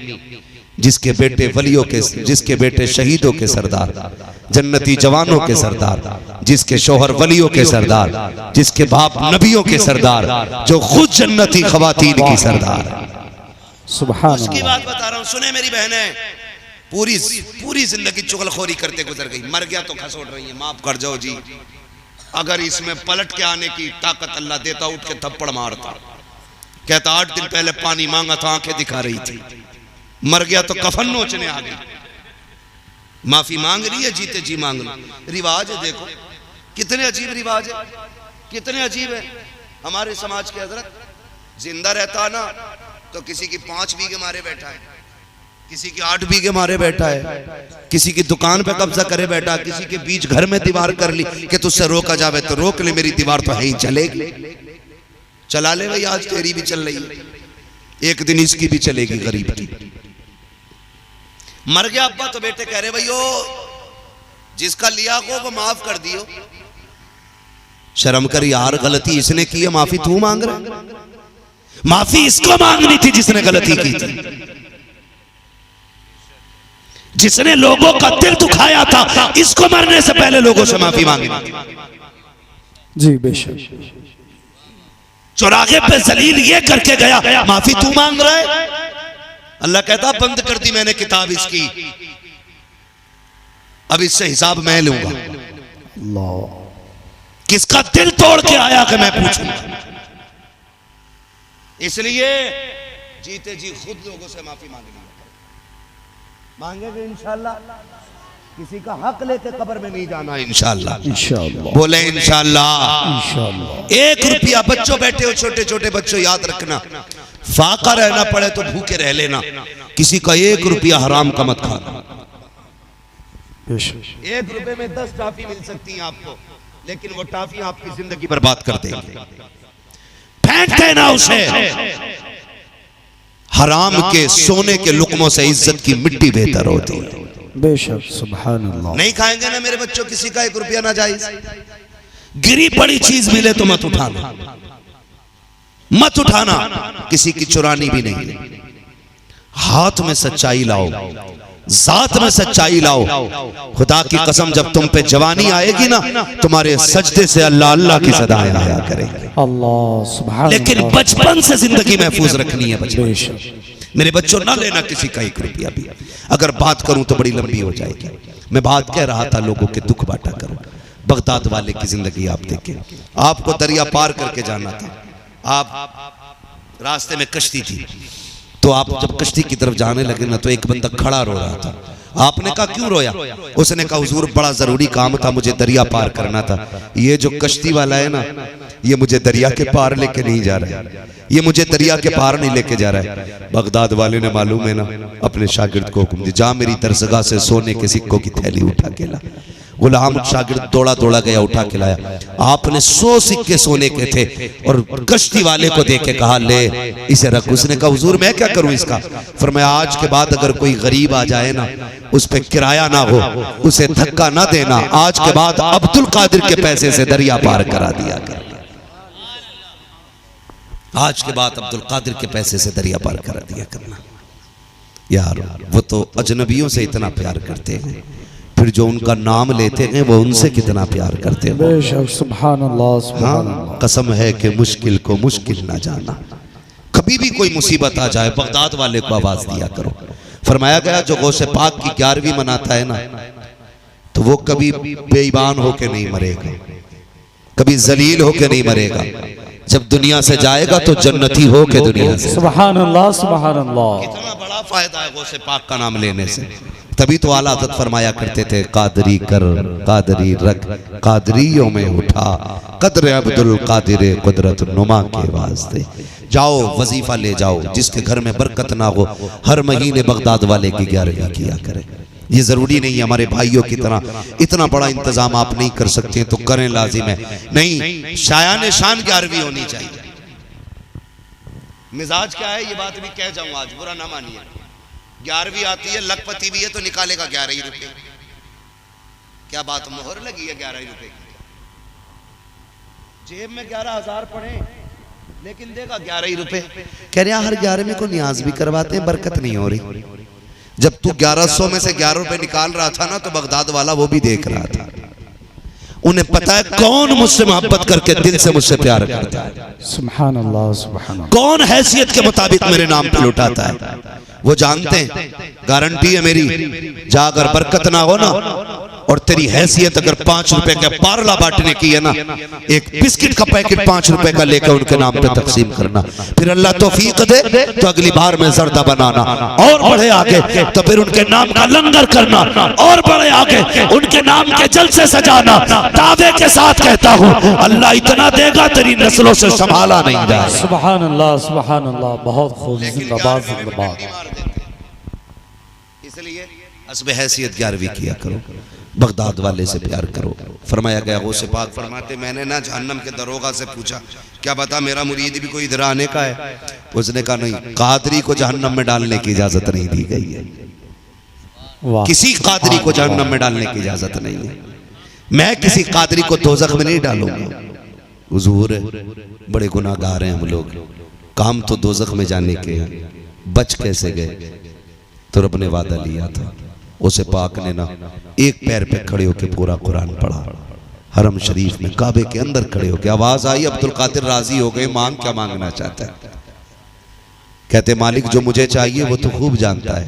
जिसके बेटे वलियों के, जिसके बेटे शहीदों के सरदार, जन्नती जवानों के सरदार, जिसके शोहर वलियों के सरदार, जिसके बाप नबियों के सरदार, जो खुद जन्नती खवातीन की सरदार। सुभान अल्लाह। उसकी बात बता रहा हूँ, सुने मेरी बहनें, पूरी जिंदगी चुगलखोरी करते गुजर गई, मर गया तो खसोट रही है, माफ कर जाओ जी। अगर इसमें पलट के आने की ताकत अल्लाह देता, उठ के थप्पड़ मारता, कहता 8 दिन पहले पानी मांगा था, आंखें दिखा रही थी, मर गया तो कफन नोचने आ गई। माफी मांग रही है, जीते जी मांग लो। रिवाज है, देखो कितने अजीब रिवाज है, कितने अजीब है हमारे समाज के। हजरत जिंदा रहता ना तो किसी की 5 बीघे मारे बैठा है, किसी की 8 बीघे मारे बैठा है, किसी की दुकान पे कब्जा करे बैठा, किसी के बीच घर में दीवार कर ली कि तुझसे रोका जावे तो रोक ले, मेरी दीवार तो है ही, चलेगी, चला ले भाई, आज तेरी भी चल रही है, एक दिन इसकी भी चलेगी गरीब की। मर गया अब्बा तो बेटे कह रहे भैयो जिसका लिया को वो माफ कर दियो। शर्म कर यार, गलती इसने की है, माफी तू मांग रहा? माफी इसको मांगनी थी जिसने गलती की थी, जिसने लोगों का दिल दुखाया था, इसको मरने से पहले लोगों से माफी मांगनी थी। जी बेशक। चौराहे पे जलील ये करके गया, माफी तू मांग रहा है? अल्लाह कहता बंद कर दी मैंने किताब इसकी, अब इससे हिसाब मैं लूंगा। अल्लाह, किसका दिल तोड़ के आया कि मैं पूछूंगा? इसलिए जीते जी खुद लोगों से माफी मांगेंगे इंशाअल्लाह। किसी का हक लेके कब्र में नहीं जाना इंशाअल्लाह। इंशाअल्लाह बोले इंशाअल्लाह। इंशाअल्लाह। 1 रुपया, बच्चों बैठे हो, छोटे छोटे बच्चों, याद रखना, फाका रहना पड़े तो भूखे रह लेना, किसी का 1 रुपया हराम का मत खाना। 1 रुपए में 10 टॉफी मिल सकती है आपको, लेकिन वो टॉफी आपकी जिंदगी बर्बाद कर देगी। फेंक देना उसे। हराम के सोने के लुकमों से इज्जत की मिट्टी बेहतर होती है। बेशक, सुभान अल्लाह। नहीं खाएंगे ना मेरे बच्चों किसी का 1 रुपया ना जायज। गिरी पड़ी चीज मिले तो मत उठाना, मत उठाना, किसी की चुरानी भी नहीं। हाथ में सच्चाई लाओ, जात में सच्चाई लाओ। खुदा की कसम जब तुम पे जवानी आएगी ना, तुम्हारे सजदे से अल्लाह अल्लाह की सदाएं आया करेंगे। अल्लाह सुभान। लेकिन बचपन से जिंदगी महफूज रखनी है बचपन। बेशक। मेरे बच्चों ना लेना किसी का 1 रुपया भी। अगर बात करूं तो बड़ी लंबी हो जाएगी। मैं बात कह रहा था लोगों के दुख बांटा करो। बगदाद वाले की जिंदगी आप देखें, आपको दरिया पार करके जाना था, आप रास्ते में कश्ती थी, तो आप जब कश्ती की तरफ जाने लगे ना तो एक बंदा खड़ा रो रहा था। आपने कहा क्यों रोया? उसने कहा हुजूर बड़ा जरूरी काम था, मुझे दरिया पार करना था। ये जो कश्ती वाला है ना, ये मुझे दरिया के पार लेके नहीं जा रहा है, ये मुझे दरिया के पार नहीं लेके जा रहा है। बगदाद वाले ने मालूम है ना अपने शागिर्द को हुक्म दिया, जा मेरी दरसगाह से सोने के सिक्कों की थैली उठा के ला। गुलाम शागिर्द दौड़ा दौड़ा गया, उठा के लाया। आपने 100 सिक्के सोने के थे और कश्ती वाले को देख के कहा ले इसे रख। उसने कहा हुजूर मैं क्या करूं इसका? फरमाया आज के बाद अगर कोई गरीब आ जाए ना, उस पे किराया ना हो, उसे धक्का ना देना। आज के बाद अब्दुल कादिर के पैसे से दरिया पार करा दिया कर। आज के बाद अब्दुल कादिर के पैसे से दरिया पार करा दिया करना। यार वो तो अजनबियों से इतना प्यार करते हैं, फिर जो उनका नाम लेते हैं वो उनसे कितना प्यार करते हैं। बेशक, सुभान अल्लाह, सुभान अल्लाह। कसम है कि मुश्किल को मुश्किल ना जाना। कभी भी कोई मुसीबत आ जाए बगदाद वाले को आवाज दिया करो। फरमाया गया जो गौसे पाक की 11वीं मनाता है ना, तो वो कभी बेईमान होके नहीं मरेगा, कभी जलील होके नहीं मरेगा। जब दुनिया से जाएगा तो जन्नती हो के दुनिया से। सुभान अल्लाह, सुभान अल्लाह। कितना बड़ा फायदा है गौसे पाक का नाम लेने से। तभी तो आला हज़रत फरमाया करते थे कादरी कर कादरी रख कादरियों में उठा कदर अब्दुल कादिर कुदरत नुमा के वास्ते। जाओ वजीफा ले जाओ, जिसके घर में बरकत ना हो हर महीने बगदाद वाले की 11वीं किया करे। ये जरूरी नहीं है हमारे भाइयों की तरह इतना बड़ा इंतजाम आप नहीं कर सकते तो करें, लाजिम है। नहीं, शायान शान 11वीं होनी चाहिए। मिजाज क्या है ये बात भी कह जाऊं, आज बुरा ना मानिए। 11वीं आती है, लखपति भी है तो निकालेगा 11 रुपए। क्या बात, मोहर लगी है 11 रुपए की? जेब में 11,000 पड़े लेकिन देगा 11 रुपए। कह रहे हर 11वें को न्याज भी करवाते हैं, बरकत नहीं हो रही। जब तू 1100 में से 11 रुपए निकाल रहा था ना, तो बगदाद वाला वो भी देख रहा था। उन्हें पता है कौन मुझसे मोहब्बत करके दिल से मुझसे प्यार करता है। सुभान अल्लाह, सुभान अल्लाह। कौन हैसियत के मुताबिक मेरे नाम पे लुटाता है, वो जानते हैं। गारंटी है मेरी, जा अगर बरकत ना हो ना और तेरी हैसियत अगर 5 रुपए का पारला बांटने की है ना, एक बिस्किट का पैकेट 5 रुपए का लेकर उनके नाम पे तकसीम करना। फिर अल्लाह तौफीक दे तो अगली बार में जर्दा बनाना और बढ़े आगे, तो फिर उनके नाम का लंगर करना और बढ़े आगे, उनके नाम के जलसे सजाना। दावे के साथ कहता हूँ अल्लाह इतना देगा तेरी नस्लों से संभाला नहीं जाए। सुभान अल्लाह, सुभान अल्लाह। बहुत खूब, जिंदाबाद, जिंदाबाद। हस्ब हैसियत 11वीं किया करो, बगदाद वाले से प्यार करो। फरमाया गया गौसे पाक फरमाते मैंने ना जहन्नम के दरोगा से पूछा क्या बता मेरा मुरीद भी कोई इधर आने का है? उसने कहा नहीं, कादरी को जहन्नम में डालने की इजाजत नहीं दी गई है। किसी कादरी को जहन्नम में डालने की इजाजत नहीं है। मैं किसी कादरी को दोज़ख में नहीं डालूंगा। हुजूर बड़े गुनाहगार हैं हम लोग, काम तो दोज़ख में जाने के हैं, बच कैसे गए? तो रब ने वादा लिया था। उसे पाक ने ना एक पैर पे खड़े होकर पूरा कुरान पढ़ा, हरम शरीफ में काबे के अंदर खड़े होकर आवाज आई अब्दुल कादिर राजी हो गए, मांग क्या मांगना चाहता है? कहते मालिक जो मुझे चाहिए वो तो खूब जानता है।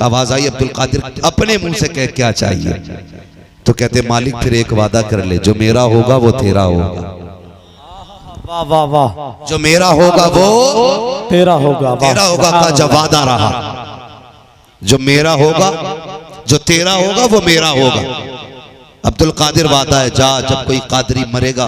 आवाज आई अब्दुल कादिर अपने मुंह से कह क्या चाहिए? तो कहते मालिक फिर एक वादा कर ले, जो मेरा होगा वो तेरा होगा। वाह वाह वाह, जो मेरा होगा वो तेरा होगा, तेरा होगा का जब वादा रहा। जो मेरा होगा, जो तेरा होगा वो मेरा होगा। अब्दुल कादिर वादा है, जा जब कोई कादरी मरेगा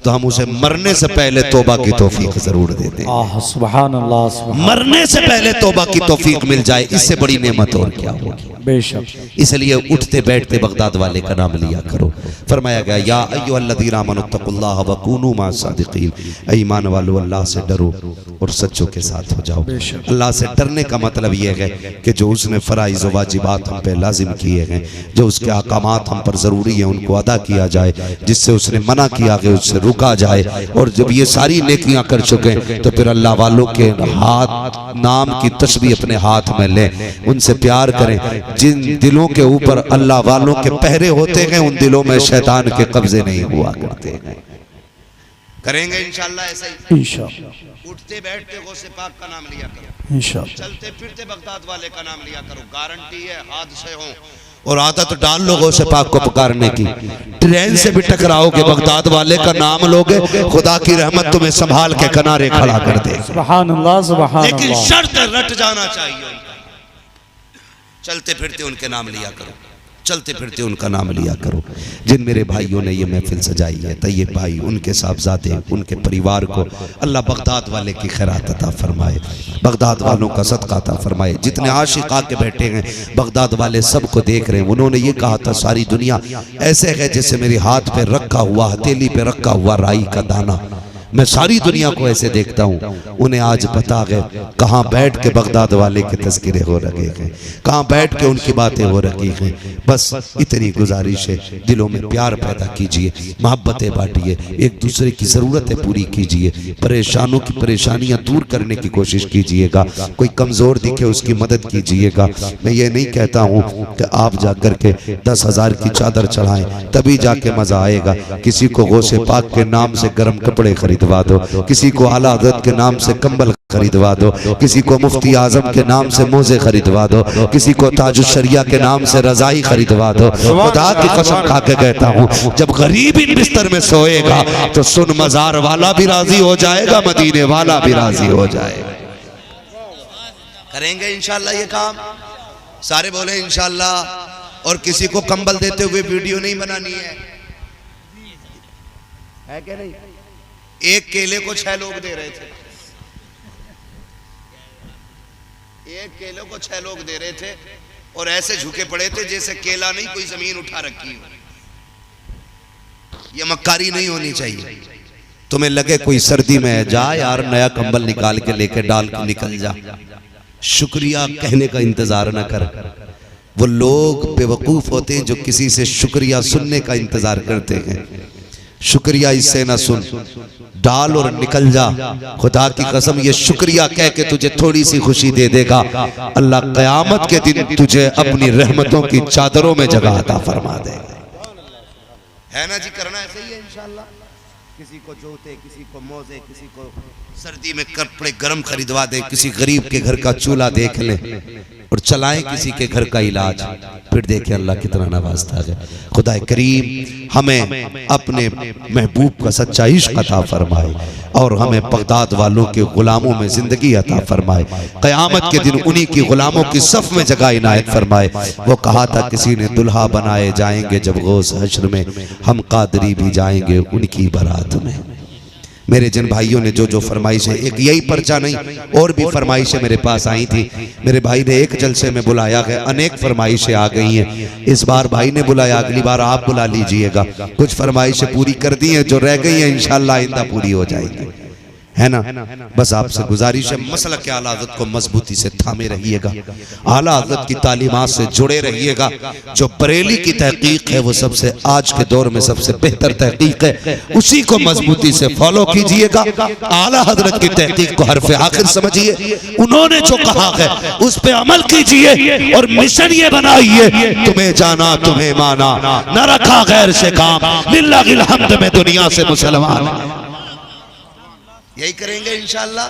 तो हम उसे मरने से पहले तौबा की तौफीक जरूर दे दें। सुभान अल्लाह, सुभान मरने से पहले तौबा की तौफीक मिल जाए, इससे बड़ी नेमत और क्या होगी? बेशक। इसलिए उठते बैठते बगदाद वाले का नाम लिया करो। फरमाया गया या अय्युहल्लज़ीना आमनुत्तकुल्लाह व कूनू मास्सादिकीन, ईमान वालों अल्लाह से डरो और सच्चों के साथ हो जाओ। अल्लाह से डरने का मतलब यह है कि जो उसने फराइज़ व वाजिबात हम पे लाजिम किए हैं, जो उसके अहकामात हम पर ज़रूरी है उनको अदा किया जाए, जिससे उसने मना किया कि उससे रुका जाए। और जब ये सारी नेकियां कर चुके तो फिर अल्लाह वालों के हाथ नाम की तस्बीह अपने हाथ में लें, उनसे प्यार करें। जिन दिलों के ऊपर अल्लाह वालों के पहरे होते हैं उन दिलों में शैतान के कब्जे नहीं हुआ करते हैं। करेंगे इंशाअल्लाह ऐसा ही। इंशाअल्लाह उठते बैठते गौसे पाक का नाम लिया करो, इंशाअल्लाह चलते फिरते बगदाद वाले का नाम लिया करो। गारंटी है हादसे हों और आदत डाल लो गौसे पाक को पुकारने की। ट्रेन से भी टकराओगे बगदाद वाले का नाम लोगे, खुदा की रहमत तुम्हें संभाल के किनारे खड़ा कर दे। सुभान अल्लाह, सुभान अल्लाह। लेकिन शर्त रट जाना चाहिए। चलते फिरते उनके नाम लिया करो, चलते फिरते उनका नाम लिया करो। जिन मेरे भाइयों ने ये महफिल सजाई है, तैयब भाई, उनके साहबजादे, उनके परिवार को अल्लाह बगदाद वाले की खैरात अता फरमाए, बगदाद वालों का सदका अता फरमाए। जितने आशिक आके बैठे हैं बगदाद वाले सबको देख रहे हैं। उन्होंने ये कहा था सारी दुनिया ऐसे है जैसे मेरे हाथ पे रखा हुआ, हथेली पे रखा हुआ राई का दाना। मैं सारी दुनिया को ऐसे देखता हूँ। उन्हें आज पता गए कहाँ बैठ के बगदाद वाले के तज़किरे हो रहे हैं, कहाँ बैठ के उनकी बातें हो रही हैं। बस इतनी गुजारिश है, दिलों में प्यार पैदा कीजिए, मोहब्बतें बांटिए, एक दूसरे की ज़रूरतें पूरी कीजिए, परेशानों की परेशानियाँ दूर करने की कोशिश कीजिएगा। कोई कमज़ोर दिखे उसकी मदद कीजिएगा। मैं ये नहीं कहता हूँ कि आप जा कर के 10,000 की चादर चढ़ाएं तभी जाके मज़ा आएगा। किसी को गौसे पाक के नाम से गर्म कपड़े खरीदवा दो, किसी को आला हज़रत के नाम से कंबल खरीदवा दो, किसी को मुफ्ती आजम के नाम से मोजे खरीदवा दो, किसी को ताजुश शरिया के नाम से रजाई खरीदवा दो। खुदा की कसम खा के कहता हूँ जब गरीब इन बिस्तर में सोएगा तो सुन मजार वाला भी राजी हो जाएगा, मदीने वाला भी राजी हो जाएगा। करेंगे इंशाल्लाह ये काम, सारे बोले इंशाल्लाह। और किसी को कंबल देते हुए वीडियो नहीं बनानी है क्या? नहीं, एक केले को 6 लोग दे रहे थे, एक केले को 6 लोग दे रहे थे और ऐसे झुके पड़े थे जैसे केला नहीं कोई जमीन उठा रखी हो। ये मक्कारी नहीं होनी चाहिए। तुम्हें लगे कोई सर्दी में है, जा यार नया कंबल निकाल के लेके डाल के निकल जा। शुक्रिया कहने का इंतजार न कर। वो लोग बेवकूफ होते हैं जो किसी से शुक्रिया सुनने का इंतजार करते हैं। शुक्रिया इससे ना सुन, डाल और निकल जा। खुदा की कसम ये शुक्रिया कह के तुझे थोड़ी सी खुशी दे देगा, अल्लाह क़यामत के दिन तुझे अपनी रहमतों की चादरों में जगह अता फरमा देगा। है ना जी? करना ऐसे ही है इंशाल्लाह। किसी को जूते, किसी को मोजे, किसी को सर्दी में कपड़े गर्म खरीदवा दे, किसी गरीब के घर का चूल्हा देख ले और चलाएं किसी के घर का इलाज, फिर देखें अल्लाह कितना नवाजता है। खुदा करीम हमें अपने महबूब का सच्चा इश्क अता फरमाए और हमें बगदाद वालों के गुलामों में जिंदगी अता फरमाए। क़यामत के दिन उन्हीं की गुलामों की सफ में जगह इनायत फरमाए। वो कहा था किसी ने दुल्हा बनाए जाएंगे जब गौस हश्र में, हम कादरी भी जाएंगे उनकी बारात में। मेरे जिन भाइयों ने जो जो फरमाइश है, एक यही पर्चा नहीं और भी फरमाइशें मेरे पास आई थी। मेरे भाई ने एक जलसे में बुलाया है, अनेक फरमाइशें आ गई हैं। इस बार भाई ने बुलाया, अगली बार आप बुला लीजिएगा। कुछ फरमाइशें पूरी कर दी हैं, जो रह गई हैं इंशाअल्लाह आइंदा पूरी हो जाएगी, है ना। बस आपसे गुजारिश है, मसलक के आला हज़रत को मजबूती से थामे रहिएगा, आला हज़रत की तालीमात से जुड़े रहिएगा। जो बरेली की तहकीक है वो सबसे आज के दौर में सबसे बेहतर तहकीक है, उसी को मजबूती से फॉलो कीजिएगा। आला हज़रत की तहकीक को हरफ आखिर समझिए, उन्होंने जो कहा है उस पर अमल कीजिए और मिशन ये बनाइए, तुम्हें जाना तुम्हें माना, न रखा गैर से काम, लिल्लाहिल हम्द में दुनिया से मुसलमान। यही करेंगे इंशाअल्लाह।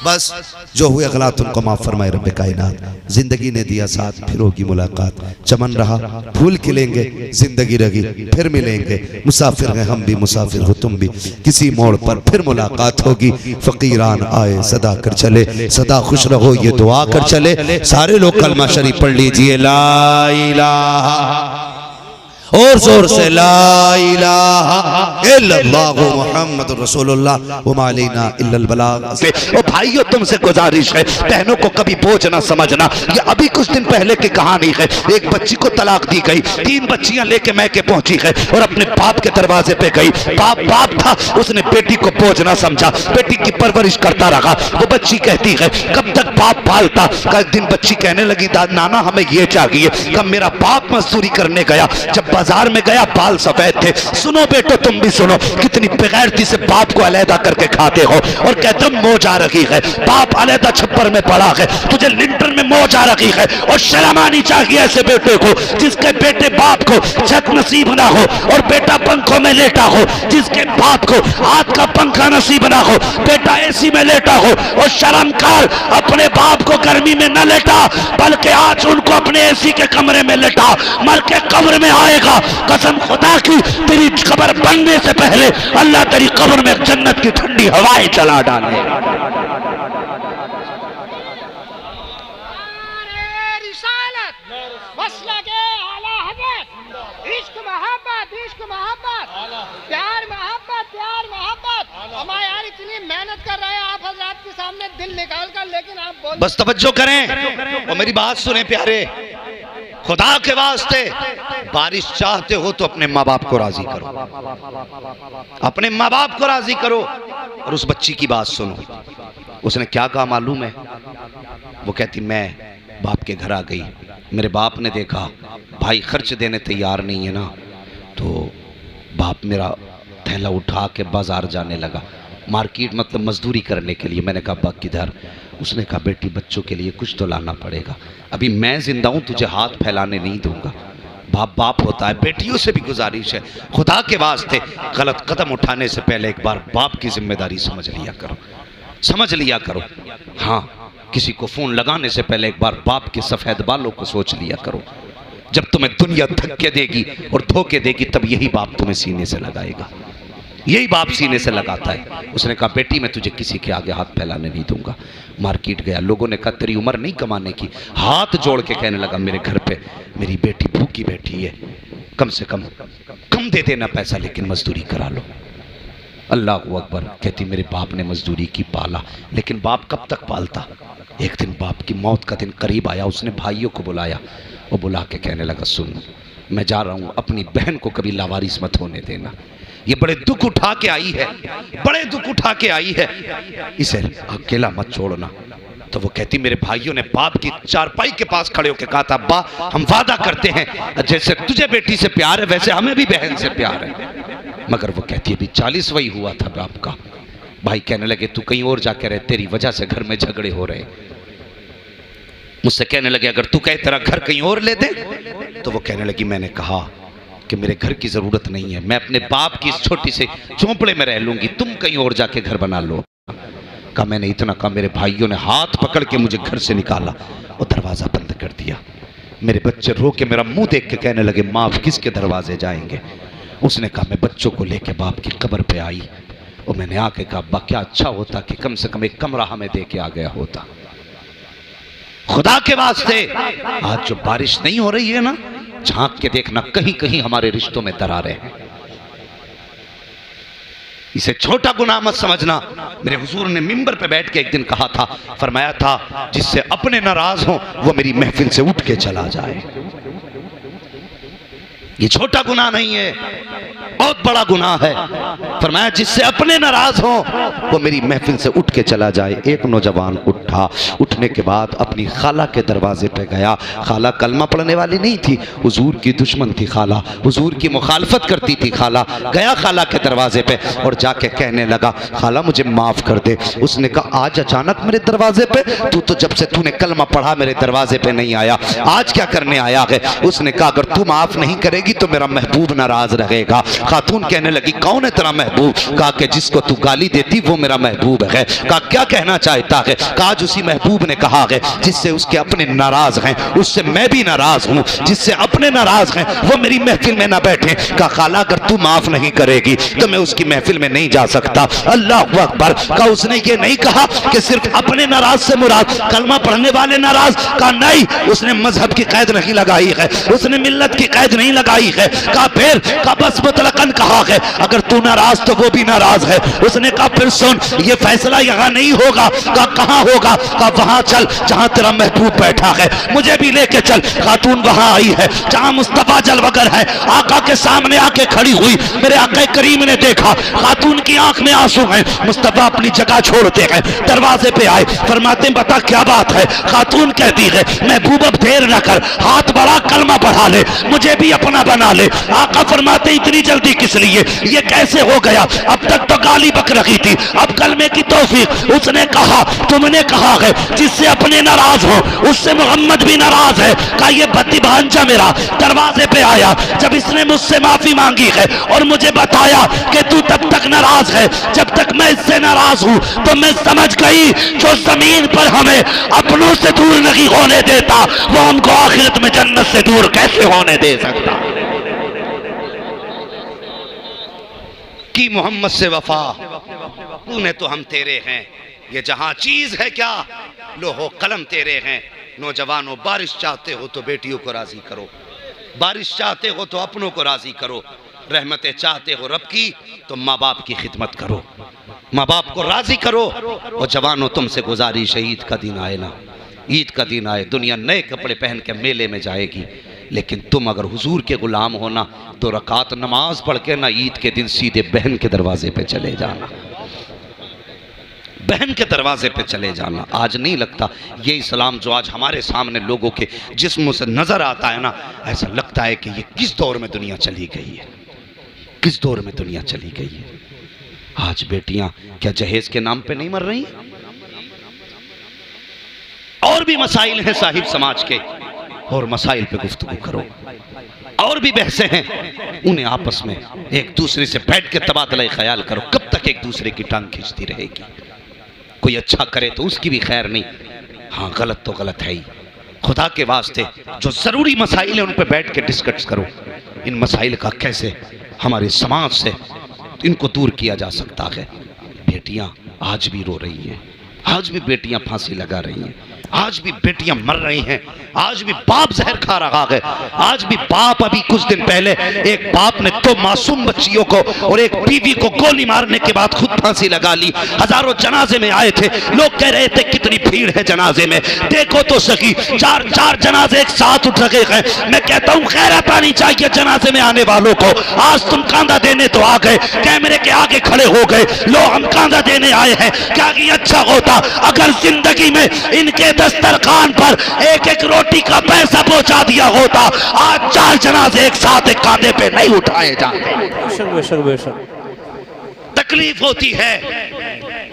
बस जो हुए गलत उनको माफ फरमाए रब्बे कायनात। जिंदगी ने दिया साथ, फिर होगी मुलाकात, चमन रहा फूल खिलेंगे, जिंदगी रही फिर मिलेंगे। मुसाफिर हैं हम भी, मुसाफिर हो तुम भी, किसी मोड़ पर फिर मुलाकात होगी। फकीरान आए सदा कर चले, सदा खुश रहो ये दुआ कर चले। सारे लोग कलमा शरीफ पढ़ लीजिए, ला इलाहा, और जोर से ला इलाहा इल्लल्लाहु मुहम्मदुर रसूलुल्लाह व मा अलैना इल्लल बलाग। ओ भाइयों, तुमसे गुजारिश है, बहनों को कभी बोझ ना समझना। ये अभी कुछ दिन पहले की कहानी है। एक बच्ची को तलाक दी गई, 3 बच्चियां लेके मैके पहुंची है और अपने बाप के दरवाजे पे गई। बाप था, उसने बेटी को बोझ ना समझा, बेटी की परवरिश करता रहा। वो बच्ची कहती है कब तक बाप पालता। एक दिन बच्ची कहने लगी, नाना हमें ये चाहिए। कब मेरा बाप मजदूरी करने गया, जब बाजार में गया बाल सफेद थे। सुनो बेटो, तुम भी सुनो, कितनी बेगैरती से बाप को अलहदा करके खाते हो। और कहते मौज आ रही है, बाप अलहदा छप्पर में पड़ा है, तुझे लिंटर में मौज आ रही है। और शर्म आनी चाहिए ऐसे बेटे को, जिसके बेटे बाप को छत नसीब ना हो और बेटा पंखों में लेटा हो, जिसके बाप को हाथ का पंखा नसीब ना हो, बेटा एसी में लेटा हो। और शर्मकार अपने बाप को गर्मी में न लेटा, बल्कि आज उनको अपने एसी के कमरे में लेटा। मर के कब्र में आएगा, कसम खुदा की, तेरी कब्र बनने से पहले अल्लाह तेरी कब्र में जन्नत की ठंडी हवाएं चला डाले। हमारे यार इतनी मेहनत कर रहे हैं आप हजरात के सामने दिल निकाल कर, लेकिन आप बोल बस तवज्जो करें और मेरी बात सुने प्यारे, खुदा के वास्ते बारिश चाहते हो तो अपने माँ बाप को राजी करो, अपने माँ बाप को राजी करो। और उस बच्ची की बात सुनो, उसने क्या कहा मालूम है? वो कहती मैं बाप के घर आ गई, मेरे बाप ने देखा भाई खर्च देने तैयार नहीं है ना, तो बाप मेरा थैला उठा के बाजार जाने लगा, मार्केट मतलब मजदूरी करने के लिए। मैंने कहा बाप किधर? उसने कहा बेटी बच्चों के लिए कुछ तो लाना पड़ेगा, अभी मैं जिंदा हूं, तुझे हाथ फैलाने नहीं दूंगा। बाप बाप होता है। बेटियों से भी गुजारिश है, खुदा के वास्ते गलत कदम उठाने से पहले एक बार बाप की जिम्मेदारी समझ लिया करो, समझ लिया करो। हाँ, किसी को फोन लगाने से पहले एक बार बाप के सफेद बालों को सोच लिया करो। जब तुम्हें दुनिया धक्के देगी और धोखे देगी, तब यही बाप तुम्हें सीने से लगाएगा, यही बाप सीने से लगाता है। उसने कहा बेटी मैं तुझे किसी के आगे हाथ फैलाने नहीं दूंगा। मार्केट गया, लोगों ने कहा तेरी उम्र नहीं कमाने की, हाथ जोड़ के कहने लगा मेरे घर पे मेरी बेटी भूखी बैठी है, कम से कम दे देना पैसा, लेकिन मजदूरी करा लो। अल्लाह अकबर। कहती मेरे बाप ने मजदूरी की, पाला, लेकिन बाप कब तक पालता? एक दिन बाप की मौत का दिन करीब आया, उसने भाइयों को बुलाया, वो बुला के कहने लगा सुन मैं जा रहा हूँ, अपनी बहन को कभी लावारिस मत होने देना, ये बड़े दुख उठा के आई है, बड़े दुख उठा के आई है, इसे अकेला मत छोड़ना। तो वो कहती मेरे भाइयों ने बाप की चारपाई के पास खड़े होकर कहा था अब्बा हम वादा करते हैं जैसे तुझे बेटी से प्यार है वैसे हमें भी बहन से प्यार है। मगर वो कहती अभी 40वां हुआ था बाप का। भाई कहने लगे तू कहीं और जाके रहे, तेरी वजह से घर में झगड़े हो रहे। मुझसे कहने लगे अगर तू कहे तेरा घर कहीं और ले दे, तो वो कहने लगी मैंने कहा कि मेरे घर की जरूरत नहीं है, मैं अपने बाप की इस छोटी से झोंपड़े में रह लूंगी, तुम कहीं और जाके घर बना लो। कहा मैंने इतना कहा, मेरे भाइयों ने हाथ पकड़ के मुझे घर से निकाला और दरवाजा बंद कर दिया। मेरे बच्चे रो के मेरा मुंह देख के कहने लगे माँ अब किसके दरवाजे जाएंगे। उसने कहा मैं बच्चों को लेके बाप की कब्र पे आई और मैंने आके कहा अब्बा क्या अच्छा होता कि कम से कम एक कमरा हमें दे के आ गया होता। खुदा के वास्ते आज जो बारिश नहीं हो रही है ना, झांक के देखना, कहीं कहीं हमारे रिश्तों में दरारें हैं। इसे छोटा गुनाह मत समझना। मेरे हुजूर ने मिंबर पे बैठ के एक दिन कहा था, फरमाया था जिससे अपने नाराज हो वो मेरी महफिल से उठ के चला जाए। ये छोटा गुनाह नहीं है, बहुत बड़ा गुनाह है। फरमाया जिससे अपने नाराज हो वो मेरी महफिल से उठ के चला जाए। एक नौजवान उठा, उठने के बाद अपनी खाला के दरवाजे पे गया। खाला कलमा पढ़ने वाली नहीं थी, हुजूर की दुश्मन थी खाला, हुजूर की मुखालफत करती थी खाला। गया खाला के दरवाजे पे और जाके कहने लगा, खाला मुझे माफ कर दे। उसने कहा आज अचानक मेरे दरवाजे पे? तू तो जब से तूने कलमा पढ़ा मेरे दरवाजे पे नहीं आया, आज क्या करने आया है? उसने कहा अगर तू माफ नहीं करेगी तो मेरा महबूब नाराज रहेगा। खातून कहने लगी कौन है तेरा महबूब? कहा कि जिसको तू गाली देती वो मेरा महबूब है। कहा क्या कहना चाहता है? कहा आज उसी महबूब ने कहा है जिससे उसके अपने नाराज हैं उससे मैं भी नाराज हूं, जिससे अपने नाराज हैं वो मेरी महफिल में ना बैठे। कहा खाला अगर तू माफ नहीं करेगी तो मैं उसकी महफिल में नहीं जा सकता। अल्लाह अकबर। कहा उसने ये नहीं कहा कि सिर्फ अपने नाराज से मुराद कलमा पढ़ने वाले नाराज? कहा नहीं, उसने मजहब की कैद नहीं लगाई है, उसने मिल्लत की कैद नहीं लगाई है। कहा फिर? कहा बस मुतलकन कहा है अगर तू नाराज तो वो भी नाराज है। उसने कहा फिर सुन, ये फैसला यहाँ नहीं होगा। कहा कहाँ होगा? कहा वहां चल जहां तेरा महबूब बैठा है, मुझे भी लेके चल। खातून वहां आई है जहां मुस्तफा जलवगर है, आका के सामने आके खड़ी हुई। मेरे आका करीम ने देखा, खातून की आंख में आंसू हैं। मुस्तफा अपनी जगह छोड़ते हैं, दरवाजे पे आए, फरमाते बता क्या बात है? खातून कहती है महबूब अब देर न कर, हाथ बढ़ा कलमा पढ़ा ले, मुझे भी अपना बना ले। आका फरमाते इतनी जल्दी किस लिए? ये कैसे हो गया? अब तक तो गाली बक रही थी, अब कलमे की तौफीक। उसने कहा तुमने कहा है जिससे अपने नाराज हो उससे मोहम्मद भी नाराज है। कहा ये बत्ती भांजा मेरा दरवाजे पे आया, जब इसने मुझसे माफी मांगी है और मुझे बताया कि तू तब तक नाराज है जब तक मैं इससे नाराज हूं, तो मैं समझ गई जो जमीन पर हमें अपनों से दूर नहीं होने देता वो हमको आखिरत में जन्नत से दूर कैसे होने दे सकता। की मोहम्मद से वफा, तूने तो हम तेरे हैं, ये जहां चीज है क्या लोहो कलम तेरे हैं। नौजवानों बारिश चाहते हो तो बेटियों को राजी करो, बारिश चाहते हो तो अपनों को राजी करो, रहमतें चाहते हो रब की तो माँ बाप की खिदमत करो, माँ बाप को राजी करो। और जवानों तुमसे गुजारिश है ईद का दिन आए ना, ईद का दिन आए, दुनिया नए कपड़े पहन के मेले में जाएगी, लेकिन तुम अगर हुजूर के गुलाम होना तो रकात नमाज पढ़ के ना ईद के दिन सीधे बहन के दरवाजे पे चले जाना, बहन के दरवाजे पे चले जाना। आज नहीं लगता ये इस्लाम जो आज हमारे सामने लोगों के जिस्मों से नजर आता है ना, ऐसा लगता है कि ये किस दौर में दुनिया चली गई है, किस दौर में दुनिया चली गई है। आज बेटियां क्या जहेज के नाम पे नहीं मर रही? और भी मसाइल हैं साहिब समाज के, और मसाइल पे गुफ्तगू करो, और भी बहसें हैं, उन्हें आपस में एक दूसरे से बैठ के तबादला ख्याल करो। कब तक एक दूसरे की टांग खींचती रहेगी? कोई अच्छा करे तो उसकी भी खैर नहीं, हाँ गलत तो गलत है ही। खुदा के वास्ते जो जरूरी मसाइल है उन पे बैठ के डिस्कस करो, इन मसाइल का कैसे हमारे समाज से इनको दूर किया जा सकता है। बेटियां आज भी रो रही हैं, आज भी बेटियां फांसी लगा रही हैं, आज भी बेटियां मर रही हैं, आज भी बाप जहर खा रहा है, आज भी बाप, अभी कुछ दिन पहले एक बाप ने 2 मासूम बच्चियों को और एक बीवी को गोली मारने के बाद खुद फांसी लगा ली। हजारों जनाजे में आए थे, लोग कह रहे थे कितनी भीड़ है जनाजे में, देखो तो सही 4 जनाजे एक साथ उठ रहे हैं। मैं कहता हूँ खैरत आनी चाहिए जनाजे में आने वालों को। आज तुम कांधा देने तो आ गए, कैमरे के आगे खड़े हो गए, लो हम कांधा देने आए हैं। क्या ये अच्छा होता अगर जिंदगी में इनके दस्तरखान पर एक एक रोटी का पैसा पहुंचा दिया होता? आज 4 जनाजे एक साथ एक कांधे पे नहीं उठाए जाते। बेशक बेशक तकलीफ होती है।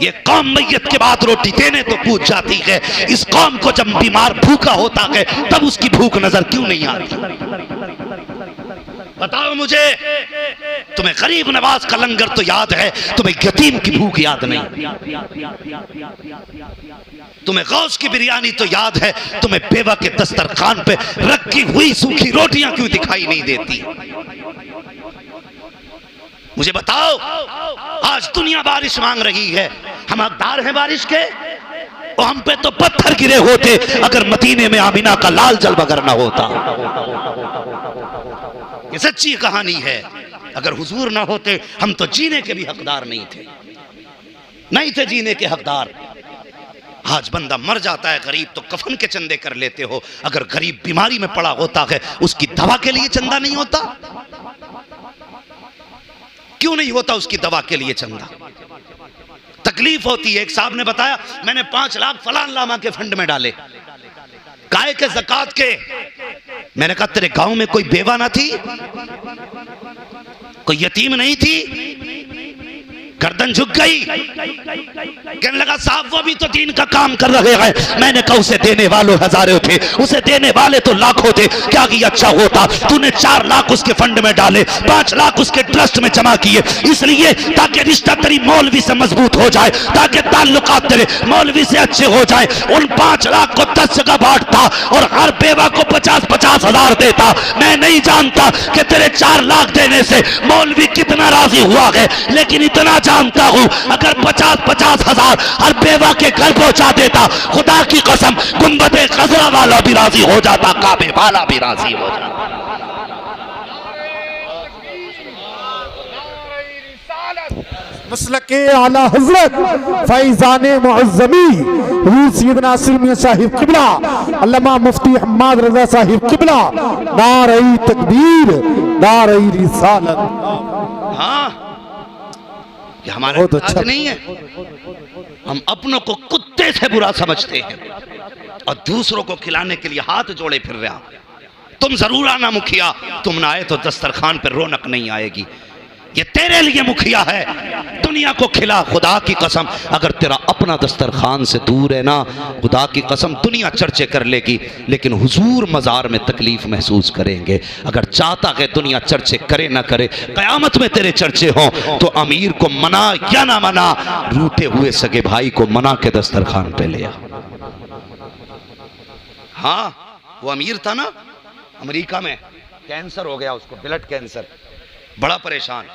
ये कौम मैयत के बाद रोटी देने तो पूछ जाती है, इस कौम को जब बीमार भूखा होता है तब उसकी भूख नजर क्यों नहीं आती? बताओ मुझे, तुम्हें गरीब नवाज का लंगर तो याद है, तुम्हें यतीम की भूख याद नहीं। तुम्हें गौस की बिरयानी तो याद है, तुम्हें बेवा के दस्तरखान पे रखी हुई सूखी रोटियां क्यों दिखाई नहीं देती? मुझे बताओ, आज दुनिया बारिश मांग रही है, हम हकदार हैं बारिश के? और हम पे तो पत्थर गिरे होते अगर मदीने में आमिना का लाल जल बगर ना होता। ये सच्ची कहानी है। अगर हुजूर ना होते हम तो जीने के भी हकदार नहीं थे जीने के हकदार। आज बंदा मर जाता है गरीब तो कफन के चंदे कर लेते हो, अगर गरीब बीमारी में पड़ा होता है उसकी दवा के लिए चंदा नहीं होता? क्यों नहीं होता उसकी दवा के लिए चंदा? तकलीफ होती है। एक साहब ने बताया मैंने 5 लाख फलान लामा के फंड में डाले, काय के ज़कात के। मैंने कहा तेरे गांव में कोई बेवा ना थी, कोई यतीम नहीं थी? गर्दन झुक गई। कहने लगा साहब वो भी तो दीन का काम कर रहे हैं। मैंने कहा उसे देने वालों हजारों थे, उसे देने वाले तो लाखों थे, क्या कि अच्छा होता तूने 4 लाख उसके फंड में डाले, 5 लाख उसके ट्रस्ट में जमा किए, इसलिए ताकि रिश्ता तेरी मौलवी से मजबूत हो जाए, ताकि ताल्लुकात तेरे मौलवी से अच्छे हो जाए। उन 5 लाख को 10 जगह बांटता और हर बेवा को 50-50 हजार देता। मैं नहीं जानता कि तेरे 4 लाख देने से मौलवी कितना राजी हुआ है, लेकिन इतना जानता हूं अगर 50-50 हजार हर बेवा के घर पहुंचा देता, खुदा की कसम गुंबदे खजरा वाला भी राजी हो जाता, काबे वाला भी राजी हो जाता। मसलके आला हजरत फैजाने मुअज़्ज़मी हज़रत सैयदना सिलमिया साहिब किबला अल्लामा मुफ्ती हम्माद रज़ा साहिब किबला, नारे तकबीर, नारे रिसालत। हाँ, ये हमारा अच्छा नहीं है। हम अपनों को कुत्ते से बुरा समझते हैं और दूसरों को खिलाने के लिए हाथ जोड़े फिर रहा। तुम जरूर आना मुखिया, तुम ना आए तो दस्तरखान पर रौनक नहीं आएगी। ये तेरे लिए मुखिया है, दुनिया को खिला। खुदा की कसम अगर तेरा अपना दस्तरखान से दूर है ना, खुदा की कसम दुनिया चर्चे कर लेगी, लेकिन हुजूर मज़ार में तकलीफ महसूस करेंगे। अगर चाहता है दुनिया चर्चे करे ना करे, क़यामत में तेरे चर्चे हों तो अमीर को मना या ना मना, रूठे हुए सगे भाई को मना के दस्तरखान पे ले आ। हाँ, वो अमीर था ना, अमेरिका में कैंसर हो गया उसको, ब्लड कैंसर, बड़ा परेशान।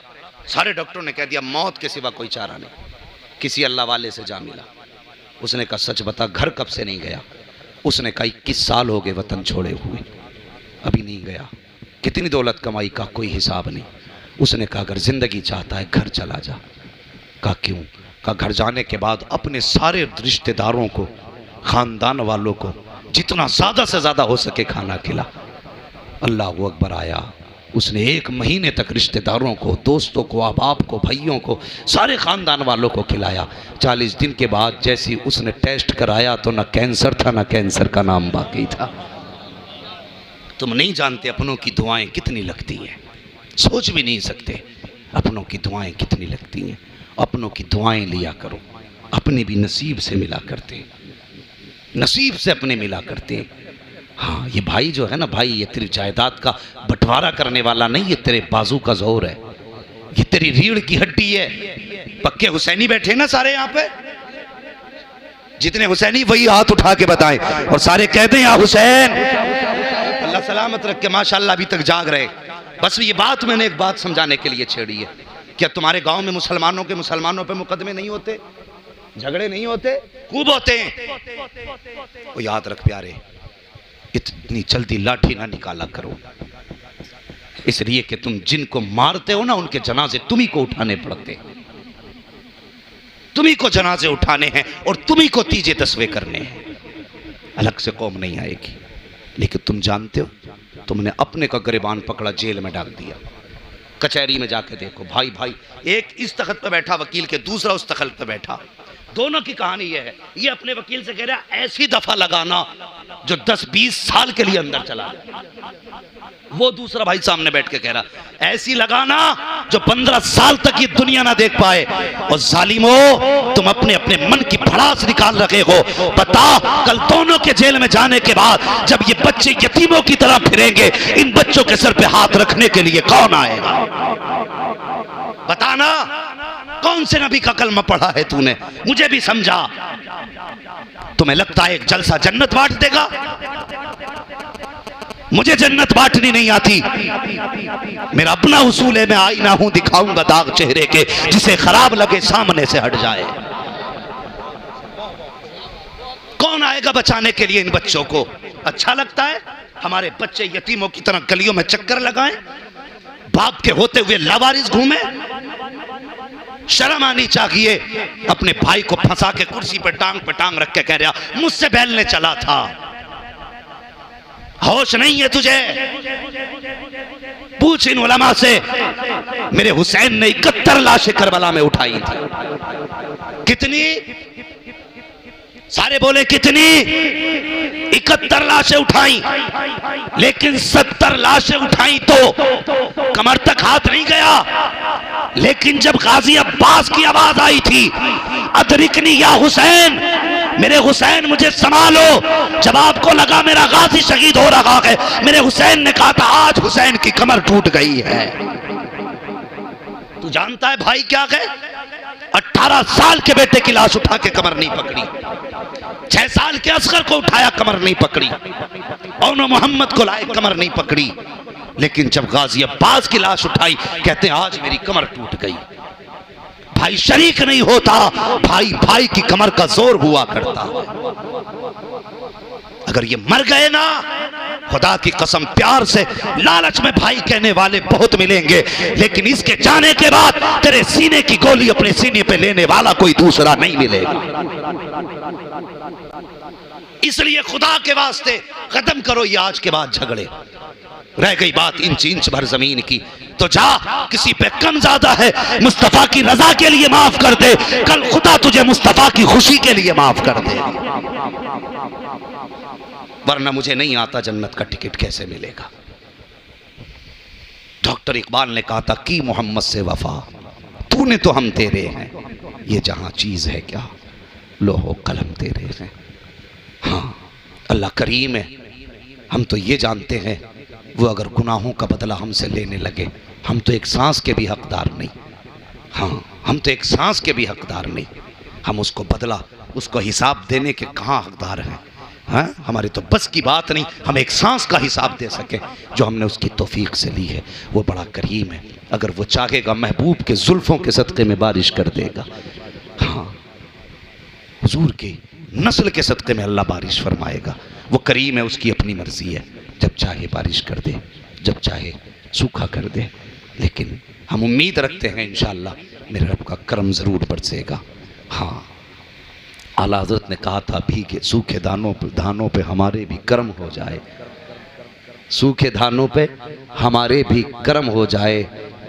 सारे डॉक्टरों ने कह दिया मौत के सिवा कोई चारा नहीं। किसी अल्लाह वाले से जा मिला, उसने कहा सच बता घर कब से नहीं गया? उसने कहा 21 साल हो गए वतन छोड़े हुए, अभी नहीं गया। कितनी दौलत कमाई का कोई हिसाब नहीं। उसने कहा अगर जिंदगी चाहता है घर चला जा। कहा क्यों? कहा घर जाने के बाद अपने सारे रिश्तेदारों को, खानदान वालों को जितना ज़्यादा से ज़्यादा हो सके खाना खिला। अल्लाह अकबर आया। उसने 1 महीने तक रिश्तेदारों को, दोस्तों को, अहबाब को, भाइयों को, सारे ख़ानदान वालों को खिलाया। 40 दिन के बाद जैसे उसने टेस्ट कराया तो ना कैंसर था, ना कैंसर का नाम बाकी था। तुम नहीं जानते अपनों की दुआएं कितनी लगती हैं, सोच भी नहीं सकते अपनों की दुआएं कितनी लगती हैं। अपनों की दुआएं लिया करो, अपने भी नसीब से मिला करते, नसीब से अपने मिला करते। हाँ, ये भाई जो है ना भाई, ये तेरी जायदाद का बंटवारा करने वाला नहीं, ये तेरे बाजू का जोर है, ये तेरी रीढ़ की हड्डी है। पक्के हुसैनी बैठे ना सारे यहाँ पे, जितने हुसैनी वही हाथ उठा के बताएं और सारे कहते हैं या हुसैन। अल्लाह सलामत रख के माशाल्लाह अभी तक जाग रहे। बस ये बात मैंने एक बात समझाने के लिए छेड़ी है। क्या तुम्हारे गांव में मुसलमानों पे मुकदमे नहीं होते, झगड़े नहीं होते? खूब होते हैं। वो याद रख प्यारे, इतनी जल्दी लाठी ना निकाला करो, इसलिए कि तुम जिनको मारते हो ना उनके जनाजे तुम्ही को उठाने पड़ते, तुम्ही को जनाजे उठाने हैं और तुम्ही को तीजे तस्वे करने हैं। अलग से कौम नहीं आएगी। लेकिन तुम जानते हो, तुमने अपने का गिरबान पकड़ा, जेल में डाल दिया। कचहरी में जाके देखो, भाई भाई एक इस तख्त पे बैठा वकील के, दूसरा उस तख्त पे बैठा, दोनों की कहानी यह है। ये अपने वकील से कह रहा है ऐसी दफा लगाना जो 10-20 साल के लिए अंदर चला जाए। वो दूसरा भाई सामने बैठ के कह रहा ऐसी लगाना जो 15 साल तक ये दुनिया ना देख पाए। और जालिमो, तुम अपने अपने मन की भड़ास निकाल रखे हो। बता, कल दोनों के जेल में जाने के बाद जब ये बच्चे यतीमों की तरह फिरेंगे, इन बच्चों के सर पे हाथ रखने के लिए कौन आएगा? बताना, कौन से नबी का कलमा पढ़ा है तूने? मुझे भी समझा। तुम्हें लगता है एक जलसा जन्नत बांट देगा? मुझे जन्नत बांटनी नहीं आती। मेरा अपना उसूल है, मैं आईना हूं, दिखाऊंगा दाग चेहरे के, जिसे खराब लगे सामने से हट जाए। कौन आएगा बचाने के लिए इन बच्चों को? अच्छा लगता है हमारे बच्चे यतीमों की तरह गलियों में चक्कर लगाएं? बाप के होते हुए लावारिस घूमे। शर्म आनी चाहिए। अपने भाई को फंसा के कुर्सी पे टांग रख के कह रहा मुझसे बैलने चला था। होश नहीं है तुझे? पूछ इन उलमा से। मेरे हुसैन ने 71 लाशें करबला में उठाई थी। कितनी? सारे बोले कितनी? 71 लाशें उठाई, लेकिन 70 लाशें उठाई तो कमर तक हाथ नहीं गया। लेकिन जब गाजी अब्बास की आवाज आई थी, अदरिकनी या हुसैन, मेरे हुसैन मुझे संभालो, जब आपको लगा मेरा गाजी शहीद हो रहा है, मेरे हुसैन ने कहा था आज हुसैन की कमर टूट गई है। तू जानता है भाई क्या कहे? 18 साल के बेटे की लाश उठा के कमर नहीं पकड़ी, 6 साल के असगर को उठाया कमर नहीं पकड़ी, और मोहम्मद को लाए कमर नहीं पकड़ी। लेकिन जब गाजी अब्बास की लाश उठाई, कहते हैं आज मेरी कमर टूट गई। भाई शरीक नहीं होता, भाई भाई की कमर का जोर हुआ करता। अगर ये मर गए ना, खुदा की कसम प्यार से, लालच में भाई कहने वाले बहुत मिलेंगे, लेकिन इसके जाने के बाद तेरे सीने की गोली अपने सीने पे लेने वाला कोई दूसरा नहीं मिलेगा। इसलिए खुदा के वास्ते खत्म करो ये आज के बाद झगड़े। रह गई बात इंच भर जमीन की, तो जा, किसी पे कम ज्यादा है मुस्तफा की रजा के लिए माफ कर दे, कल खुदा तुझे मुस्तफा की खुशी के लिए माफ कर दे। वरना मुझे नहीं आता जन्नत का टिकट कैसे मिलेगा। डॉक्टर इकबाल ने कहा था कि मोहम्मद से वफा, तूने तो हम तेरे हैं, ये जहां चीज है क्या लोहो कलम तेरे हैं। हाँ, अल्लाह करीम है। हम तो ये जानते हैं वो अगर गुनाहों का बदला हमसे लेने लगे, हम तो एक सांस के भी हकदार नहीं। हाँ, हम तो एक सांस के भी हकदार नहीं। हम उसको बदला, उसको हिसाब देने के कहाँ हकदार हैं? हाँ, हमारी तो बस की बात नहीं हम एक सांस का हिसाब दे सके जो हमने उसकी तौफीक से ली है। वो बड़ा करीम है। अगर वो चाहेगा महबूब के जुल्फों के सदक़े में बारिश कर देगा। हाँ, हुजूर की नस्ल के सदक़े में अल्लाह बारिश फरमाएगा। वो करीम है, उसकी अपनी मर्जी है, जब चाहे बारिश कर दे, जब चाहे सूखा कर दे। लेकिन हम उम्मीद रखते हैं इंशाअल्लाह मेरे रब का करम ज़रूर बरसेगा। हाँ, आला हज़रत ने कहा था भीगे सूखे धानों पे हमारे भी कर्म हो जाए, सूखे धानों पे हमारे भी कर्म हो जाए,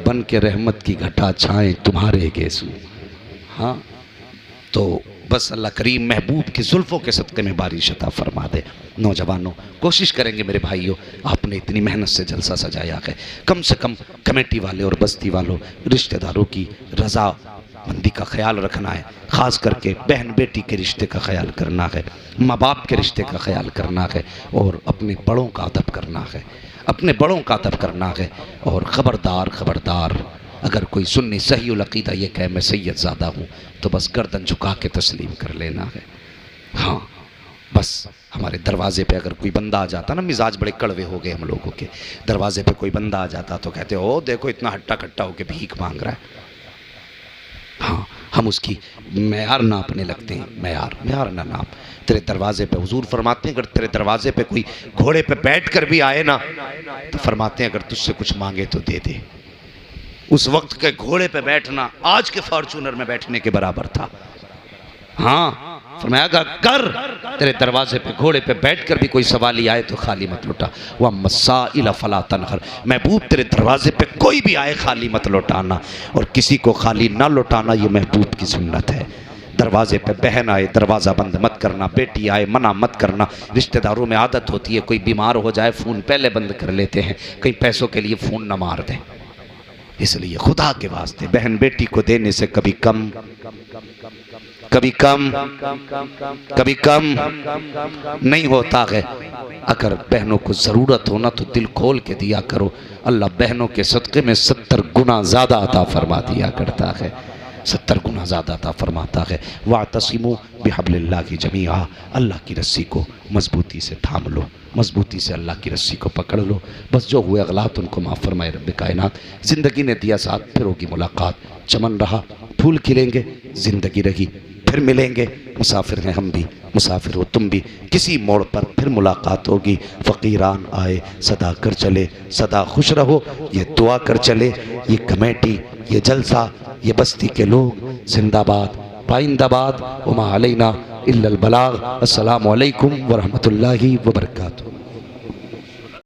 बन के रहमत की घटा छाएं तुम्हारे गेसू। हाँ, तो बस अल्लाह करीम महबूब की जुल्फ़ों के सदक़े में बारिश अता फरमा दे। नौजवानों कोशिश करेंगे मेरे भाइयों, आपने इतनी मेहनत से जलसा सजाया है, कम से कम कमेटी वाले और बस्ती वालों रिश्तेदारों की रज़ामंदी का ख्याल रखना है। ख़ास करके बहन बेटी के रिश्ते का ख्याल करना है, माँ बाप के रिश्ते का ख्याल करना है, और अपने बड़ों का अदब करना है, अपने बड़ों का अदब करना है। और ख़बरदार ख़बरदार, अगर कोई सुन्नी सही उल अक़ीदा ये कहे मैं सैयद ज़्यादा हूँ, तो बस गर्दन झुका के तस्लीम कर लेना है। हाँ, बस हमारे दरवाजे पे अगर कोई बंदा आ जाता ना, मिजाज बड़े कड़वे हो गए हम लोगों के, दरवाजे पे कोई बंदा आ जाता तो कहते हो देखो इतना हट्टा कट्टा होके भीख मांग रहा है। हाँ, हम उसकी मैयार नापने लगते हैं। मैयार ना नाप। तेरे दरवाजे पे हुजूर फरमाते हैं अगर तेरे दरवाजे पे कोई घोड़े पे बैठ कर भी आए ना, तो फरमाते हैं अगर तुझसे कुछ मांगे तो दे दे। उस वक्त के घोड़े पे बैठना आज के फॉर्चूनर में बैठने के बराबर था। हाँ, फरमाया कर तेरे दरवाजे पे घोड़े पे बैठकर भी कोई सवाली आए तो खाली मत लौटा। वह मसाइल फला तनहर, महबूब तेरे दरवाजे पे कोई भी आए खाली मत लौटाना, और किसी को खाली ना लौटाना ये महबूब की सुन्नत है। दरवाजे पे बहन आए दरवाज़ा बंद मत करना, बेटी आए मना मत करना। रिश्तेदारों में आदत होती है कोई बीमार हो जाए फ़ोन पहले बंद कर लेते हैं, कहीं पैसों के लिए फ़ोन ना मार दें। इसलिए खुदा के वास्ते बहन बेटी को देने से कभी कम नहीं होता है। अगर बहनों को ज़रूरत हो ना तो दिल खोल के दिया करो, अल्लाह बहनों के सदक़े में 70 गुना ज़्यादा अता फरमा दिया करता है, 70 गुना ज़्यादा अता फरमाता है। वातसिमू बिहब्लिल्लाहि जमीआ, अल्लाह की रस्सी को मजबूती से थाम लो, मजबूती से अल्लाह की रस्सी को पकड़ लो। बस जो हुए अगलात उनको माफ़ फरमाए रब्बे कायनात। ज़िंदगी ने दिया साथ, फिर होगी मुलाकात। चमन रहा फूल खिलेंगे, ज़िंदगी रही फिर मिलेंगे, मुसाफिर हैं हम भी, मुसाफिर हो तुम भी, किसी मोड़ पर फिर मुलाकात होगी। फ़कीरान आए सदा कर चले, सदा खुश रहो ये दुआ कर चले। ये कमेटी, ये जलसा, ये बस्ती के लोग जिंदाबाद पाइंदाबाद। वमा अलैना इल्लल बलाग। अस्सलामु अलैकुम व रहमतुल्लाहि व बरकातुहू।